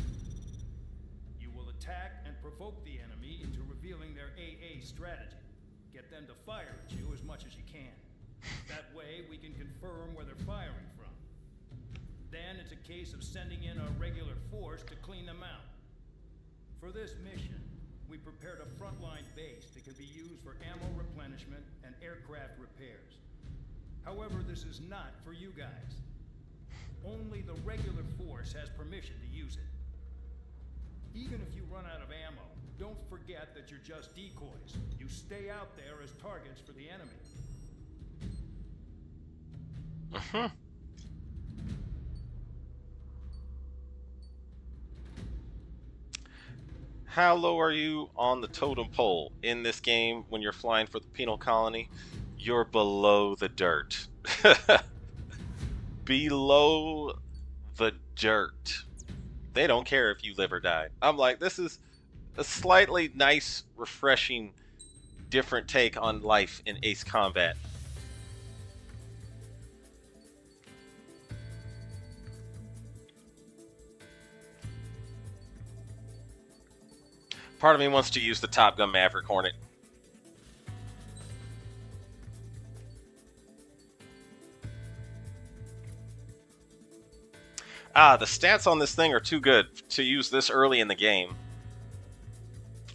You will attack and provoke the enemy into revealing their AA strategy. Get them to fire at you as much as you can. That way, we can confirm where they're firing from. Then it's a case of sending in a regular force to clean them out. For this mission, we prepared a frontline base that can be used for ammo replenishment and aircraft repairs. However, this is not for you guys. Only the regular force has permission to use it. Even if you run out of ammo, don't forget that you're just decoys. You stay out there as targets for the enemy. How low are you on the totem pole in this game when you're flying for the penal colony? You're below the dirt. Below the dirt. They don't care if you live or die. I'm like, this is a slightly nice, refreshing, different take on life in Ace Combat. Part of me wants to use the Top Gun Maverick Hornet. The stats on this thing are too good to use this early in the game.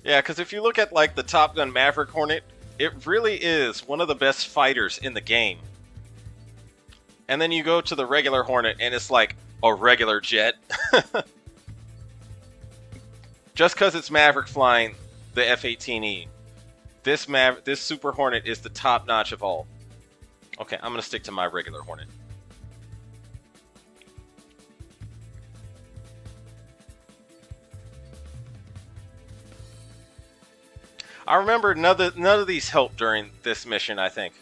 Yeah, because if you look at like the Top Gun Maverick Hornet, it really is one of the best fighters in the game. And then you go to the regular Hornet and it's like a regular jet. Just because it's Maverick flying the F-18E, this Super Hornet is the top notch of all. Okay, I'm going to stick to my regular Hornet. I remember none of these helped during this mission, I think.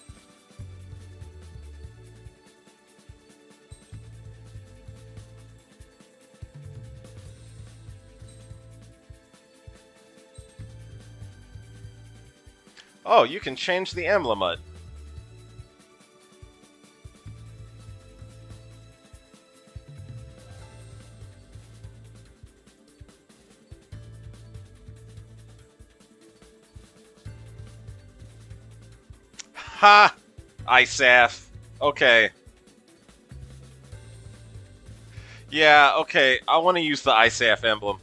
Oh, you can change the emblem mud. Ha! ISAF. Okay. Yeah, okay. I want to use the ISAF emblem.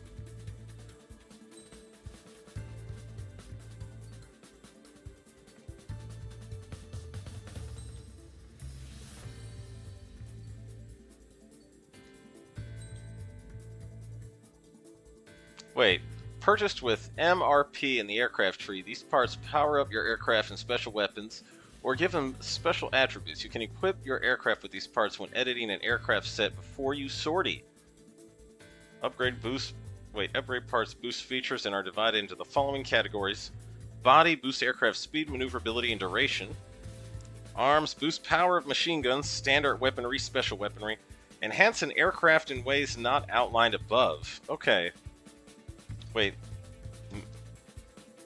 Wait, purchased with MRP in the aircraft tree, these parts power up your aircraft and special weapons, or give them special attributes. You can equip your aircraft with these parts when editing an aircraft set before you sortie. Upgrade parts boost features and are divided into the following categories. Body boosts aircraft speed, maneuverability, and duration. Arms boost power of machine guns, standard weaponry, special weaponry. Enhance an aircraft in ways not outlined above. Okay. Wait.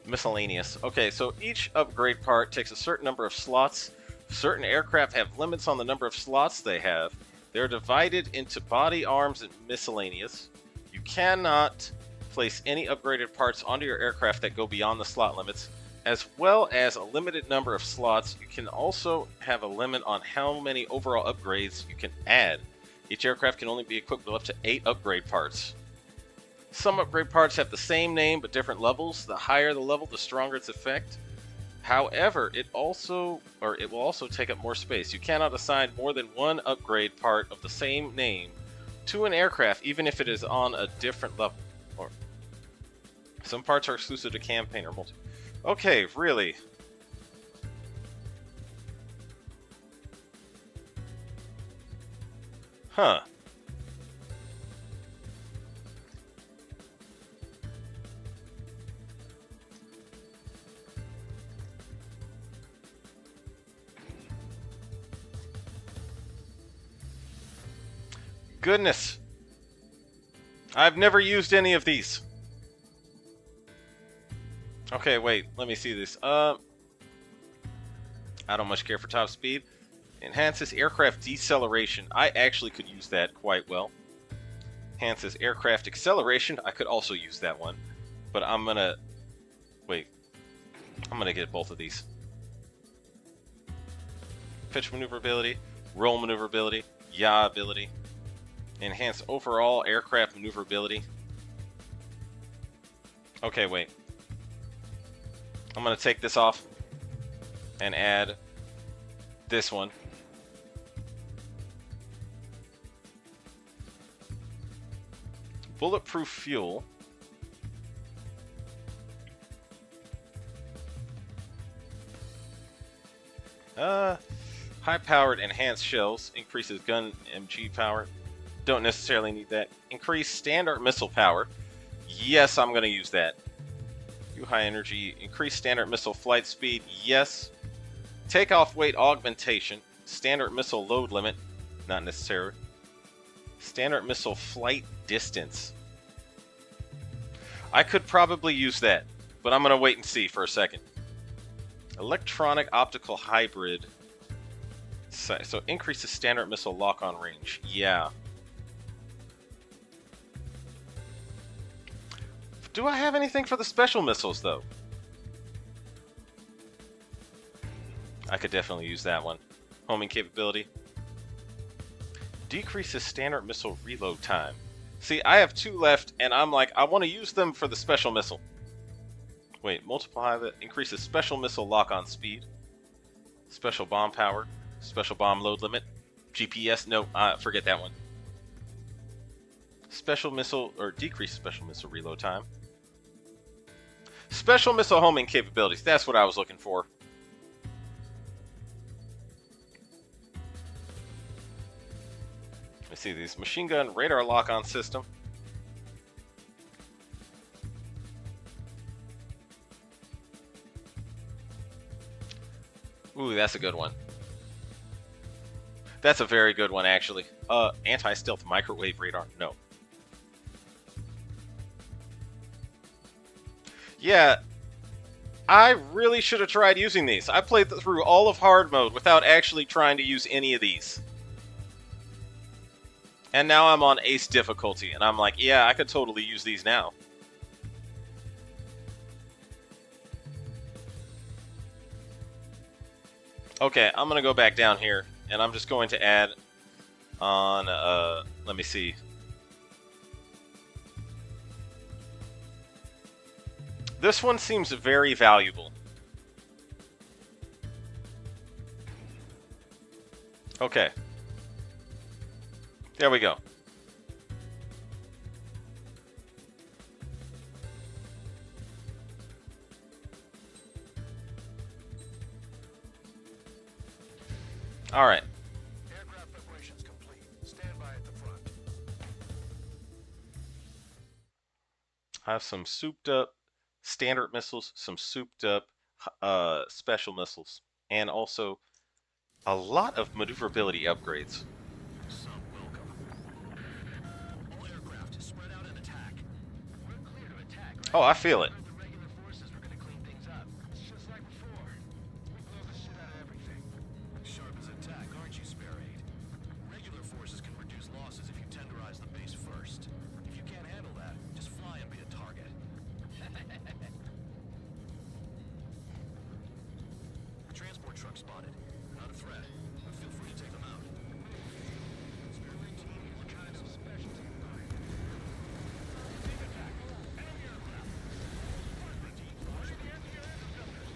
Miscellaneous. Okay, so each upgrade part takes a certain number of slots. Certain aircraft have limits on the number of slots they have. They're divided into body, arms, and miscellaneous. You cannot place any upgraded parts onto your aircraft that go beyond the slot limits, as well as a limited number of slots. You can also have a limit on how many overall upgrades you can add. Each aircraft can only be equipped with up to 8 upgrade parts. Some upgrade parts have the same name but different levels. The higher the level, the stronger its effect. However, it will also take up more space. You cannot assign more than one upgrade part of the same name to an aircraft, even if it is on a different level. Or some parts are exclusive to campaign or multi. Okay, really. Huh. Goodness. I've never used any of these. Okay, wait. Let me see this. I don't much care for top speed. Enhances aircraft deceleration. I actually could use that quite well. Enhances aircraft acceleration. I could also use that one. But I'm gonna... Wait. I'm gonna get both of these. Pitch maneuverability. Roll maneuverability. Yaw ability. Enhance overall aircraft maneuverability. Okay, wait. I'm gonna take this off and add this one. Bulletproof fuel. High-powered enhanced shells increases gun MG power. Don't necessarily need that. Increase standard missile power. Yes, I'm going to use that. High energy. Increase standard missile flight speed. Yes. Takeoff weight augmentation. Standard missile load limit. Not necessary. Standard missile flight distance. I could probably use that, but I'm going to wait and see for a second. Electronic optical hybrid. So increases standard missile lock-on range. Yeah. Do I have anything for the special missiles, though? I could definitely use that one. Homing capability. Decreases standard missile reload time. See, I have 2 left, and I'm like, I want to use them for the special missile. Wait, multiply that. Increases special missile lock-on speed. Special bomb power. Special bomb load limit. GPS, no, forget that one. Special missile, or decrease special missile reload time. Special missile homing capabilities, that's what I was looking for. Let's see these. Machine gun radar lock-on system. Ooh, that's a good one. That's a very good one, actually. Anti-stealth microwave radar. No. Yeah, I really should have tried using these. I played through all of hard mode without actually trying to use any of these. And now I'm on ace difficulty, and I'm like, yeah, I could totally use these now. Okay, I'm going to go back down here, and I'm just going to add on, let me see. This one seems very valuable. Okay. There we go. All right. Aircraft preparations complete. Stand by at the front. I have some souped up standard missiles, some souped up special missiles, and also a lot of maneuverability upgrades. Some welcome. All aircraft spread out and attack. We're clear to attack, right? Oh, I feel it. The regular forces were gonna clean things up. It's just like before. We blow the shit out of everything. Sharp as a tack, aren't you, Spare Aid? Regular forces can reduce losses if you tenderize the base first. If you can't handle that, just fly and be a target. Transport truck spotted. Not a threat, but feel free to take them out. Spare Aid team, what kind of specialty you got? Take attack. Enemy aircraft. Quadra team, push the anti-air interceptors.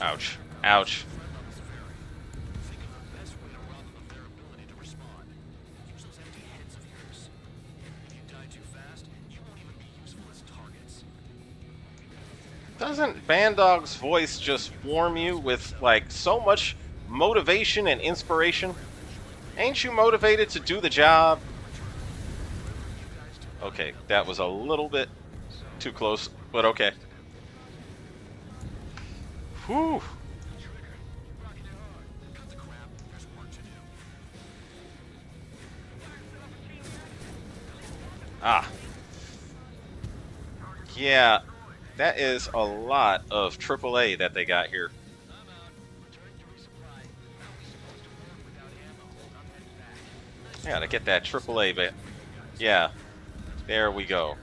Ouch. Ouch. Think of the best way to rob them of their ability to respond. Use those empty heads of yours. If you die too fast, you won't even be useful as targets. Doesn't Bandog's voice just warm you with, like, so much motivation and inspiration? Ain't you motivated to do the job? Okay, that was a little bit too close, but okay. Whew. Ah. Yeah, that is a lot of AAA that they got here. I gotta get that AAA, but yeah, there we go.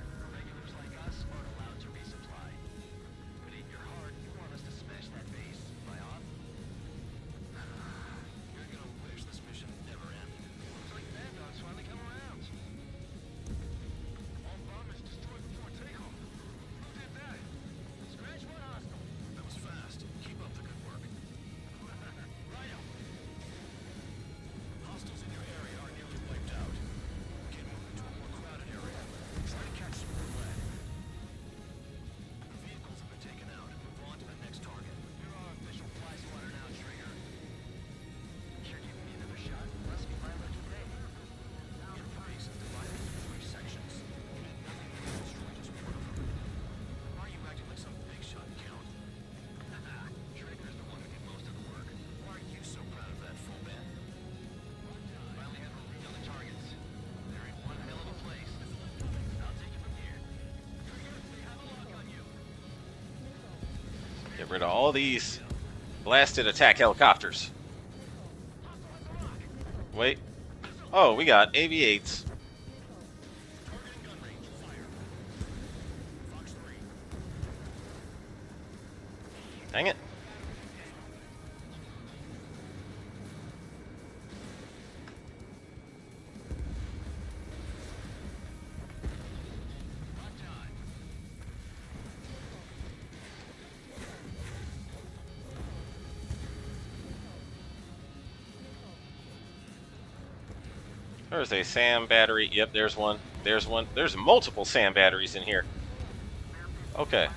Get rid of all these blasted attack helicopters. Wait. Oh, we got AV-8s. Dang it. There's a SAM battery. Yep, there's one. There's one. There's multiple SAM batteries in here. Okay.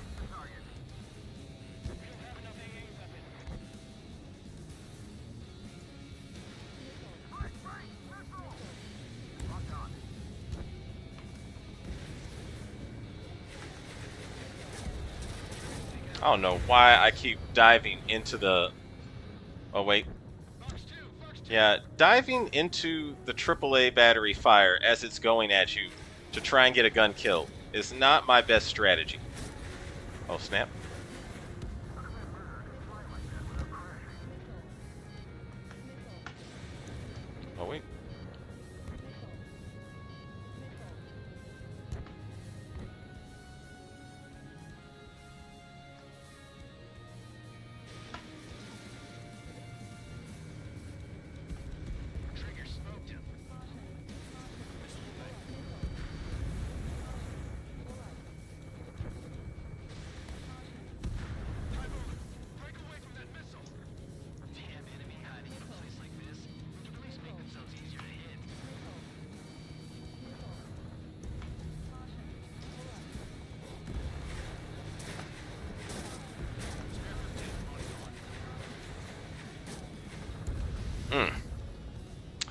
I don't know why I keep diving into the... Oh, wait. Yeah, diving into the AAA battery fire as it's going at you to try and get a gun kill is not my best strategy. Oh, snap. Oh, wait.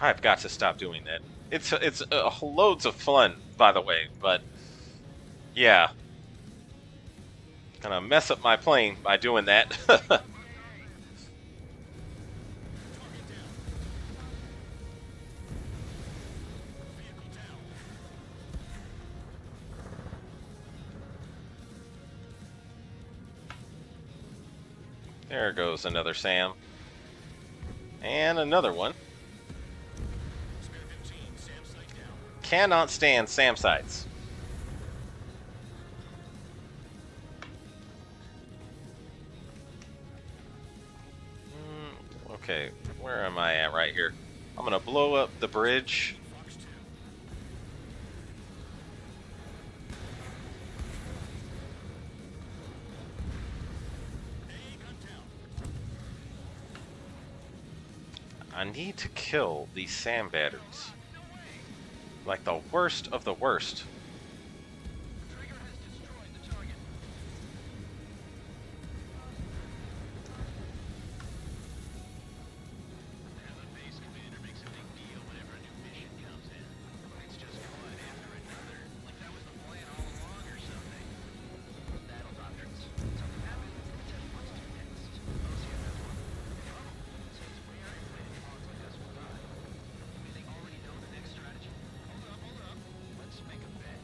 I've got to stop doing that. It's loads of fun, by the way, but yeah, gonna mess up my plane by doing that. There goes another SAM, and another one. Cannot stand SAM sites. Okay, where am I at right here? I'm gonna blow up the bridge. I need to kill these SAM batteries. Like the worst of the worst. Let's make a bet.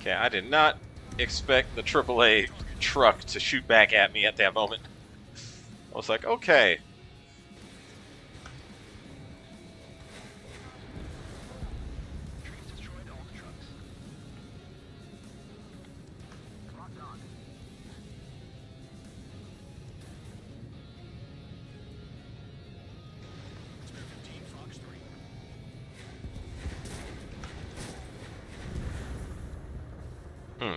Okay, I did not expect the AAA truck to shoot back at me at that moment. I was like, okay. Hmm.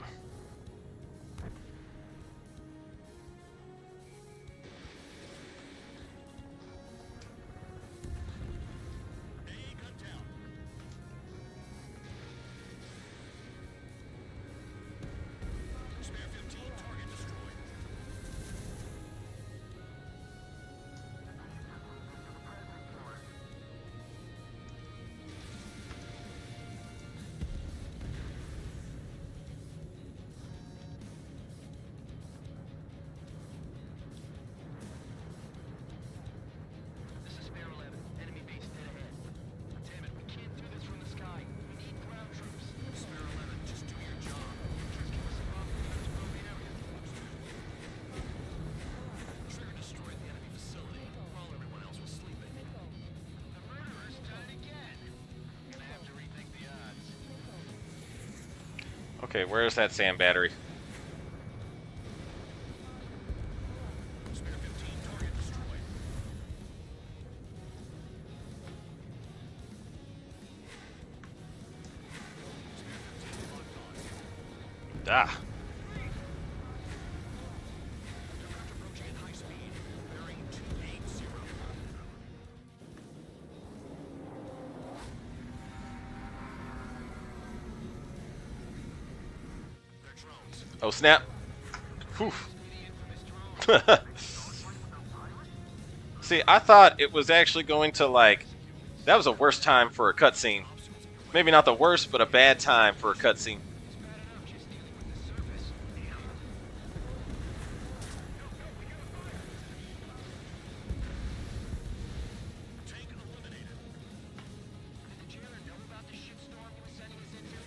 This is Spare 11. Enemy base dead ahead. Damn it, we can't do this from the sky. We need ground troops. Spare 11, just do your job. Just give us a bump and let us probe the area. Trigger destroyed the enemy facility while everyone else was sleeping. The murderers done it again. Gonna have to rethink the odds. Okay, where's that sand battery? Spare 15, target destroyed. Ah. Aircraft approaching at high speed. Bearing 280. They're drones. Oh, snap. Whew. See, I thought it was actually going to, like... That was a worst time for a cutscene. Maybe not the worst, but a bad time for a cutscene. Tank eliminated. Did the jailer know about the shitstorm he was sending us into?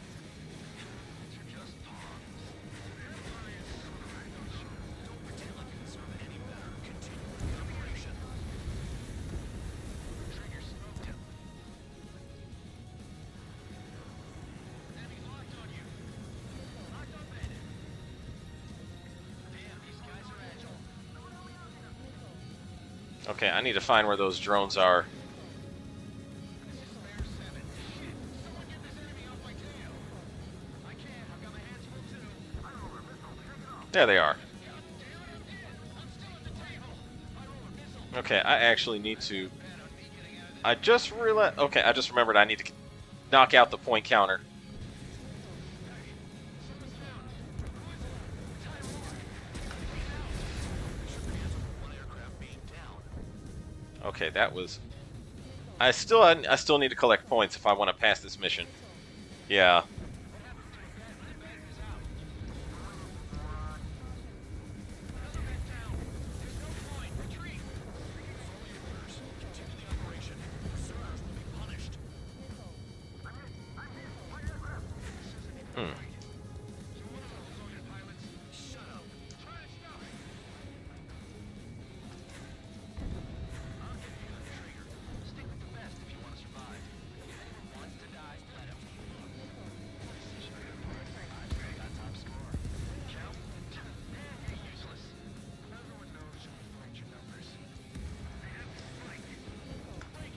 They're just pawns. Don't pretend like you deserve it any better. Continue with the operation. Triggers. Enemy locked on you. Locked on bandit. Damn, these guys are agile. Okay, I need to find where those drones are. This is Spare 7. Shit. Someone get this enemy off my tail. I can't. I've got my hands full too. I roll a missile. Shake it off. There they are. God damn it, I'm dead. I'm still at the table. I roll a missile. Okay, I actually need to... Bad on me getting out of this. I just realized... Okay, I just remembered I need to knock out the point counter. One aircraft being down. Okay, that was... I still need to collect points if I want to pass this mission. Yeah. Another man down. There's no point. Retreat. Follow your orders. Continue the operation. Deserters will be punished. Hmm. You're one of those devoted pilots. Shut up. Try to stop it. I'll give you the trigger. Stick with the best if you want to survive. If anyone wants to die, let him. I swear I got top score. Count? Man, you're useless. Everyone knows you will fight your numbers. I have to fight. Break,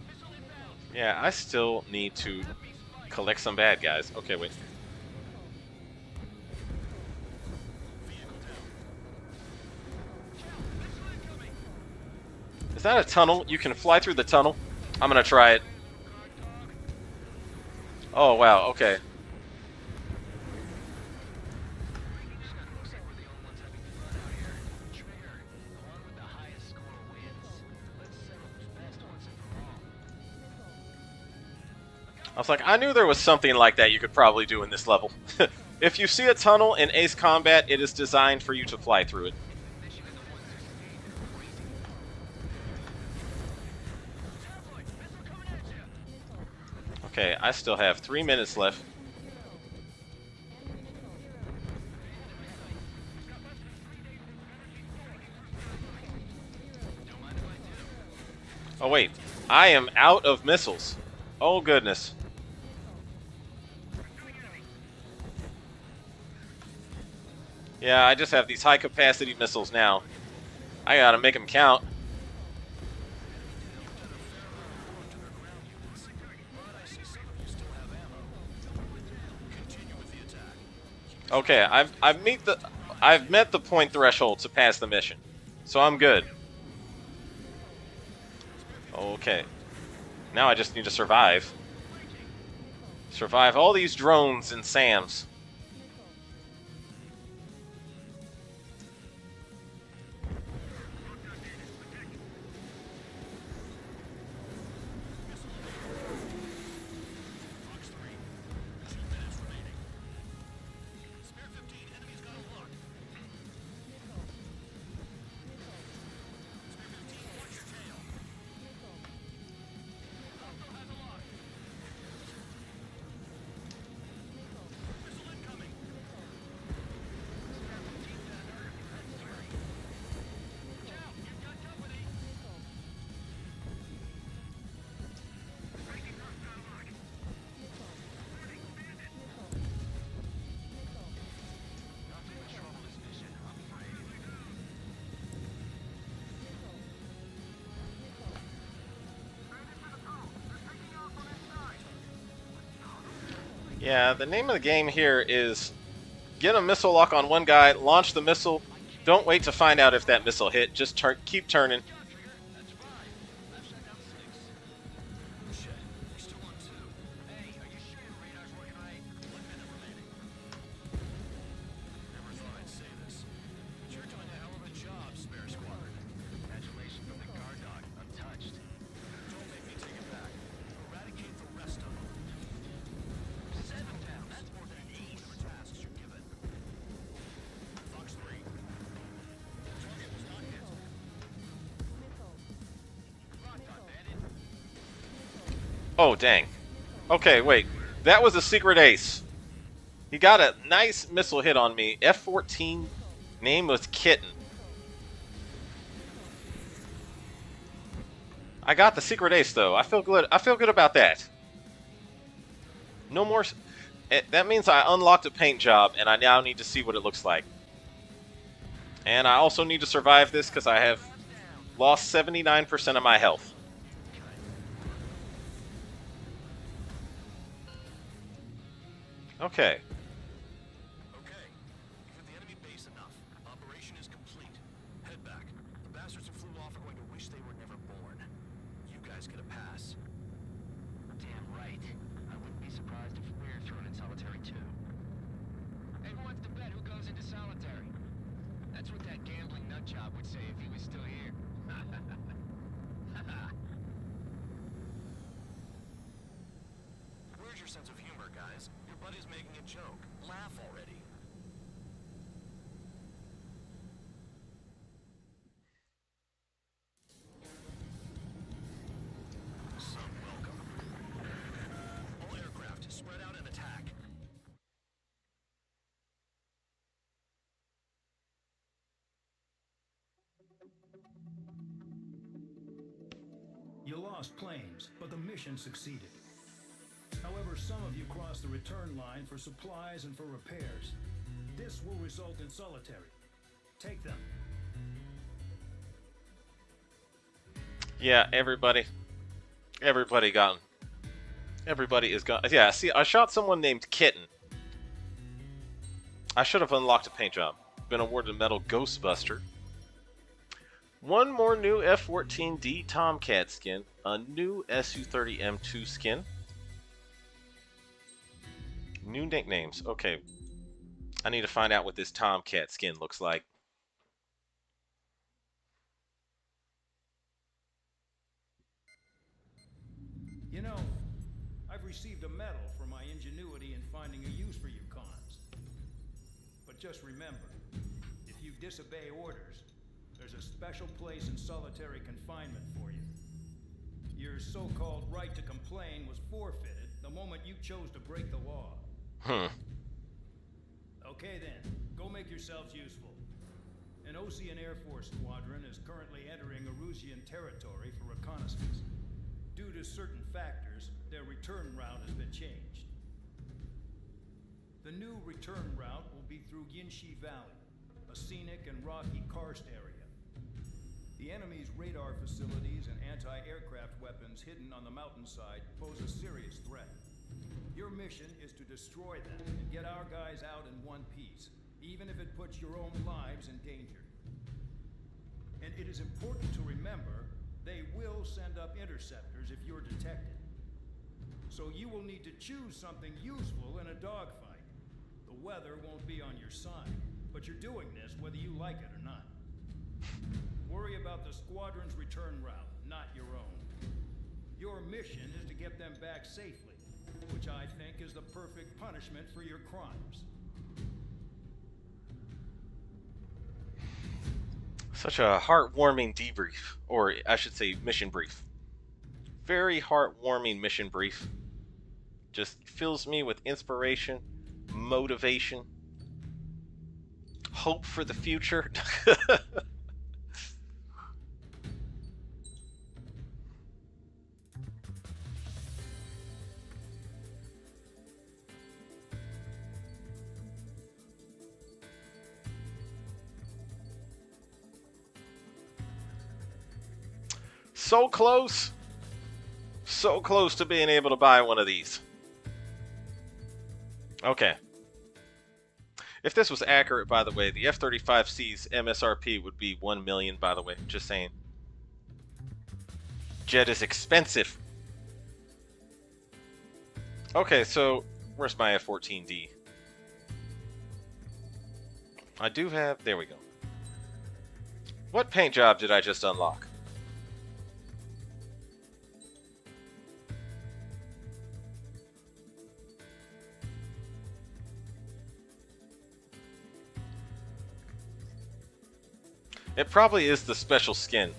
missile inbound. Yeah, I still need to collect some bad guys. Okay, wait. Is that a tunnel? You can fly through the tunnel? I'm gonna try it. Oh, wow, okay. Looks like we're the only ones having fun out here. Trigger, the one with the highest score wins. Let's settle who's best once and for all. I was like, I knew there was something like that you could probably do in this level. If you see a tunnel in Ace Combat, it is designed for you to fly through it. They should be the ones who stayed and crazy. Tabloid, missile coming at you. Okay, I still have 3 minutes left. Oh wait, I am out of missiles. Oh goodness. Yeah, I just have these high capacity missiles now. I gotta make them count. Okay, I've met the point threshold to pass the mission, so I'm good. Okay, now I just need to survive. Survive all these drones and SAMs. Yeah, the name of the game here is get a missile lock on one guy, launch the missile. Don't wait to find out if that missile hit. Just keep turning. Oh, dang. Okay, wait. That was a secret ace. He got a nice missile hit on me. F-14, name was Kitten. I got the secret ace, though. I feel good. I feel good about that. No more... That means I unlocked a paint job, and I now need to see what it looks like. And I also need to survive this, because I have lost 79% of my health. Okay. Okay. You've hit the enemy base enough. Operation is complete. Head back. The bastards who flew off are going to wish they were never born. You guys get a pass. Damn right. I wouldn't be surprised if we're thrown in solitary too. Hey, who wants to bet who goes into solitary? That's what that gambling nutjob would say if he was still here. Where's your sense of humor, guys? Your buddy's making a joke. Laugh already. Some welcome. All aircraft, spread out and attack. You lost planes, but the mission succeeded. However, some of you crossed the return line for supplies and for repairs. This will result in solitary. Take them. Yeah, everybody got him. Everybody is gone. Yeah, see, I shot someone named Kitten. I should have unlocked a paint job. Been awarded a Metal Ghostbuster. One more new F-14D Tomcat skin. A new Su-30M2 skin. New nicknames. Okay. I need to find out what this Tomcat skin looks like. You know, I've received a medal for my ingenuity in finding a use for you cons. But just remember, if you disobey orders, there's a special place in solitary confinement for you. Your so-called right to complain was forfeited the moment you chose to break the law. Okay then, go make yourselves useful. And Ocean Air Force Squadron is currently entering Erusian territory for reconnaissance. Due to certain factors, their return route has been changed. The new return route will be through Yinshi Valley, a scenic and rocky karst area. The enemy's radar facilities and anti-aircraft weapons hidden on the mountainside pose a serious threat. Your mission is to destroy them and get our guys out in one piece, even if it puts your own lives in danger. And it is important to remember, they will send up interceptors if you're detected. So you will need to choose something useful in a dogfight. The weather won't be on your side, but you're doing this whether you like it or not. Worry about the squadron's return route, not your own. Your mission is to get them back safely, which I think is the perfect punishment for your crimes. Such a heartwarming debrief, or I should say mission brief. Very heartwarming mission brief. Just fills me with inspiration, motivation, hope for the future. So close. So close to being able to buy one of these. Okay. If this was accurate, by the way, the F-35C's MSRP would be $1 million, by the way. Just saying. Jet is expensive. Okay, so where's my F-14D? I do have... There we go. What paint job did I just unlock? It probably is the special skin.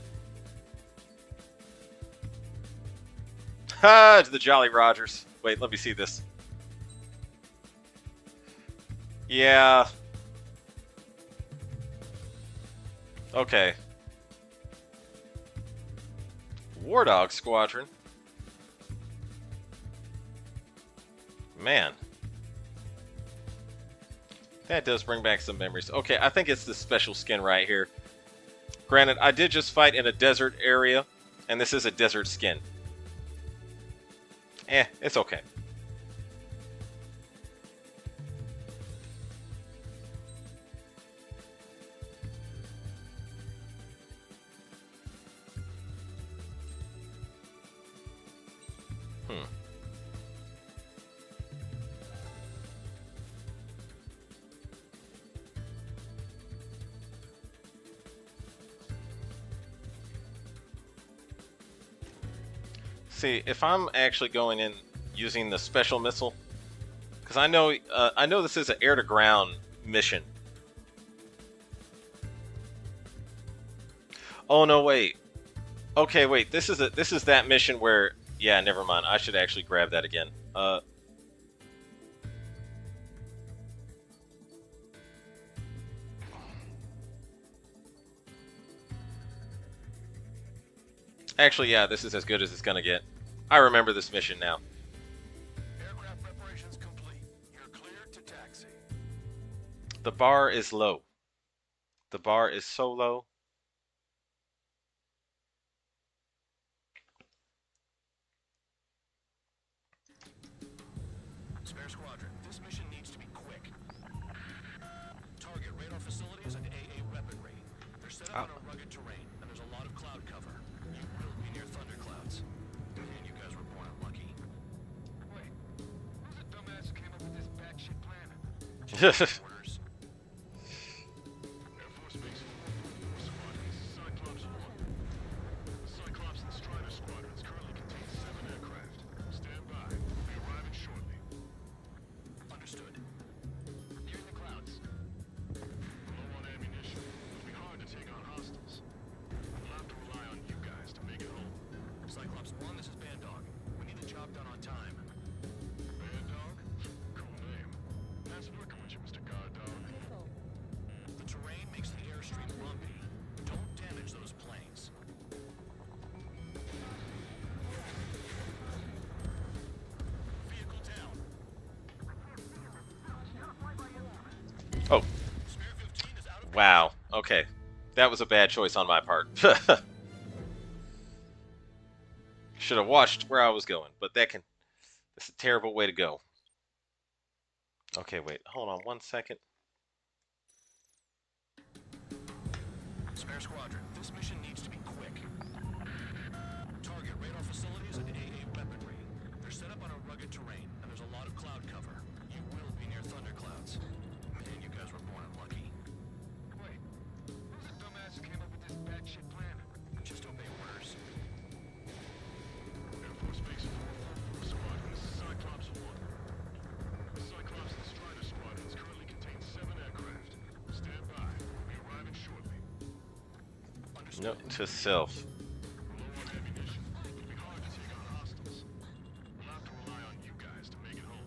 Ha! To the Jolly Rogers. Wait, let me see this. Yeah. Okay. War Dog Squadron. Man. That does bring back some memories. Okay, I think it's the special skin right here. Granted, I did just fight in a desert area, and this is a desert skin. It's okay. See, if I'm actually going in using the special missile, because I know this is an air-to-ground mission. Oh no, wait. Okay, wait. This is that mission where, yeah, never mind. I should actually grab that again. Actually, yeah, this is as good as it's gonna get. I remember this mission now. Aircraft preparations complete. You're cleared to taxi. The bar is low. The bar is so low. Spare squadron, this mission needs to be quick. Target radar facilities and AA weapon raid. They're set up on a rugged terrain, and there's a lot of cloud cover. You will be near thunderclouds. And you guys were born unlucky. Wait, who's the dumbass who came up with this batshit plan? Orders. Air Force Base 444 Squadron, Cyclops 1. The Cyclops and Strider squadrons currently contain 7 aircraft. Stand by. We'll be arriving shortly. Understood. You're in the clouds. Low on ammunition. It'll be hard to take on hostiles. We'll have to rely on you guys to make it home. Cyclops 1, this is Bandog. We need the job done on time. Bandog? Cool name. Nice working with you, Mr. God. Wow. Okay. That was a bad choice on my part. Should have watched where I was going, but that's a terrible way to go. Okay, wait. Hold on 1 second. Spare squadron, this mission needs to be quick. Target radar facilities and AA weaponry. They're set up on a rugged terrain, and there's a lot of cloud cover. You will be near thunderclouds. Man, you guys were born unlucky. Wait, who's the dumbass who came up with this bad shit plan? Just obey orders. Air Force Base 444 Squadron, this is Cyclops 1. The Cyclops and Strider squadrons currently contain 7 aircraft. Stand by. We'll be arriving shortly. Note to self. Low on ammunition. It'll be hard to take on hostiles. We'll have to rely on you guys to make it home.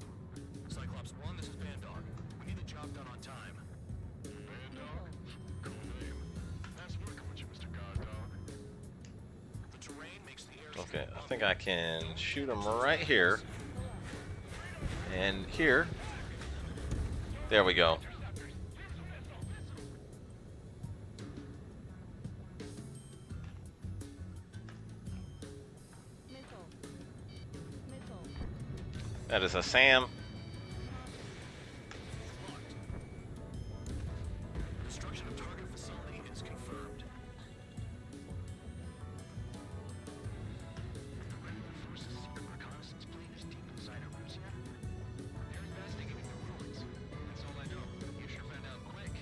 Cyclops 1, this is Bandog. We need the job done on time. Bandog? Cool name. Nice working with you, Mr. Guard Dog. The terrain makes the air. Okay, I think I can shoot him right here. And here. There we go. That is a Sam. Destruction of target facility is confirmed. Ready to force a secret reconnaissance plane is deep inside Arusha? They're investigating the ruins. That's all I know. You sure found out quick.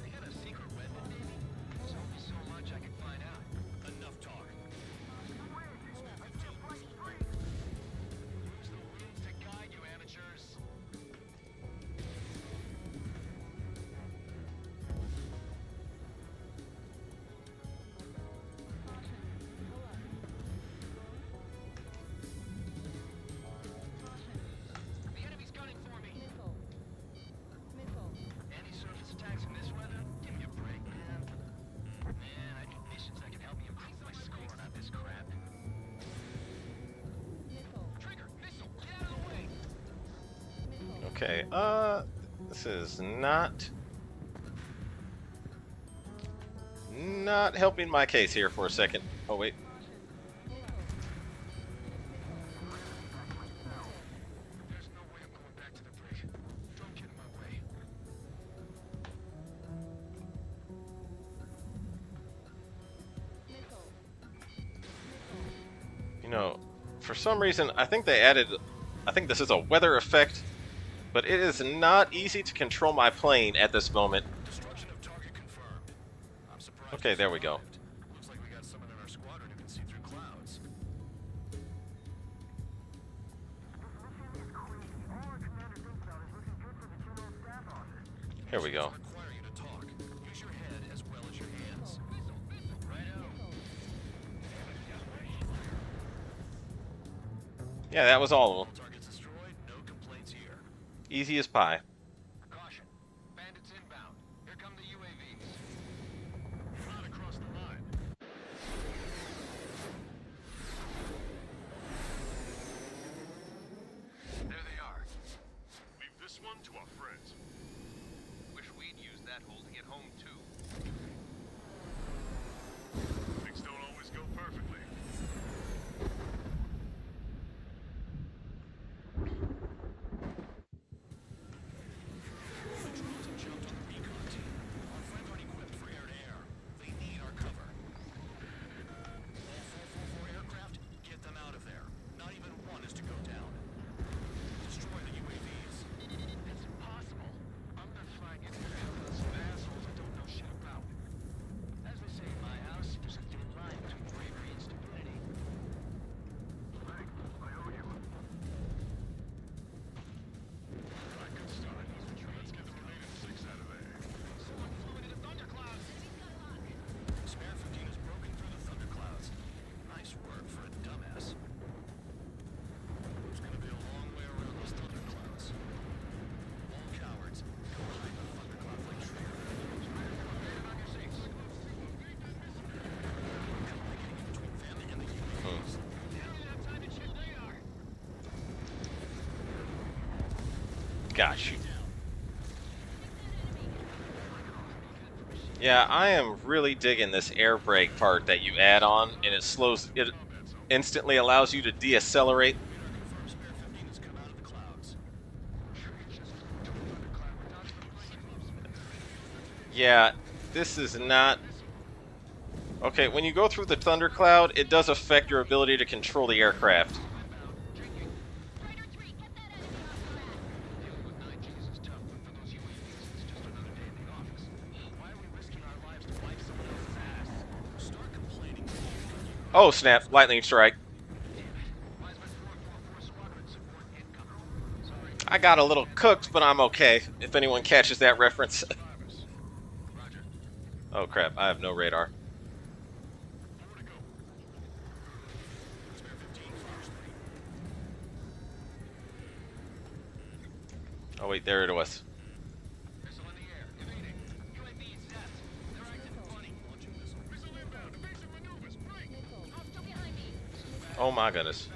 They got a secret weapon, maybe? There's only so much I can find out. Enough talk. Use the winds to guide you, amateurs. The enemy's gunning for me. Any surface attacks in this weather? Give me a break, man. Man, I need missions that can help me improve my score, not this crap. Trigger, missile, get out of the way. Okay, this is not helping my case here for a second. Oh wait. There's no way I'm going back to the brig. Don't get in my way. You know, for some reason, I think they added, I think this is a weather effect, but it is not easy to control my plane at this moment. Destruction of target confirmed. I'm surprised. Okay, you there we go. survived. Looks like we got someone in our squadron who can see through clouds. Here we go. Require you to talk. Use your head as well as your hands. Righto. Yeah, that was all of them. Targets destroyed. No complaints here. Easy as pie. Caution. Bandits inbound. Here come the UAVs. Not across the line. There they are. Leave this one to our friends. Wish we'd use that hole to get home too. Things don't always go perfectly. The drones have jumped on the recon team. Our friends aren't equipped for air-to-air. They need our cover. All 444 aircraft, get them out of there. Not even one is to go down. Destroy the UAVs. It's impossible. I'm not flying in there to help some assholes I don't know shit about. As they say in my house, there's a thin line between bravery and stupidity. Thanks. I owe you. Alright, good start. Let's get them made in 6 out of there. Someone flew into the thunderclouds. Spare 15 has broken through the thunderclouds. Nice work for a dumbass. It's gonna be a long way around those thunderclouds. All cowards, go behind the thundercloud like trigger. On your seats. Getting in between them and the UAVs. They don't even have time to check radar. Gosh. Yeah, I am really digging this air brake part that you add on, and it slows. It instantly allows you to deaccelerate. Yeah, this is not... Okay, when you go through the thundercloud, it does affect your ability to control the aircraft. Oh snap, lightning strike. I got a little cooked, but I'm okay, if anyone catches that reference. Oh crap, I have no radar. Oh wait, there it was. Oh my goodness.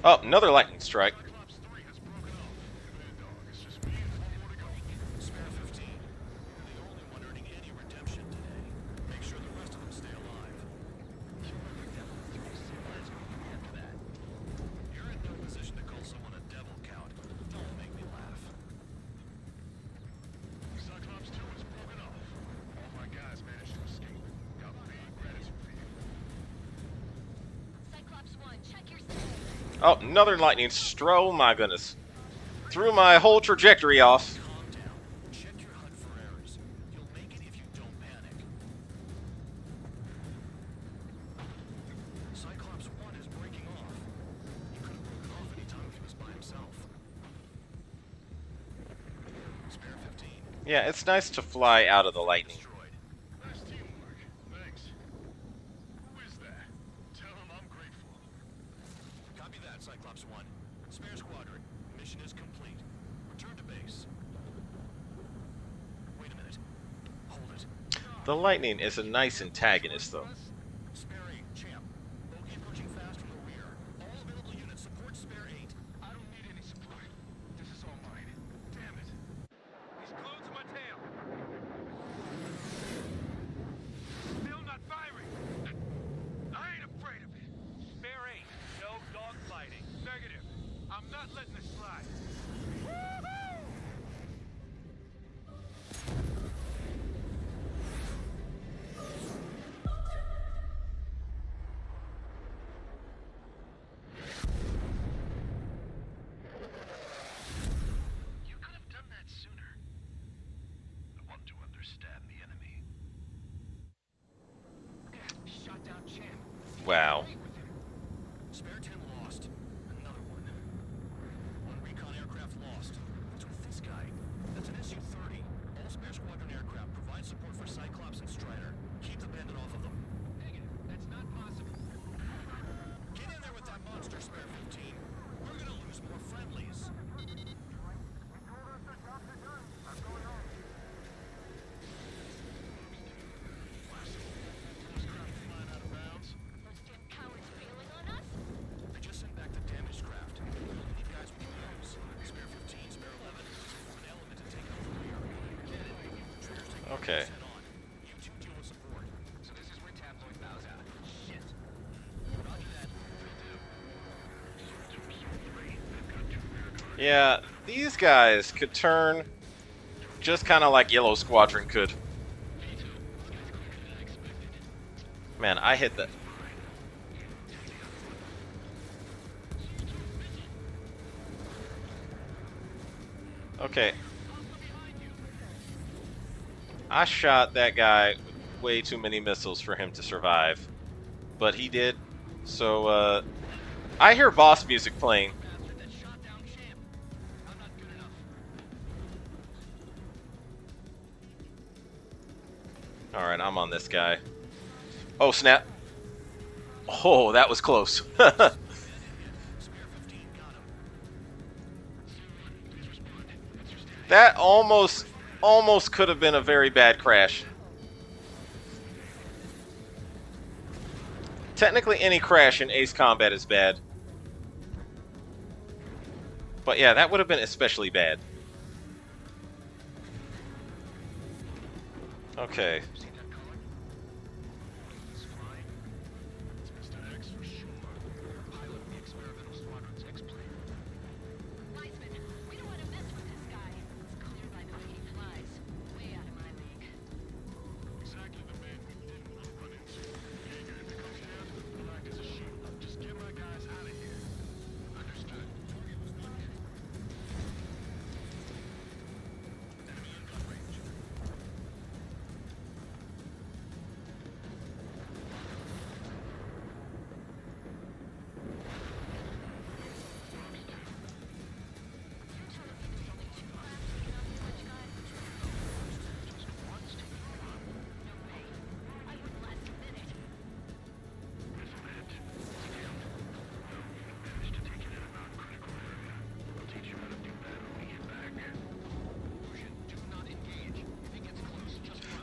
Oh, another lightning strike. Oh, another lightning strike. Oh my goodness. Threw my whole trajectory off. Yeah, it's nice to fly out of the lightning. Cyclops 1. Spare squadron. Mission is complete. Return to base. Wait a minute. Hold it. The lightning is a nice antagonist, though. Spare 8, champ. Bogey approaching fast from the rear. All available units support Spare 8. I don't need any supply. This is all mine. Damn it. He's glued to my tail. Still not firing. I ain't afraid of it. Spare 8. No dogfighting. Negative. I'm not letting this slide. Woohoo! You could have done that sooner. I want to understand the enemy. Shot down Champ. Wow. Spare 10 lost. Another one. One recon aircraft lost. What's with this guy? That's an SU-30. All spare squadron aircraft provide support for Cyclops and Strider. Keep the bandit off of them. Negative. That's not possible. Get in there with that monster, Spare 15. We're gonna lose more friendlies. I just sent back the damaged craft. We need guys we can use. Spare 15, Spare 11. Form an element to take out the rear. Get it? Trigger's taking Okay. 100% on. You two deal with support. So this is where Tabloid bows out. Shit. Roger that. Will do. Yeah, these guys could turn just kind of like Yellow Squadron could. Man, I hit that. Okay. I shot that guy with way too many missiles for him to survive. But he did. So, I hear boss music playing. Alright, I'm on this guy. Oh, snap. Oh, that was close. That almost could have been a very bad crash. Technically, any crash in Ace Combat is bad. But yeah, that would have been especially bad. Okay.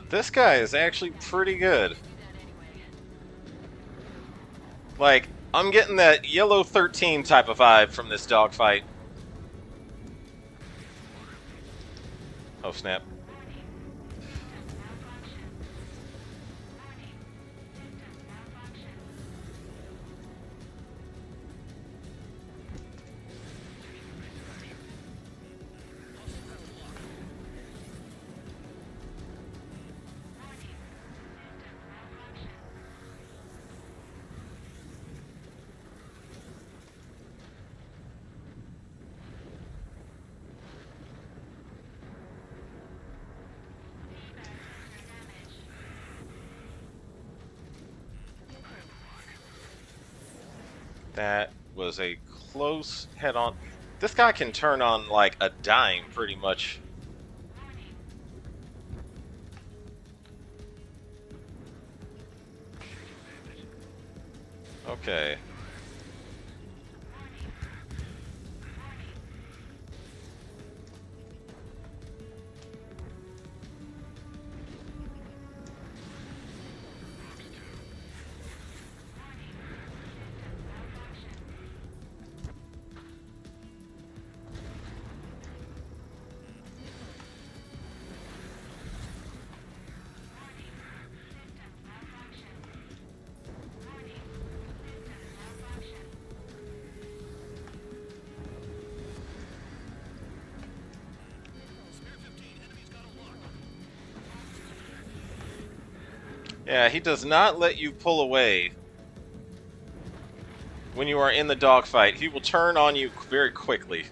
This guy is actually pretty good. Like, I'm getting that Yellow 13 type of vibe from this dogfight. Oh, snap. That was a close head-on. This guy can turn on like a dime, pretty much. Okay. Yeah, he does not let you pull away when you are in the dogfight. He will turn on you very quickly.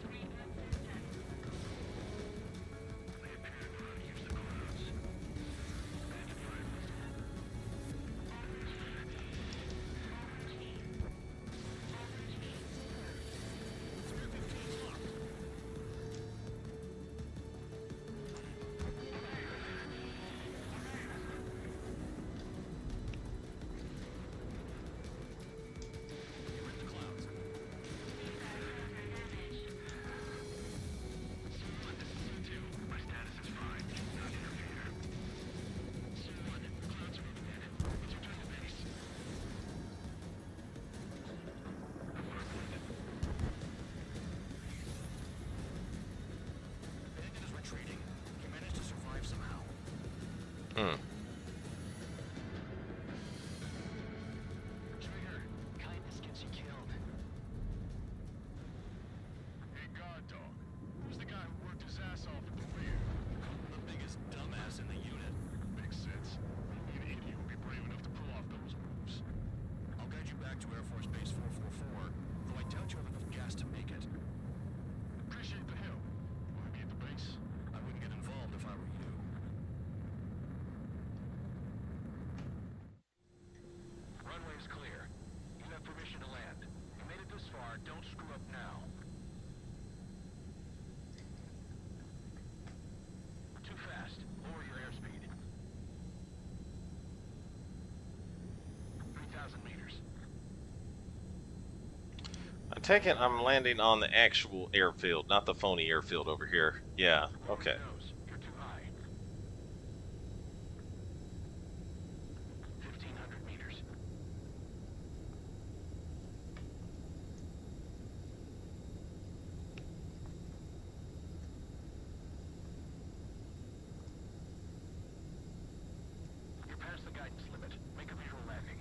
Hmm. take it I'm landing on the actual airfield, not the phony airfield over here. Yeah, okay. You're too high. 1,500 meters. You're past the guidance limit. Make a visual landing.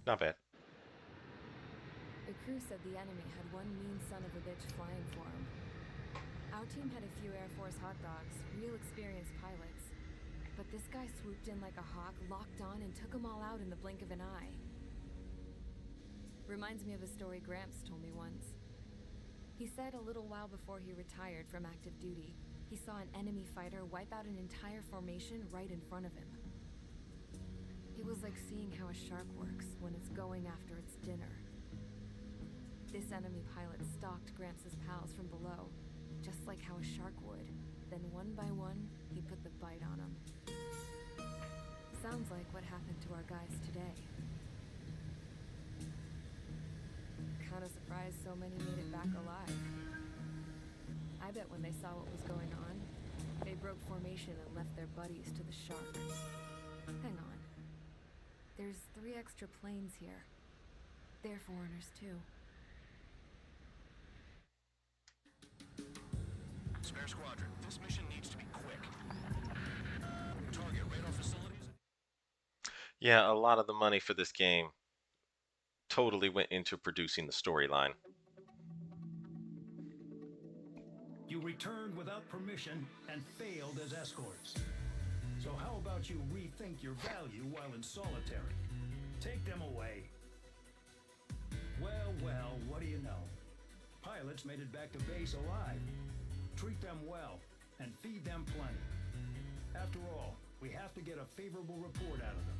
Not bad. The crew said the enemy had one mean son of a bitch flying for him. Our team had a few Air Force hot dogs, real experienced pilots. But this guy swooped in like a hawk, locked on, and took them all out in the blink of an eye. Reminds me of a story Gramps told me once. He said a little while before he retired from active duty, he saw an enemy fighter wipe out an entire formation right in front of him. It was like seeing how a shark works when it's going after its dinner. This enemy pilot stalked Gramps' pals from below, just like how a shark would. Then one by one, he put the bite on them. Sounds like what happened to our guys today. Kinda surprised so many made it back alive. I bet when they saw what was going on, they broke formation and left their buddies to the shark. Hang on. There's 3 extra planes here. They're foreigners too. Spare squadron, this mission needs to be quick. Target radar facilities. Yeah, a lot of the money for this game totally went into producing the storyline. You returned without permission and failed as escorts. So how about you rethink your value while in solitary? Take them away. Well, what do you know? Pilots made it back to base alive. Treat them well and feed them plenty. After all, we have to get a favorable report out of them.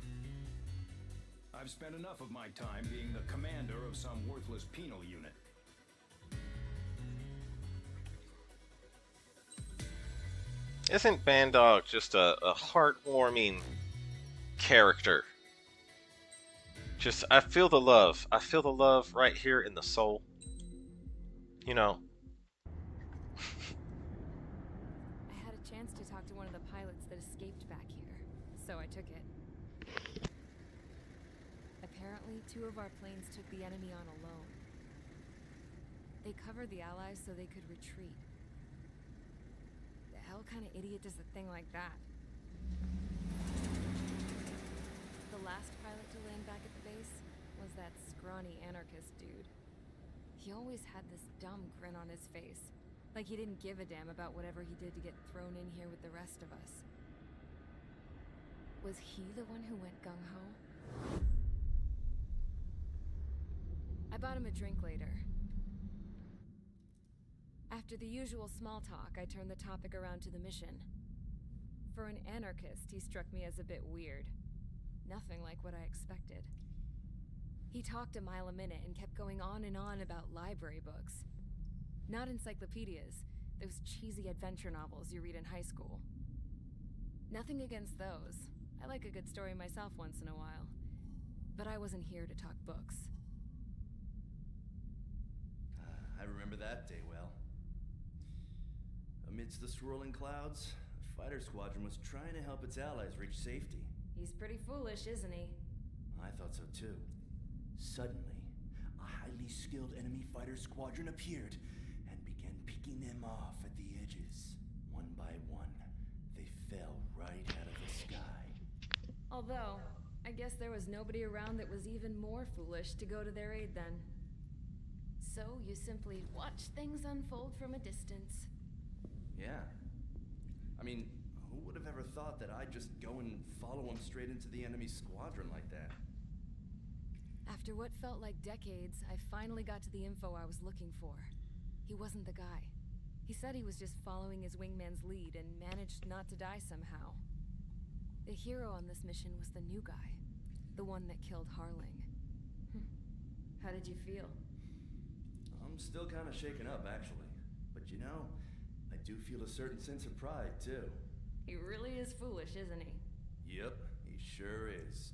I've spent enough of my time being the commander of some worthless penal unit. Isn't Bandog just a heartwarming character? Just, I feel the love. I feel the love right here in the soul. You know. I had a chance to talk to one of the pilots that escaped back here, so I took it. Apparently, 2 of our planes took the enemy on alone. They covered the Allies so they could retreat. The hell kind of idiot does a thing like that? The last pilot to land back at the base was that scrawny anarchist dude. He always had this dumb grin on his face, like he didn't give a damn about whatever he did to get thrown in here with the rest of us. Was he the one who went gung-ho? I bought him a drink later. After the usual small talk, I turned the topic around to the mission. For an anarchist, he struck me as a bit weird. Nothing like what I expected. He talked a mile a minute and kept going on and on about library books. Not encyclopedias, those cheesy adventure novels you read in high school. Nothing against those. I like a good story myself once in a while. But I wasn't here to talk books. I remember that day well. Amidst the swirling clouds, a fighter squadron was trying to help its allies reach safety. He's pretty foolish, isn't he? I thought so too. Suddenly, a highly skilled enemy fighter squadron appeared and began picking them off at the edges. One by one, they fell right out of the sky. Although, I guess there was nobody around that was even more foolish to go to their aid then. So you simply watch things unfold from a distance. Yeah. I mean, who would have ever thought that I'd just go and follow him straight into the enemy squadron like that? After what felt like decades, I finally got to the info I was looking for. He wasn't the guy. He said he was just following his wingman's lead and managed not to die somehow. The hero on this mission was the new guy. The one that killed Harling. How did you feel? I'm still kind of shaken up, actually. But you know, I do feel a certain sense of pride, too. He really is foolish, isn't he? Yep, he sure is.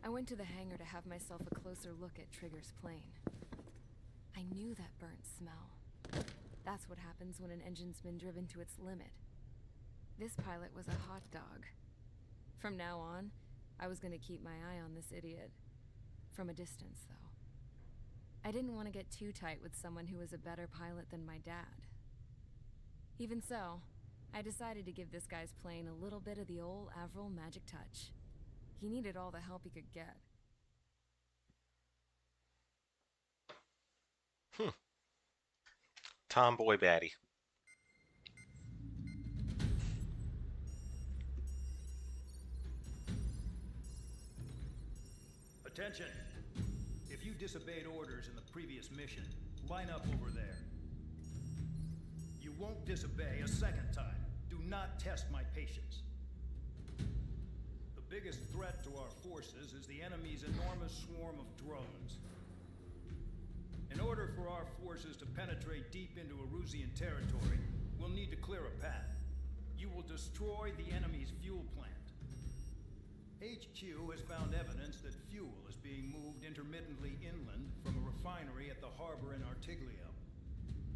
I went to the hangar to have myself a closer look at Trigger's plane. I knew that burnt smell. That's what happens when an engine's been driven to its limit. This pilot was a hot dog. From now on, I was gonna keep my eye on this idiot. From a distance, though. I didn't want to get too tight with someone who was a better pilot than my dad. Even so, I decided to give this guy's plane a little bit of the old Avril magic touch. He needed all the help he could get. Tomboy baddie. Attention! If you disobeyed orders in the previous mission, line up over there. You won't disobey a second time. Do not test my patience. The biggest threat to our forces is the enemy's enormous swarm of drones. In order for our forces to penetrate deep into Erusian territory, we'll need to clear a path. You will destroy the enemy's fuel plant. HQ has found evidence that fuel is being moved intermittently inland from a refinery at the harbor in Artiglio.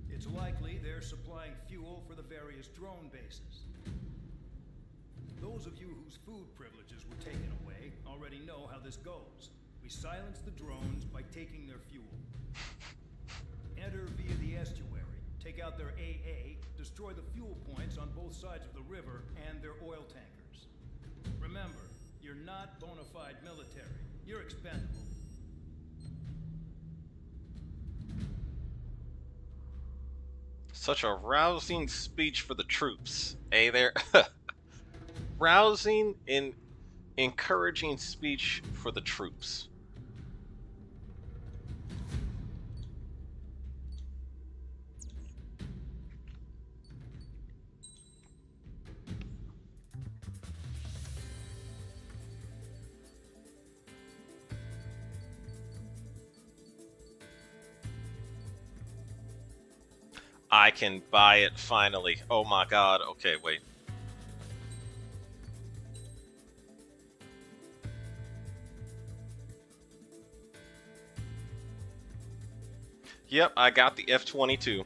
It's likely they're supplying fuel for the various drone bases. Those of you whose food privileges were taken away already know how this goes. We silence the drones by taking their fuel. Enter via the estuary, take out their AA, destroy the fuel points on both sides of the river and their oil tankers. Remember, you're not bona fide military. You're expendable. Such a rousing speech for the troops. Hey there. Rousing and encouraging speech for the troops. I can buy it finally. Oh my god. Okay, wait. Yep, I got the F-22.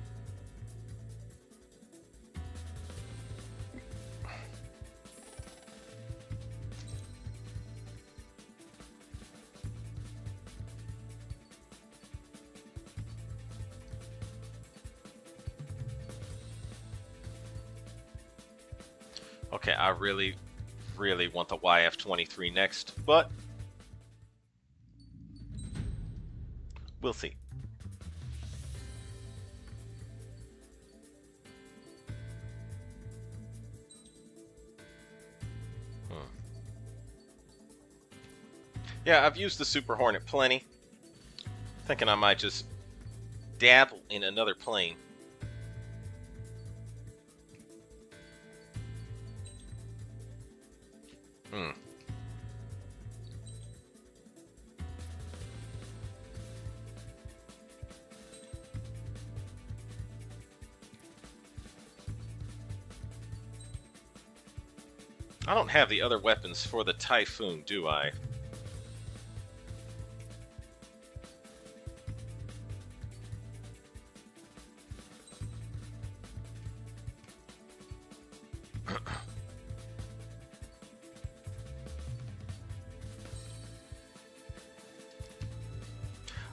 Okay, I really, really want the YF-23 next, but we'll see. Yeah, I've used the Super Hornet plenty. Thinking I might just dabble in another plane. I don't have the other weapons for the Typhoon, do I?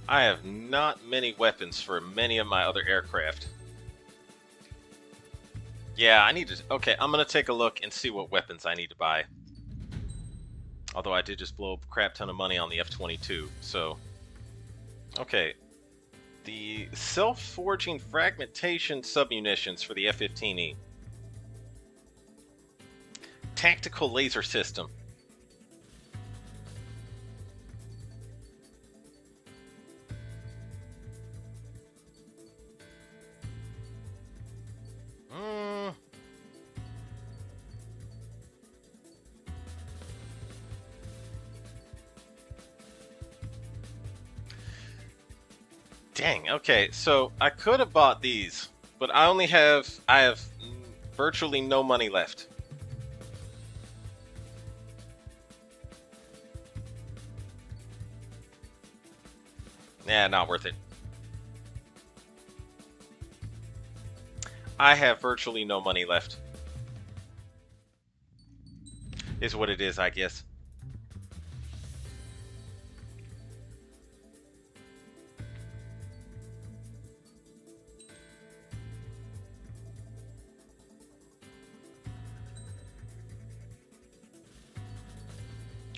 I have not many weapons for many of my other aircraft. Yeah, I need to... Okay, I'm going to take a look and see what weapons I need to buy. Although I did just blow a crap ton of money on the F-22, so... Okay. The self-forging fragmentation submunitions for the F-15E. Tactical laser system. Dang, okay, so I could have bought these, but I have virtually no money left. Nah, not worth it. I have virtually no money left. Is what it is, I guess.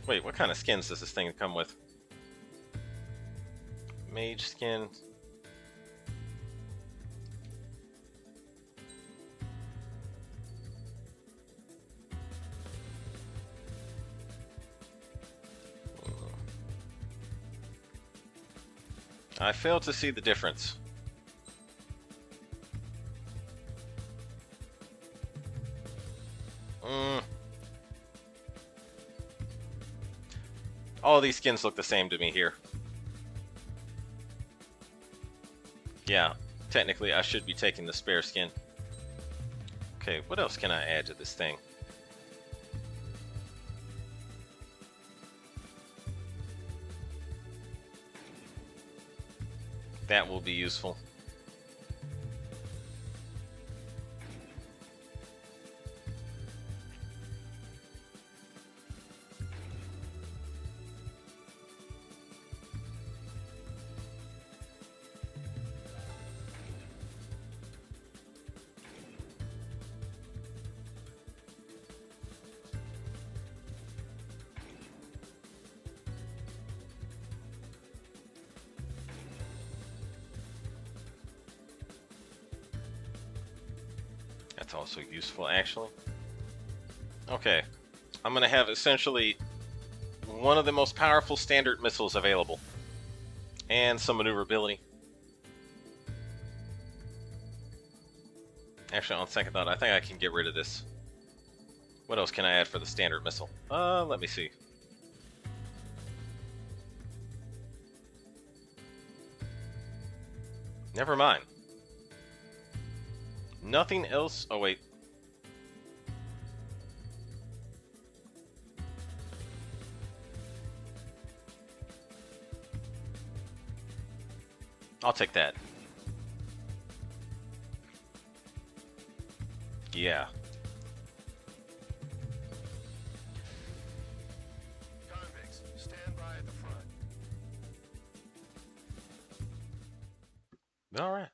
Wait, what kind of skins does this thing come with? Mage skin. I fail to see the difference. All these skins look the same to me here. Yeah, technically I should be taking the spare skin. Okay, what else can I add to this thing? That will be useful. That's also useful, actually. Okay, I'm going to have essentially one of the most powerful standard missiles available. And some maneuverability. Actually, on second thought, I think I can get rid of this. What else can I add for the standard missile? Let me see. Never mind. Nothing else. Oh, wait. I'll take that. Yeah. Convicts, stand by at the front. All right.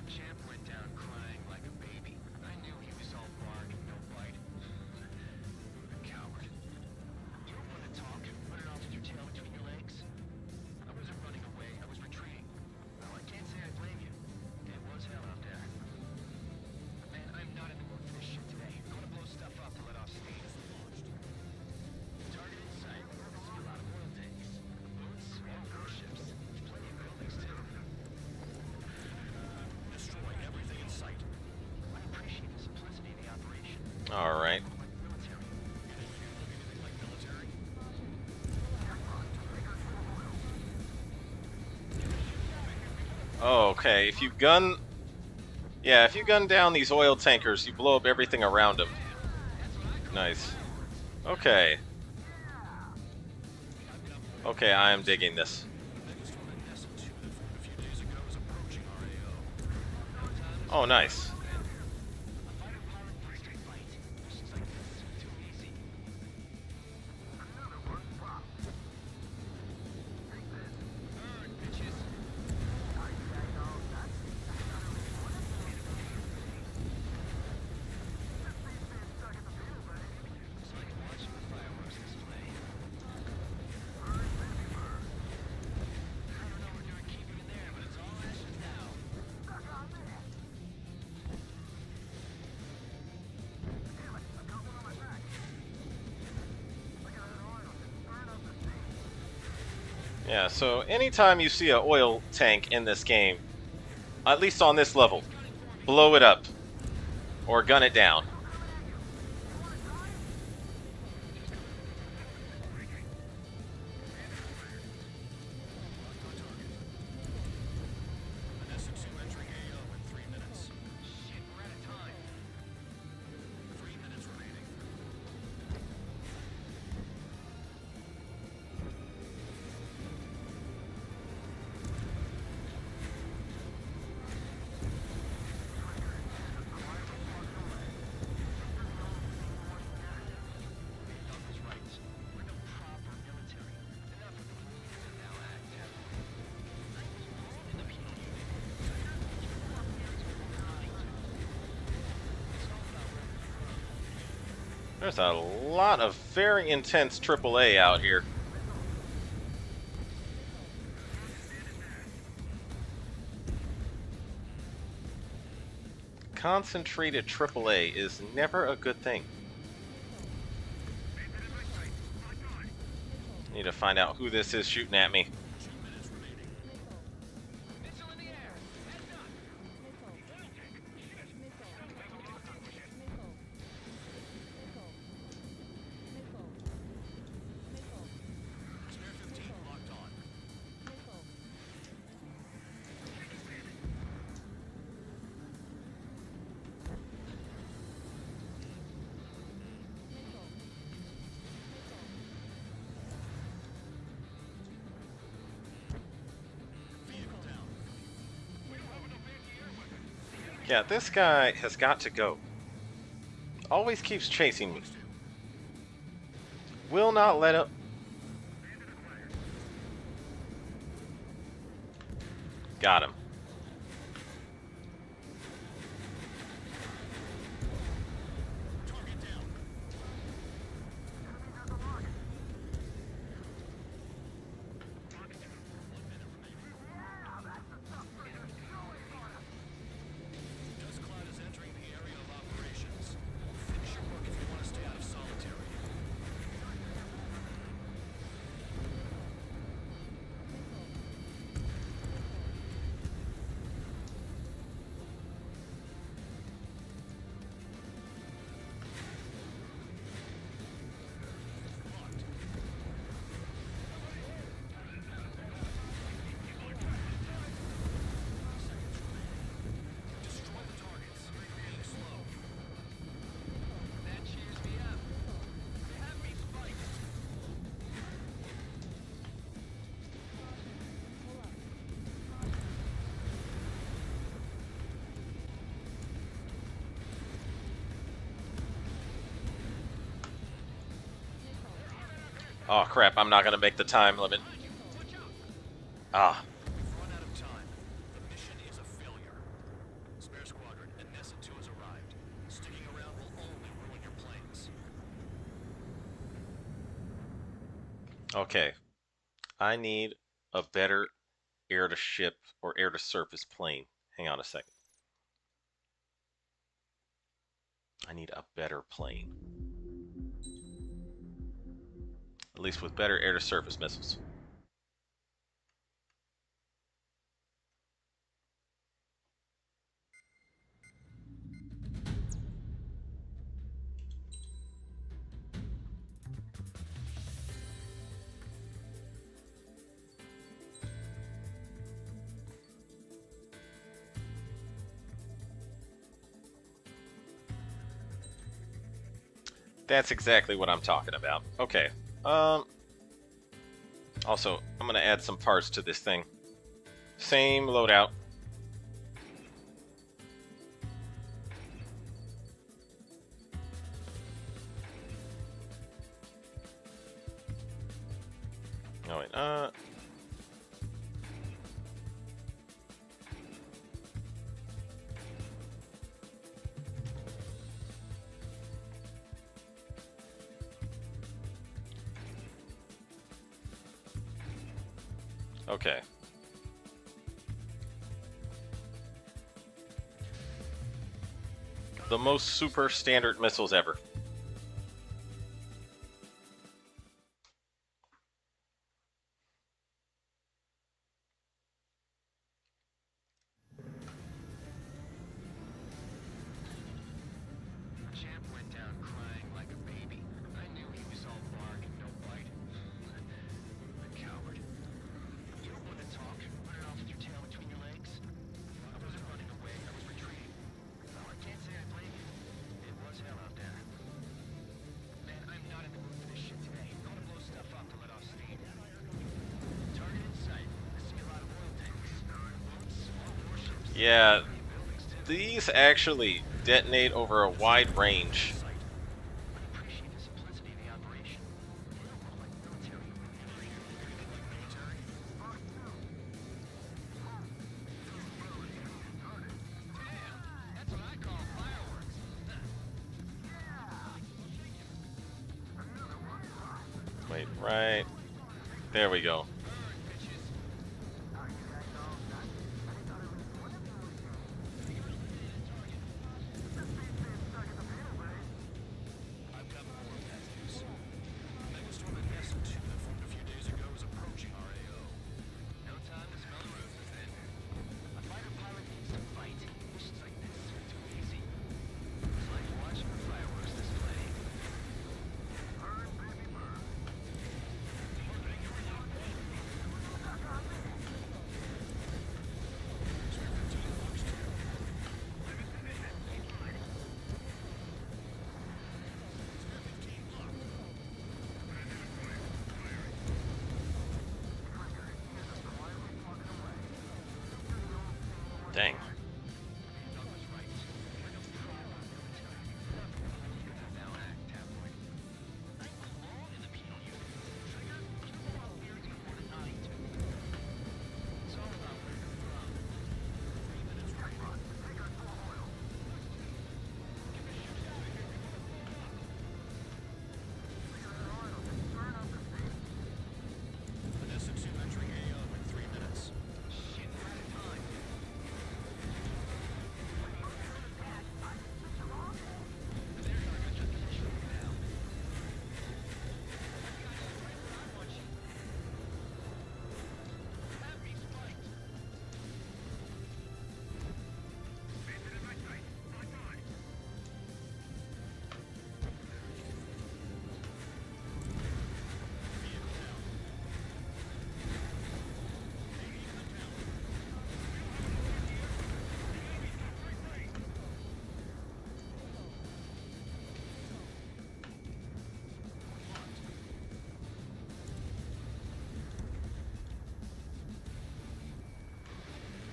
Champ went down crying like a baby. I knew he was all bark and no bite. A coward. You don't want to talk, run it off with your tail between your legs? I wasn't running away, I was retreating. Well, I can't say I blame you. It was hell out there. Man, I'm not in the mood for this shit today. I want to blow stuff up to let off steam. Target in sight. See a lot of oil tanks. Boats and cruise ships. There's plenty of buildings, too. Destroy everything in sight. I appreciate the simplicity of the operation. All right. Okay, if you gun... Yeah, if you gun down these oil tankers, you blow up everything around them. Nice. Okay. Okay, I am digging this. Oh, nice. Yeah, so anytime you see an oil tank in this game, at least on this level, blow it up or gun it down. There's a lot of very intense AAA out here. Concentrated AAA is never a good thing. Need to find out who this is shooting at me. Yeah, this guy has got to go. Always keeps chasing me. Will not let up. Got him. Oh crap, I'm not gonna make the time limit. Ah. Run out of time. The mission is a failure. Spare Squadron, Anessa 2 has arrived. Sticking around will only ruin your plans. Okay. I need a better air-to-ship or air-to-surface plane. Hang on a second. I need a better plane. At least with better air-to-surface missiles. That's exactly what I'm talking about. Okay. Also, I'm going to add some parts to this thing. Same loadout. Oh, wait. Okay. The most super standard missiles ever. Champ went down crying like a baby. I knew he was all bark and no bite. A coward. You don't want to talk. Running off with your tail between your legs. I wasn't running away. I was retreating. Oh, I can't say I blame you. It was hell out there. Man, I'm not in the mood for this shit today. I want to blow stuff up to let off steam. Target in sight. I see a lot of oil tanks. Small warships. Yeah, these actually detonate over a wide range. Right. There we go. I've got more bad news. A megastorm in S2 that formed a few days ago is approaching our AO. No time to smell the roses then. A fighter pilot needs to fight. Missions like this are too easy. It's like watching a fireworks display. Burn, baby, burn. Dang. Vanessa 2 entering AO in 3 minutes. Shit, we're out of time. There's our good destination now. Have me spiked.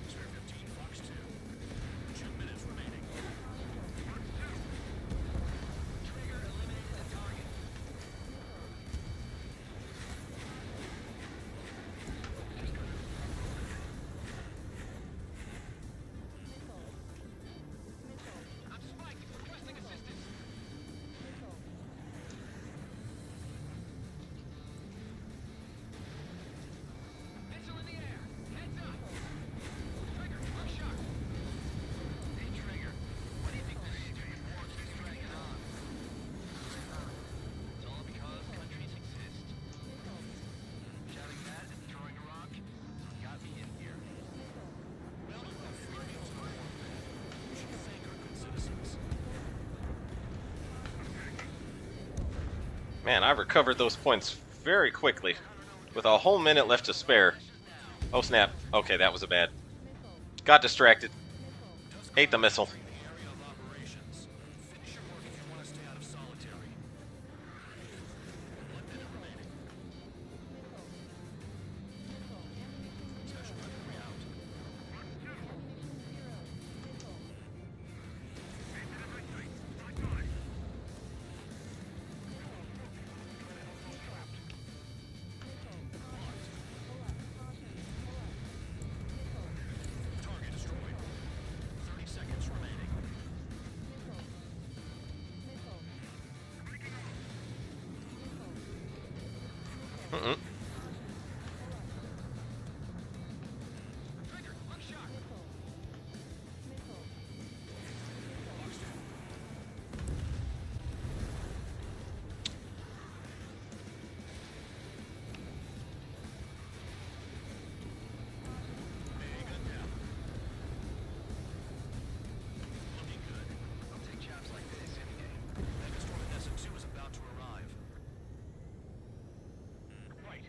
Spare 15, Fox 2. 2 minutes remaining. Trigger eliminated the target. I'm spiked. Requesting assistance. Missile in the air. Heads up. Trigger, I'm shocked. Hey, Trigger. What do you think this stupid war keeps dragging on? It's all because countries exist. Shouting that and throwing a rock got me in here. Well, our free meals are more bad. We should thank our good citizens. Man, I recovered those points very quickly, with a whole minute left to spare. Oh snap. Okay, that was a bad. Got distracted. Ate the missile. The area of operations. Finish your work if you want to stay out of solitary. 1 minute remaining. Special weaponry out. Target destroyed. 30 seconds remaining. Mm-mm. Trigger, I'm shocked. Mega down. Looking good. I'll take chaps like this any game. Megastorm in S2 is about to arrive. Right.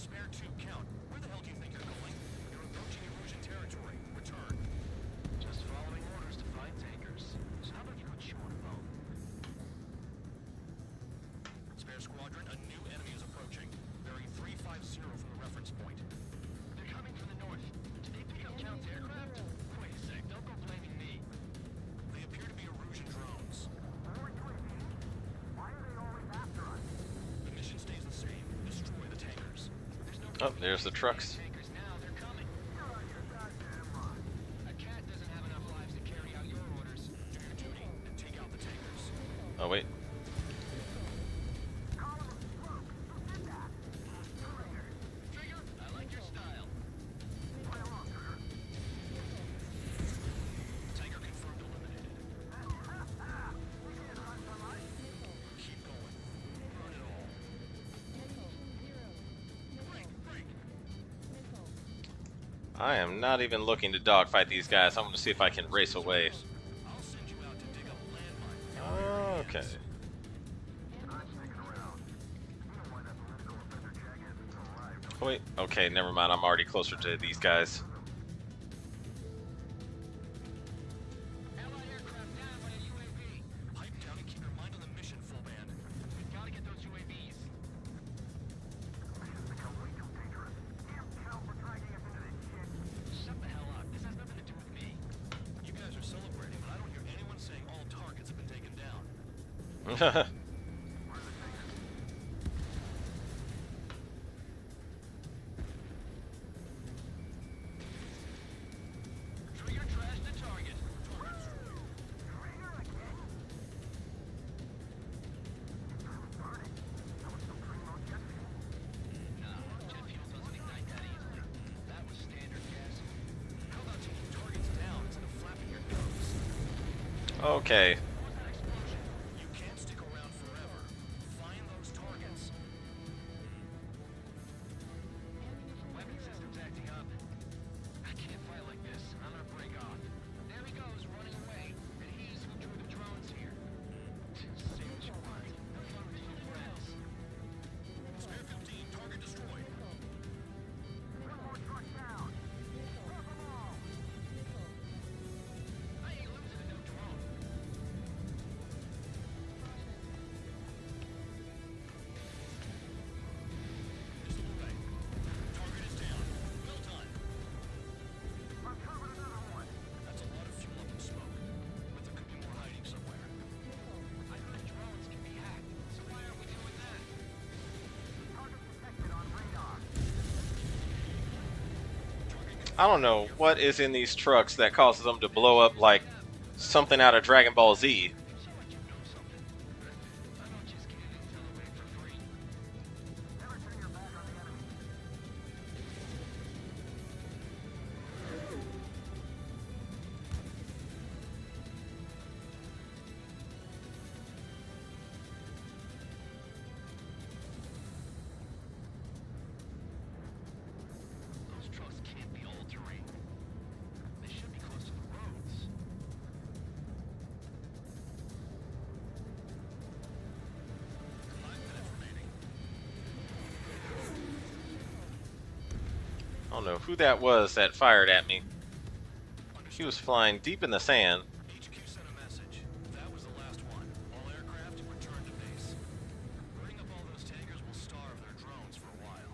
Spare 2, count. Where the hell do you think you're going? You're approaching Erusian territory. Return. Just following orders to find tankers. So how about you go chew on a bone? Spare squadron, a new enemy is approaching. Bearing 350 from the reference point. They're coming from the north. Did they pick up Count's aircraft? Wait a sec, don't go blaming me. They appear to be Erusian drones. More UAVs? Why are they always after us? The mission stays the same. Destroy the tankers. Oh, there's the trucks. Tankers now, they're coming. You're on your goddamn mind. A cat doesn't have enough lives to carry out your orders. Do your duty and take out the tankers. Oh, wait. Column of smoke. Who did that? Traitors. Trigger, I like your style. Play along, Trigger. Tanker confirmed eliminated. We can run for life. Keep going. Run it all. Break! I am not even looking to dogfight these guys. I'm going to see if I can race away. I'll send you out to dig up landmines. Okay. I'm sticking around. You don't want that political offender Jag hasn't arrived. Oh, wait. Okay, never mind. I'm already closer to these guys. Allied aircraft down by a UAV. Pipe down and keep your mind on the mission, full band. We've got to get those UAVs. Mission's become way too dangerous. Damn Cal for dragging us into this shit. Shut the hell up. This has nothing to do with me. You guys are celebrating, but I don't hear anyone saying all targets have been taken down. Trigger trashed the target. Traitor again? Burning. I was still turning on jet fuel. No, jet fuel doesn't ignite that easily. That was standard gas. How about taking targets down instead of flapping your nose? Okay. What was that explosion? You can't stick around forever. Find those targets. Weapon system's acting up. I can't fight like this. I'm gonna break off. There he goes, running away. And he's who drew the drones here. Say what you want. Have fun with your friends. Spare 15, target destroyed. One more truck down. Grab them all. I ain't losing to no drone. Missile away. Target is down. Well done. I'm covering another one. That's a lot of fuel up in smoke. But there could be more hiding somewhere. I heard drones can be hacked. So why aren't we doing that? Target detected on radar. I don't know what is in these trucks that causes them to blow up like something out of Dragon Ball Z. So what, you know something? I don't just give intel away for free. Never turn your back on the enemy. Those trucks can't be all terrain. They should be close to the roads. 5 minutes remaining. I don't know who that was that fired at me. He was flying deep in the sand. HQ sent a message. That was the last one. All aircraft return to base. Burning up all those tankers will starve their drones for a while.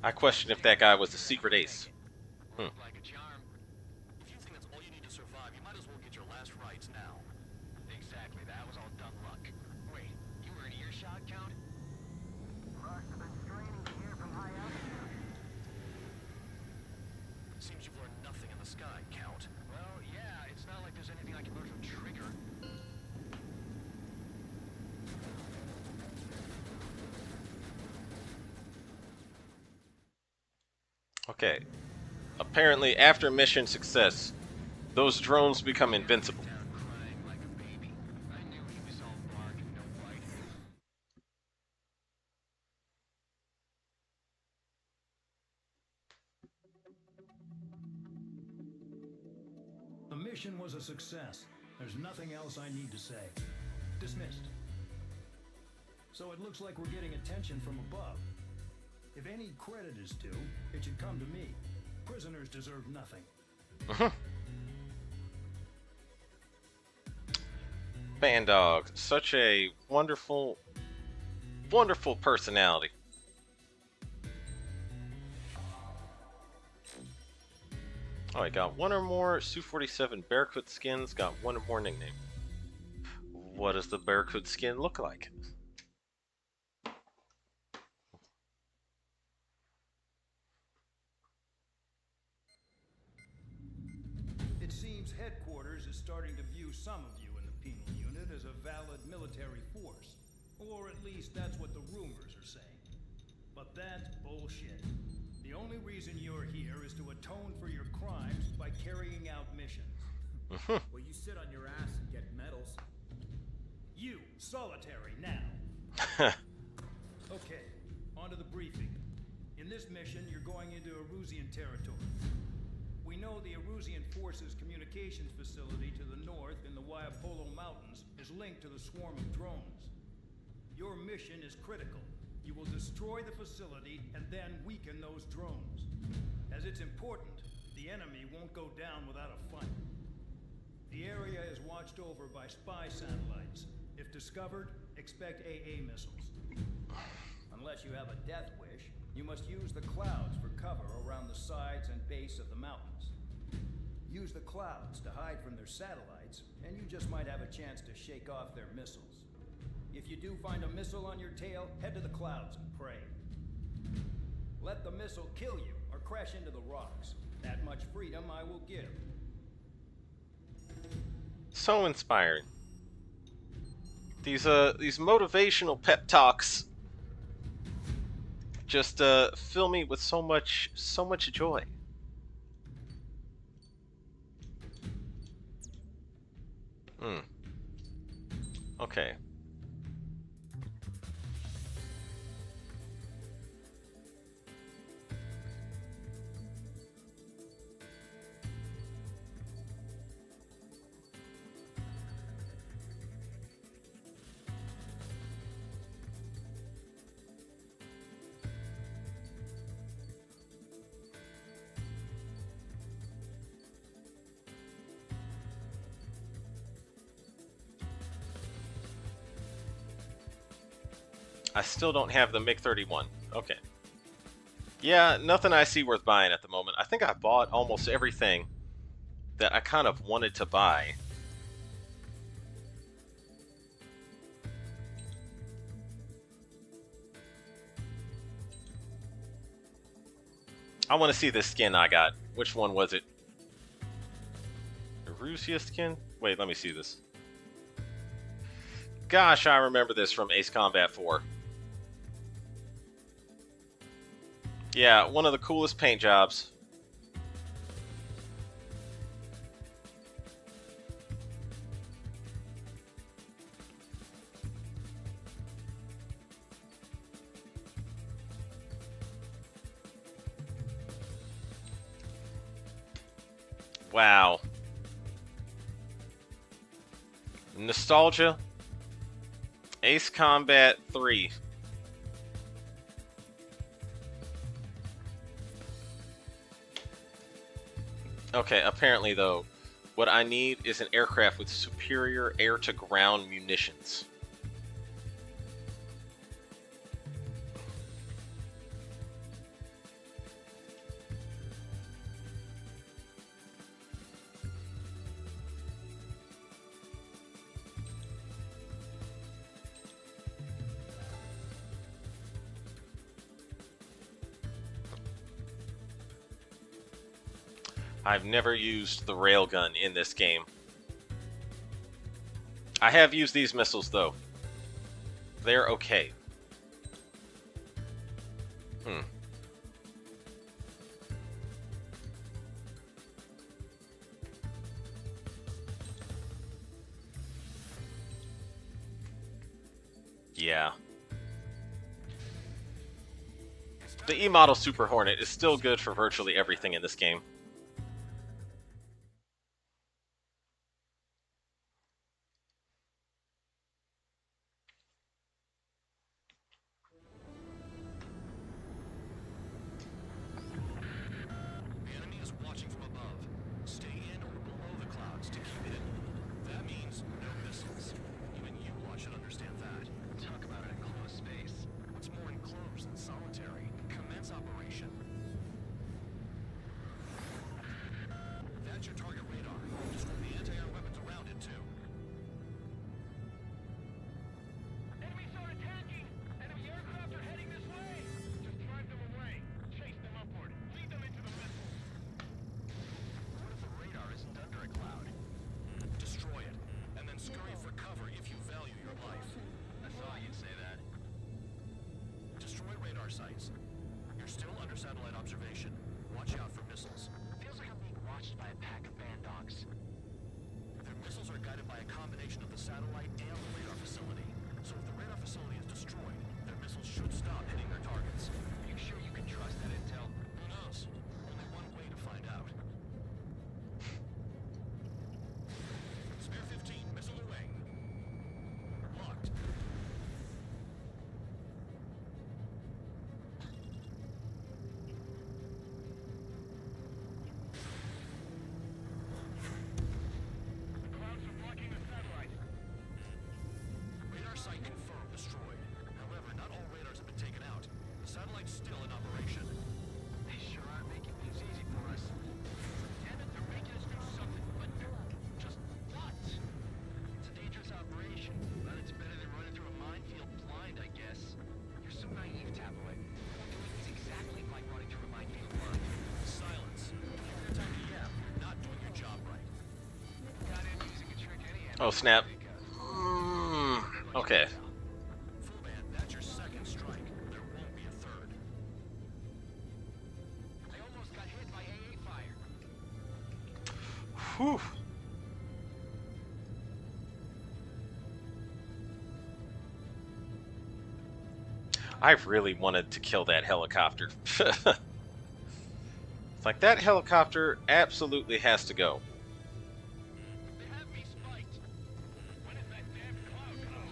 I question if that guy was the secret ace. Like a charm. If you think that's all you need to survive, you might as well get your last rites now. Exactly, that was all dumb luck. Wait, you were in earshot, Count? Must have been straining to hear from high altitude. Seems you've learned nothing in the sky, Count. Well, yeah, it's not like there's anything I can learn from Trigger. Okay. Apparently, after mission success, those drones become invincible. Down crying like a baby. I knew he was all bark and no bite. The mission was a success. There's nothing else I need to say. Dismissed. So it looks like we're getting attention from above. If any credit is due, it should come to me. Prisoners deserve nothing. Bandog, such a wonderful, wonderful personality. Oh, I got one or more Su-47 Barracuda skins, got one or more nickname. What does the Barracuda skin look like? It seems headquarters is starting to view some of you in the penal unit as a valid military force. Or at least that's what the rumors are saying. But that's bullshit. The only reason you're here is to atone for your crimes by carrying out missions. Well, you sit on your ass and get medals. You, solitary, now. Okay, on to the briefing. In this mission, you're going into Erusian territory. We know the Erusian Forces communications facility to the north in the Waiapolo Mountains is linked to the swarm of drones. Your mission is critical. You will destroy the facility and then weaken those drones. As it's important, the enemy won't go down without a fight. The area is watched over by spy satellites. If discovered, expect AA missiles. Unless you have a death wish, you must use the clouds for cover around the sides and base of the mountains. Use the clouds to hide from their satellites, and you just might have a chance to shake off their missiles. If you do find a missile on your tail, head to the clouds and pray. Let the missile kill you or crash into the rocks. That much freedom I will give. So inspiring. These motivational pep talks just fill me with so much joy. Okay. I still don't have the MiG-31. Okay. Yeah, nothing I see worth buying at the moment. I think I bought almost everything that I kind of wanted to buy. I want to see this skin I got. Which one was it? Erusia skin? Wait, let me see this. Gosh, I remember this from Acecombat 4. Yeah, one of the coolest paint jobs. Wow. Nostalgia. Acecombat 3. Okay, apparently though, what I need is an aircraft with superior air-to-ground munitions. I've never used the railgun in this game. I have used these missiles, though. They're okay. Yeah. The E-model Super Hornet is still good for virtually everything in this game. Oh, snap. Okay. Full band, that's your second strike. There won't be a third. I almost got hit by AA fire. Whew. I really wanted to kill that helicopter. It's like that helicopter absolutely has to go. They have me spiked. When is that damn cloud coming?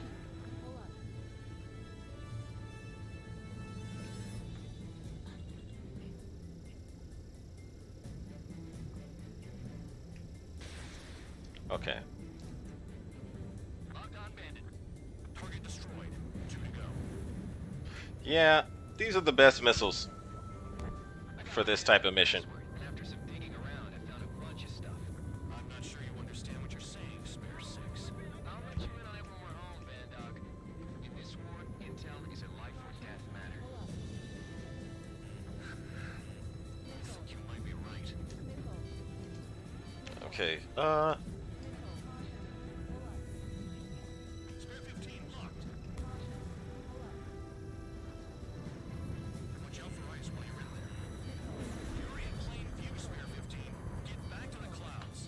Okay. Locked on bandit. Target destroyed. 2 to go. Yeah, these are the best missiles for this type of mission. After some digging around, I found a bunch of stuff. I'm not sure you understand what you're saying, Spare 6. I'll let you in on it when we're home, Van Dog. In this war, intel is a life or death matter. I think you might be right. Okay, Spare 15 locked. Watch out for ice while you're in there. You're in plain view, Spare 15. Get back to the clouds.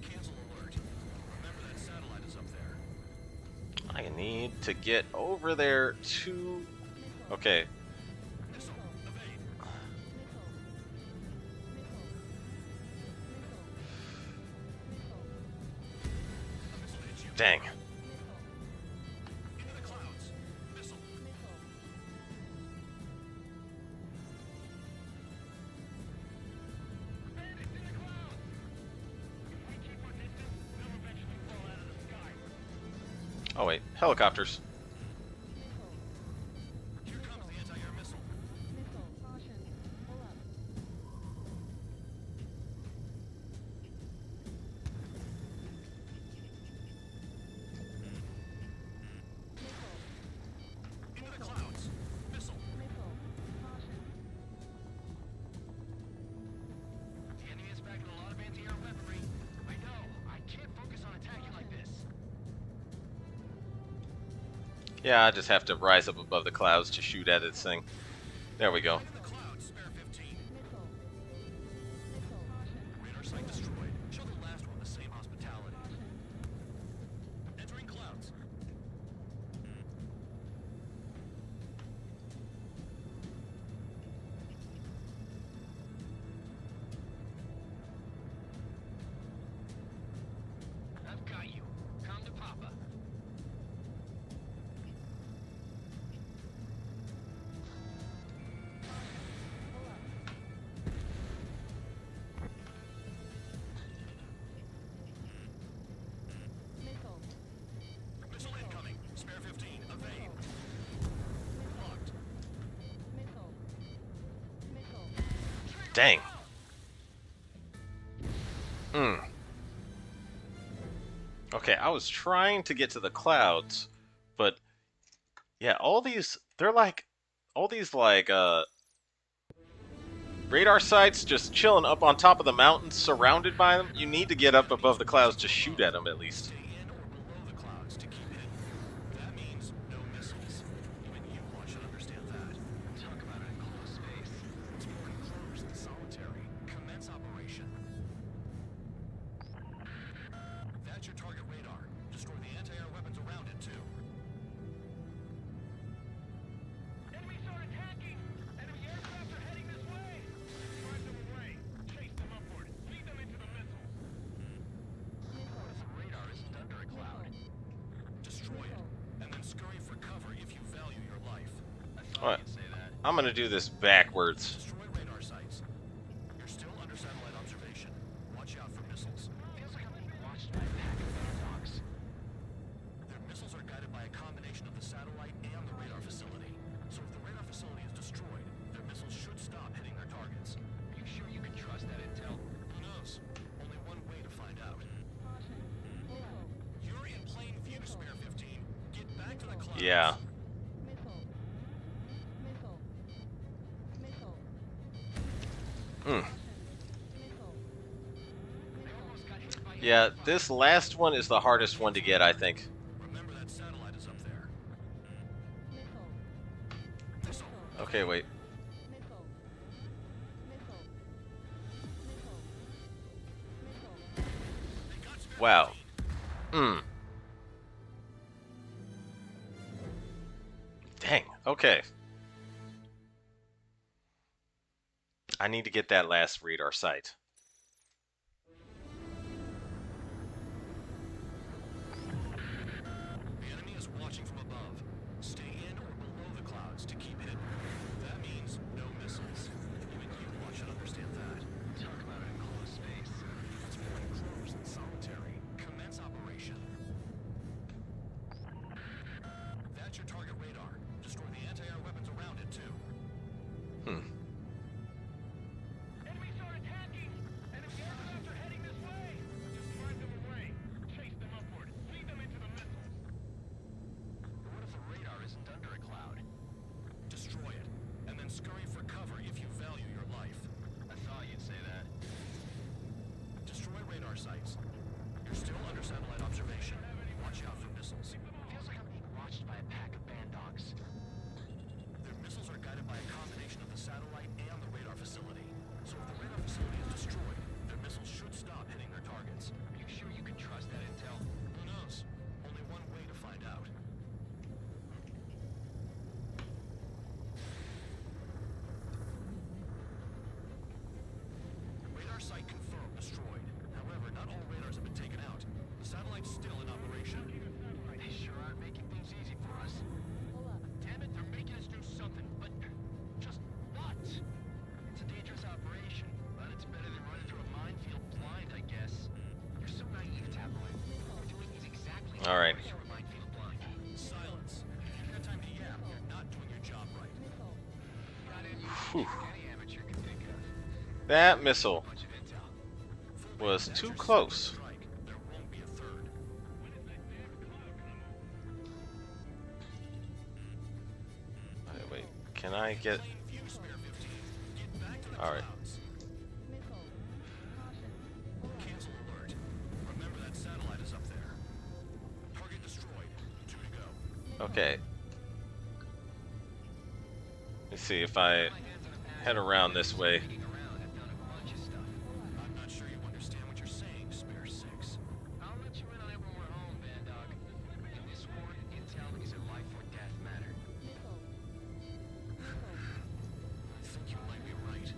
Cancel alert. Remember that satellite is up there. I need to get over there to... Okay. Missile, evade. A missile hits you. Dang. Into the clouds. Missile. Bandits in the clouds! If we keep our distance, they'll eventually fall out of the sky. Oh wait, helicopters. Here comes the anti-air missile. Into the clouds. Missile. The enemy is packing a lot of anti-air weaponry. I know. I can't focus on attacking like this. Yeah, I just have to rise up above the clouds to shoot at this thing. There we go. Into the clouds. Spare 15. Radar site destroyed. Show the last one the same hospitality. Entering clouds. I've got you. Come to Papa. Missile incoming. Spare 15. Evade. Locked. Dang. Okay, I was trying to get to the clouds, but yeah, all these radar sites just chilling up on top of the mountains surrounded by them. You need to get up above the clouds to shoot at them at least. Stay in or below the clouds to keep hidden. That means no missiles. Even you should understand that. Talk about an enclosed space. It's more enclosed than solitary. Commence operation. That's your target radar. Destroy the anti-air weapons around it, too. Enemy start attacking! Enemy aircraft are heading this way! Drive them away! Chase them upward! Lead them into the missiles! This radar isn't under a cloud. Destroy it, and then scurry for cover if you value your life. I Alright, thought you'd say that. I'm gonna do this backwards. Destroy radar sites. You're still under satellite observation. Watch out for missiles. Feels like I'm being watched by a pack of bad dogs. Their missiles are guided by a combination of the satellite and the radar facility. So if the radar facility is destroyed, their missiles should stop hitting their targets. Are you sure you can trust that intel? Who knows? Only one way to find out. You're in plain view, Spare 15. Get back to the clouds. Yeah. Yeah, this last one is the hardest one to get, I think. Remember that satellite is up there. Okay, wait. Wow. Dang. Okay. I need to get that last radar site. The enemy is watching from above. Stay in or below the clouds to keep hidden. That means no missiles. Even you all should understand that. Talk about an enclosed space. That's more enclosed than solitary. Commence operation. That's your target radar. Destroy the anti-air weapons around it, too. Enemies are attacking! Enemy aircraft are heading this way! Just drive them away. Chase them upward. Lead them into the missiles. But what if the radar isn't under a cloud? Destroy it, and then scurry for cover if you value your life. I thought you'd say that. Destroy radar sites. You're still under satellite observation. Watch out for missiles. Feels like I'm being watched by a pack of band dogs. Their missiles are guided by a combination of the satellite and the radar facility. So if the radar facility is destroyed, their missiles should stop hitting their targets. Are you sure you can trust that intel? Who knows? Only one way to find out. Radar site confirmed destroyed. However, not all radars have been taken out. The satellite's still in operation. They sure aren't making things easy for us. Damn it, they're making us do something, but just what? It's a dangerous operation, but it's better than running through a minefield blind, I guess. You're so naive, Tabloid. What we're doing is exactly All right. running through a minefield blind. Silence. You got time to yap. You're not doing your job right. Got any Whew. any amateur can think of. That missile Bunch of intel. was too close. Strike. There won't be a third. Wait. Can I get... Plain view, Spare 15. Get back to the All right. clouds. Cancel alert. Remember that satellite is up there. Target destroyed. 2 to go. Okay. Let's see if I head around this way. I'm not sure you understand what you're saying, Spare 6. I'll let you in on it when we're home, Band Dog. In this war, intel is a life or death matter. I think you might be right.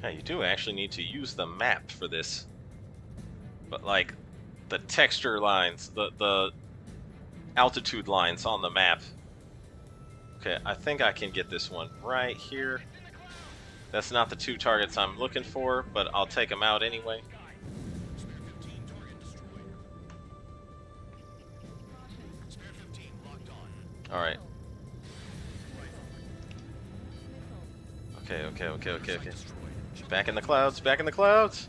Yeah, you do actually need to use the map for this. But like the texture lines, the altitude lines on the map. Okay, I think I can get this one right here. That's not the 2 targets I'm looking for, but I'll take them out anyway. Spare 15 target destroyed. Spare 15 locked on. Alright. Okay. Back in the clouds, back in the clouds!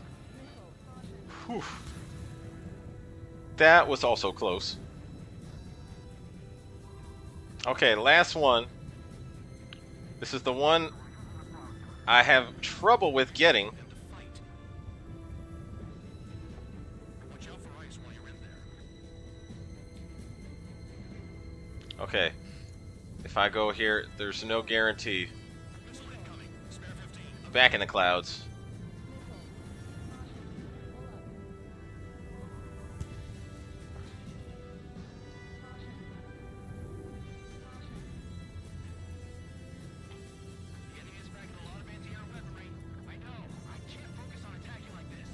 Whew. That was also close. Okay, last one. This is the one I have trouble with getting. And to fight. Watch out for ice while you're in there. Okay. If I go here, there's no guarantee. Missile incoming. Spare 15. Back in the clouds. The enemy is packing a lot of anti-air weaponry. I know. I can't focus on attacking like this.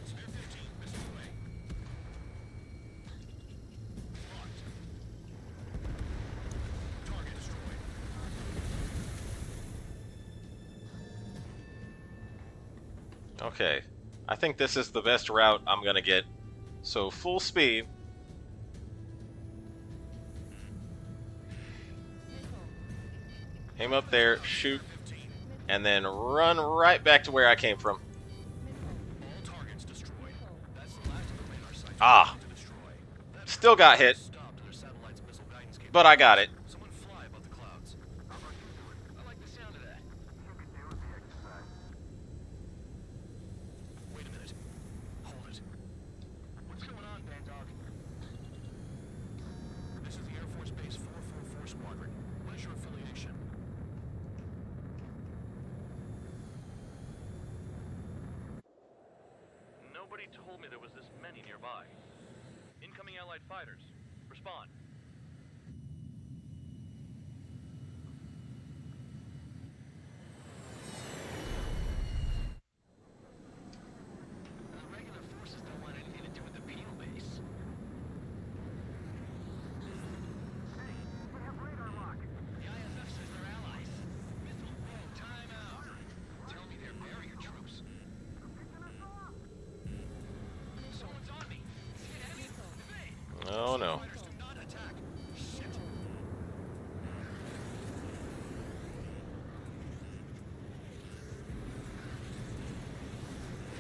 Spare 15 missile away. Locked. Target destroyed. Okay. I think this is the best route I'm gonna get. So full speed. Aim up there, shoot. and then run right back to where I came from. All targets destroyed. That's the last of the radar sites Ah, to destroy. That still got hit, stopped their satellite's missile guidance capability. but I got it. Someone fly above the clouds. How about you do it? I like the sound of that. You could do with the exercise. Wait a minute. Hold it. What's going on, Bandog? This is the Air Force Base 444 Squadron. What is your affiliation? Nobody told me there was this many nearby. Incoming Allied fighters. Respond. The regular forces don't want anything to do with the penal base. Hey, we have radar lock. The ISF says they're allies. Missile. Whoa, time out. Tell me they're barrier troops. Pick the missile up. Someone's on me. See an enemy? Evade. Oh no. Fighters do not attack. Shit.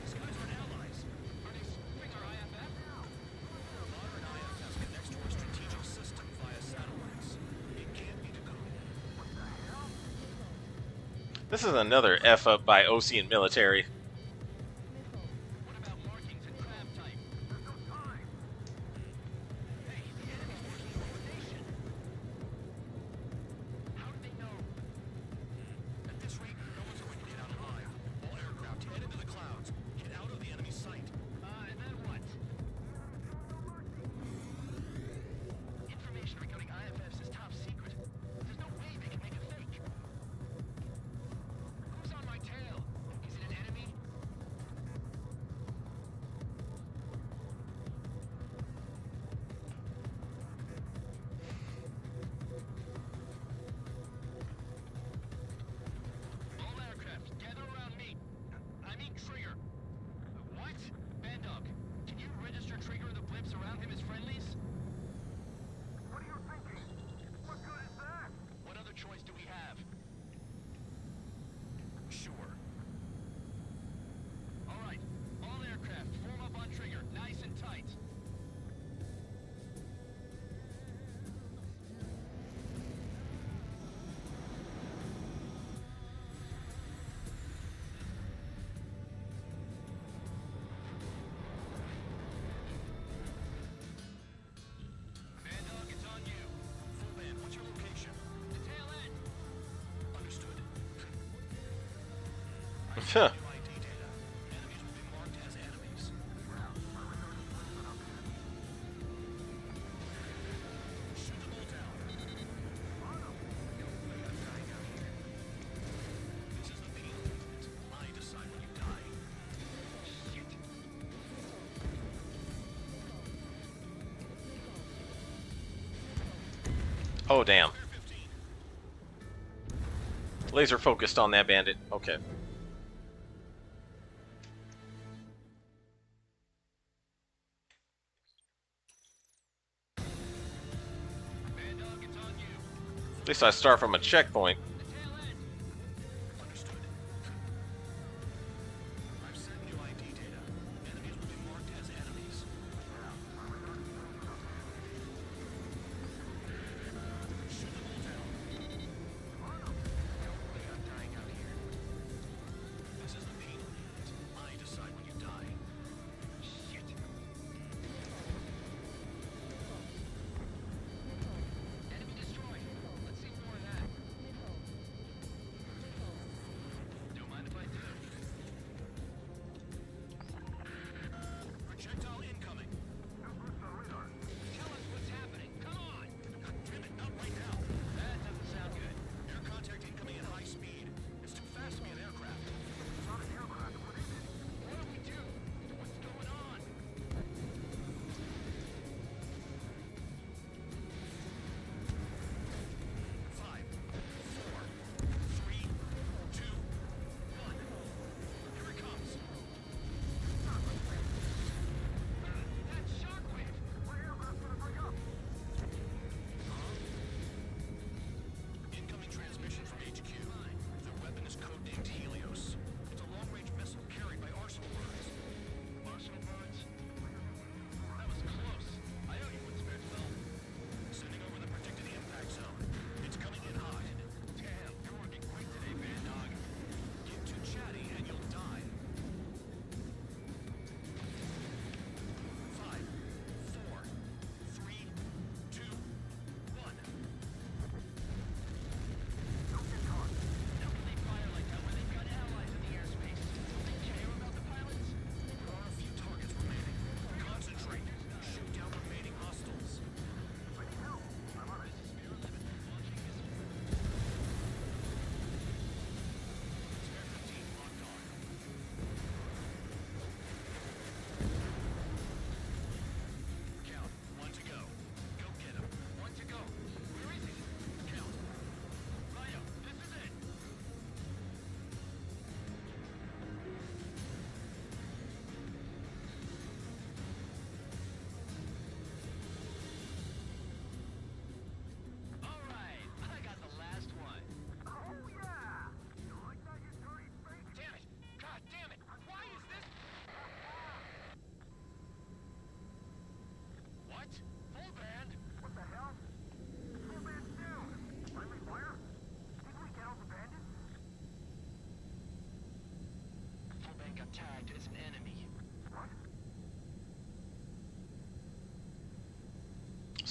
These guys aren't allies. Are they spoofing our IFF? Modern IFF connects to our strategic system via satellites. It can't be decoded. This is another F up by Ocean Military. What about markings and crab type? There's no time. Hey, the enemy's working coordination. How do they know? At this rate, no one's going to get out alive. All aircraft head into the clouds. Get out of the enemy sight. And then what? Information regarding IFFs is top secret. There's no way they can make a fake. Who's on my tail? Is it an enemy? All aircraft, gather around me. I mean Trigger. What? Bandog, can you register Trigger and the blips around him as friendlies? What are you thinking? What good is that? What other choice do we have? Sure. All right, all aircraft, form up on Trigger, nice and tight. Bandog, it's on you. Full band, what's your location? The tail end. Understood. Huh. New ID data. Enemies will be marked as enemies. Shoot them all down. This is the penal movement. I decide when you die. Shit. Oh damn. Clear 15. Laser focused on that bandit. Okay. Bandog, it's on you. At least I start from a checkpoint. The tail end. Understood. I've sent new ID data. Enemies will be marked as enemies. Shoot them all down. Nobody got dying out here. This is the penal unit. I decide when you die. Shit. Enemy destroyed. Let's see more of that.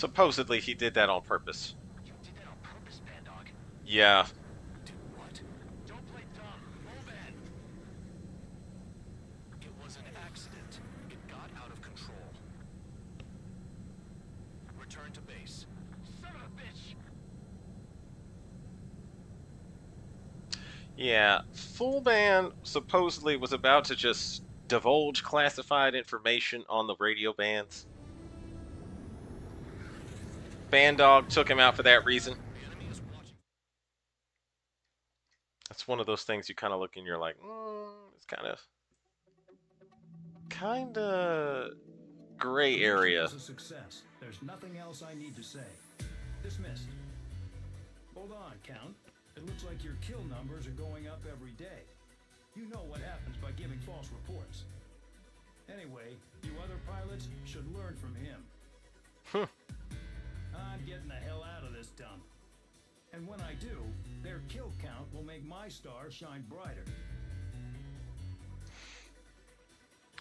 Supposedly he did that on purpose. You did that on purpose, Bandog. Yeah. Do what? Don't play dumb. Move in. It was an accident. It got out of control. Return to base. Son of a bitch! Yeah. Fullman supposedly was about to just divulge classified information on the radio bands. Bandog took him out for that reason. That's one of those things you kind of look and you're like, it's kind of gray area. It was a success. There's nothing else I need to say. Dismissed. Hold on, Count. It looks like your kill numbers are going up every day. You know what happens by giving false reports. Anyway, you other pilots should learn from him. I'm getting the hell out of this dump. And when I do, their kill count will make my star shine brighter.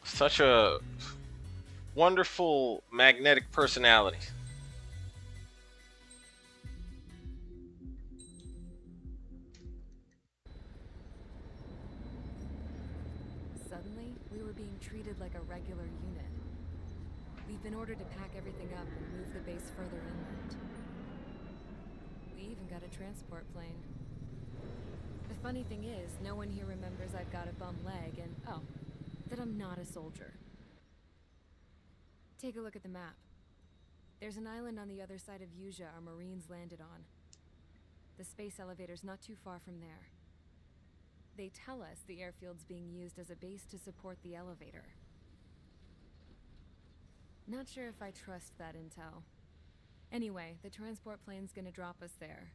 Such a wonderful magnetic personality. Suddenly, we were being treated like a regular unit. We've been ordered to pack everything up and move the base further inland. We even got a transport plane. The funny thing is, no one here remembers I've got a bum leg and, oh, that I'm not a soldier. Take a look at the map. There's an island on the other side of Uja our Marines landed on. The space elevator's not too far from there. They tell us the airfield's being used as a base to support the elevator. Not sure if I trust that intel. Anyway, the transport plane's gonna drop us there,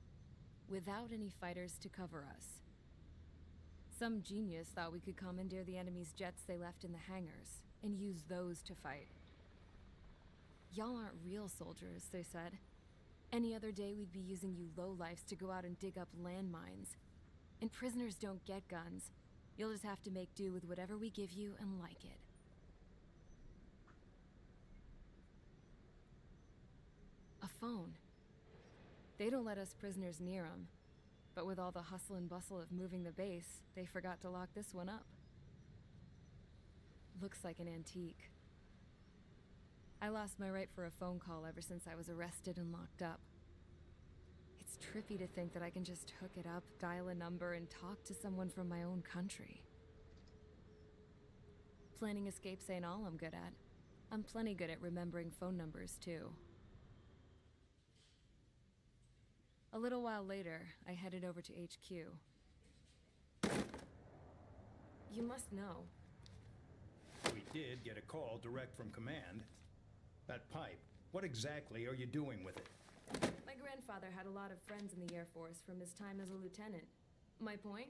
without any fighters to cover us. Some genius thought we could commandeer the enemy's jets they left in the hangars, and use those to fight. Y'all aren't real soldiers, they said. Any other day we'd be using you lowlifes to go out and dig up landmines. And prisoners don't get guns. You'll just have to make do with whatever we give you and like it. A phone. They don't let us prisoners near them. But with all the hustle and bustle of moving the base, they forgot to lock this one up. Looks like an antique. I lost my right for a phone call ever since I was arrested and locked up. It's trippy to think that I can just hook it up, dial a number, and talk to someone from my own country. Planning escapes ain't all I'm good at. I'm plenty good at remembering phone numbers, too. A little while later, I headed over to HQ. You must know. We did get a call direct from command. That pipe, what exactly are you doing with it? My grandfather had a lot of friends in the Air Force from his time as a lieutenant. My point?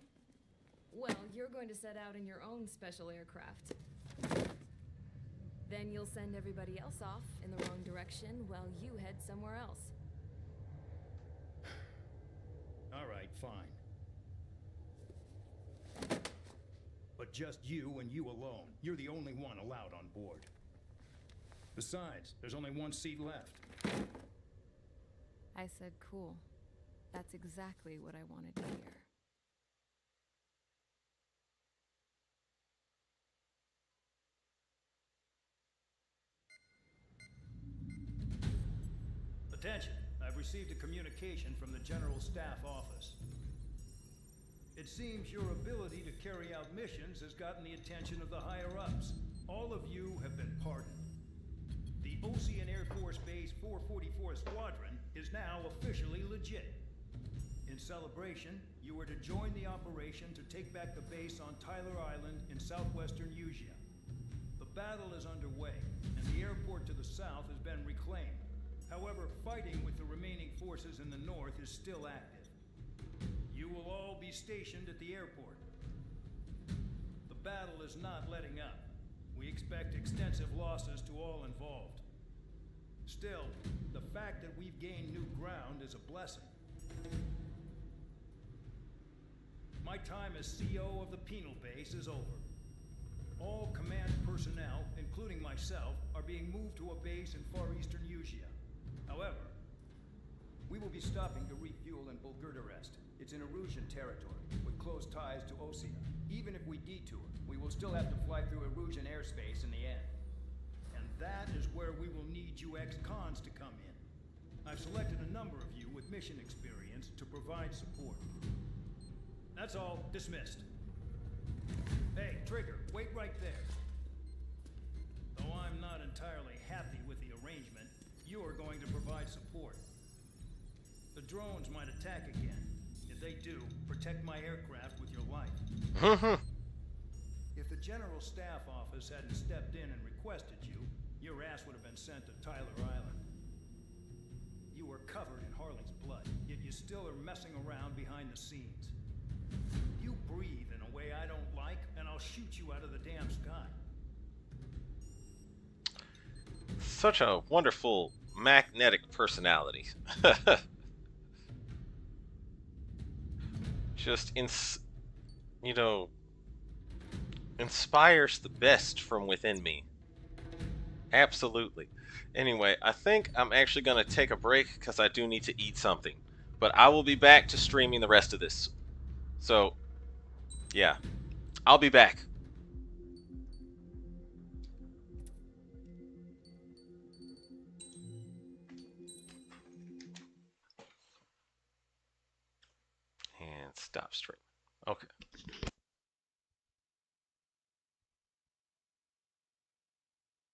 Well, you're going to set out in your own special aircraft. Then you'll send everybody else off in the wrong direction while you head somewhere else. All right, fine. But just you and you alone. You're the only one allowed on board. Besides, there's only one seat left. I said cool. That's exactly what I wanted to hear. Attention, I've received a communication from the General Staff Office. It seems your ability to carry out missions has gotten the attention of the higher-ups. All of you have been pardoned. The Ocean Air Force Base 444 Squadron is now officially legit. In celebration, you are to join the operation to take back the base on Tyler Island in southwestern Uja. The battle is underway, and the airport to the south has been reclaimed. However, fighting with the remaining forces in the north is still active. You will all be stationed at the airport. The battle is not letting up. We expect extensive losses to all involved. Still, the fact that we've gained new ground is a blessing. My time as CO of the penal base is over. All command personnel, including myself, are being moved to a base in far eastern Uja. However, we will be stopping to refuel in Bulgurdarest. It's in Erusian territory, with close ties to Osea. Even if we detour, we will still have to fly through Erusian airspace in the end. And that is where we will need you ex-cons to come in. I've selected a number of you with mission experience to provide support. That's all. Dismissed. Hey, Trigger, wait right there. Though I'm not entirely happy with the arrangement, you are going to provide support. The drones might attack again. If they do, protect my aircraft with your life. If the General Staff Office hadn't stepped in and requested you, your ass would have been sent to Tyler Island. You were covered in Harling's blood, yet you still are messing around behind the scenes. You breathe in a way I don't like, and I'll shoot you out of the damn sky. Such a wonderful magnetic personality. Just you know, inspires the best from within me. Absolutely. Anyway, I think I'm actually going to take a break because I do need to eat something. But I will be back to streaming the rest of this. So, yeah. I'll be back. And stop stream. Okay.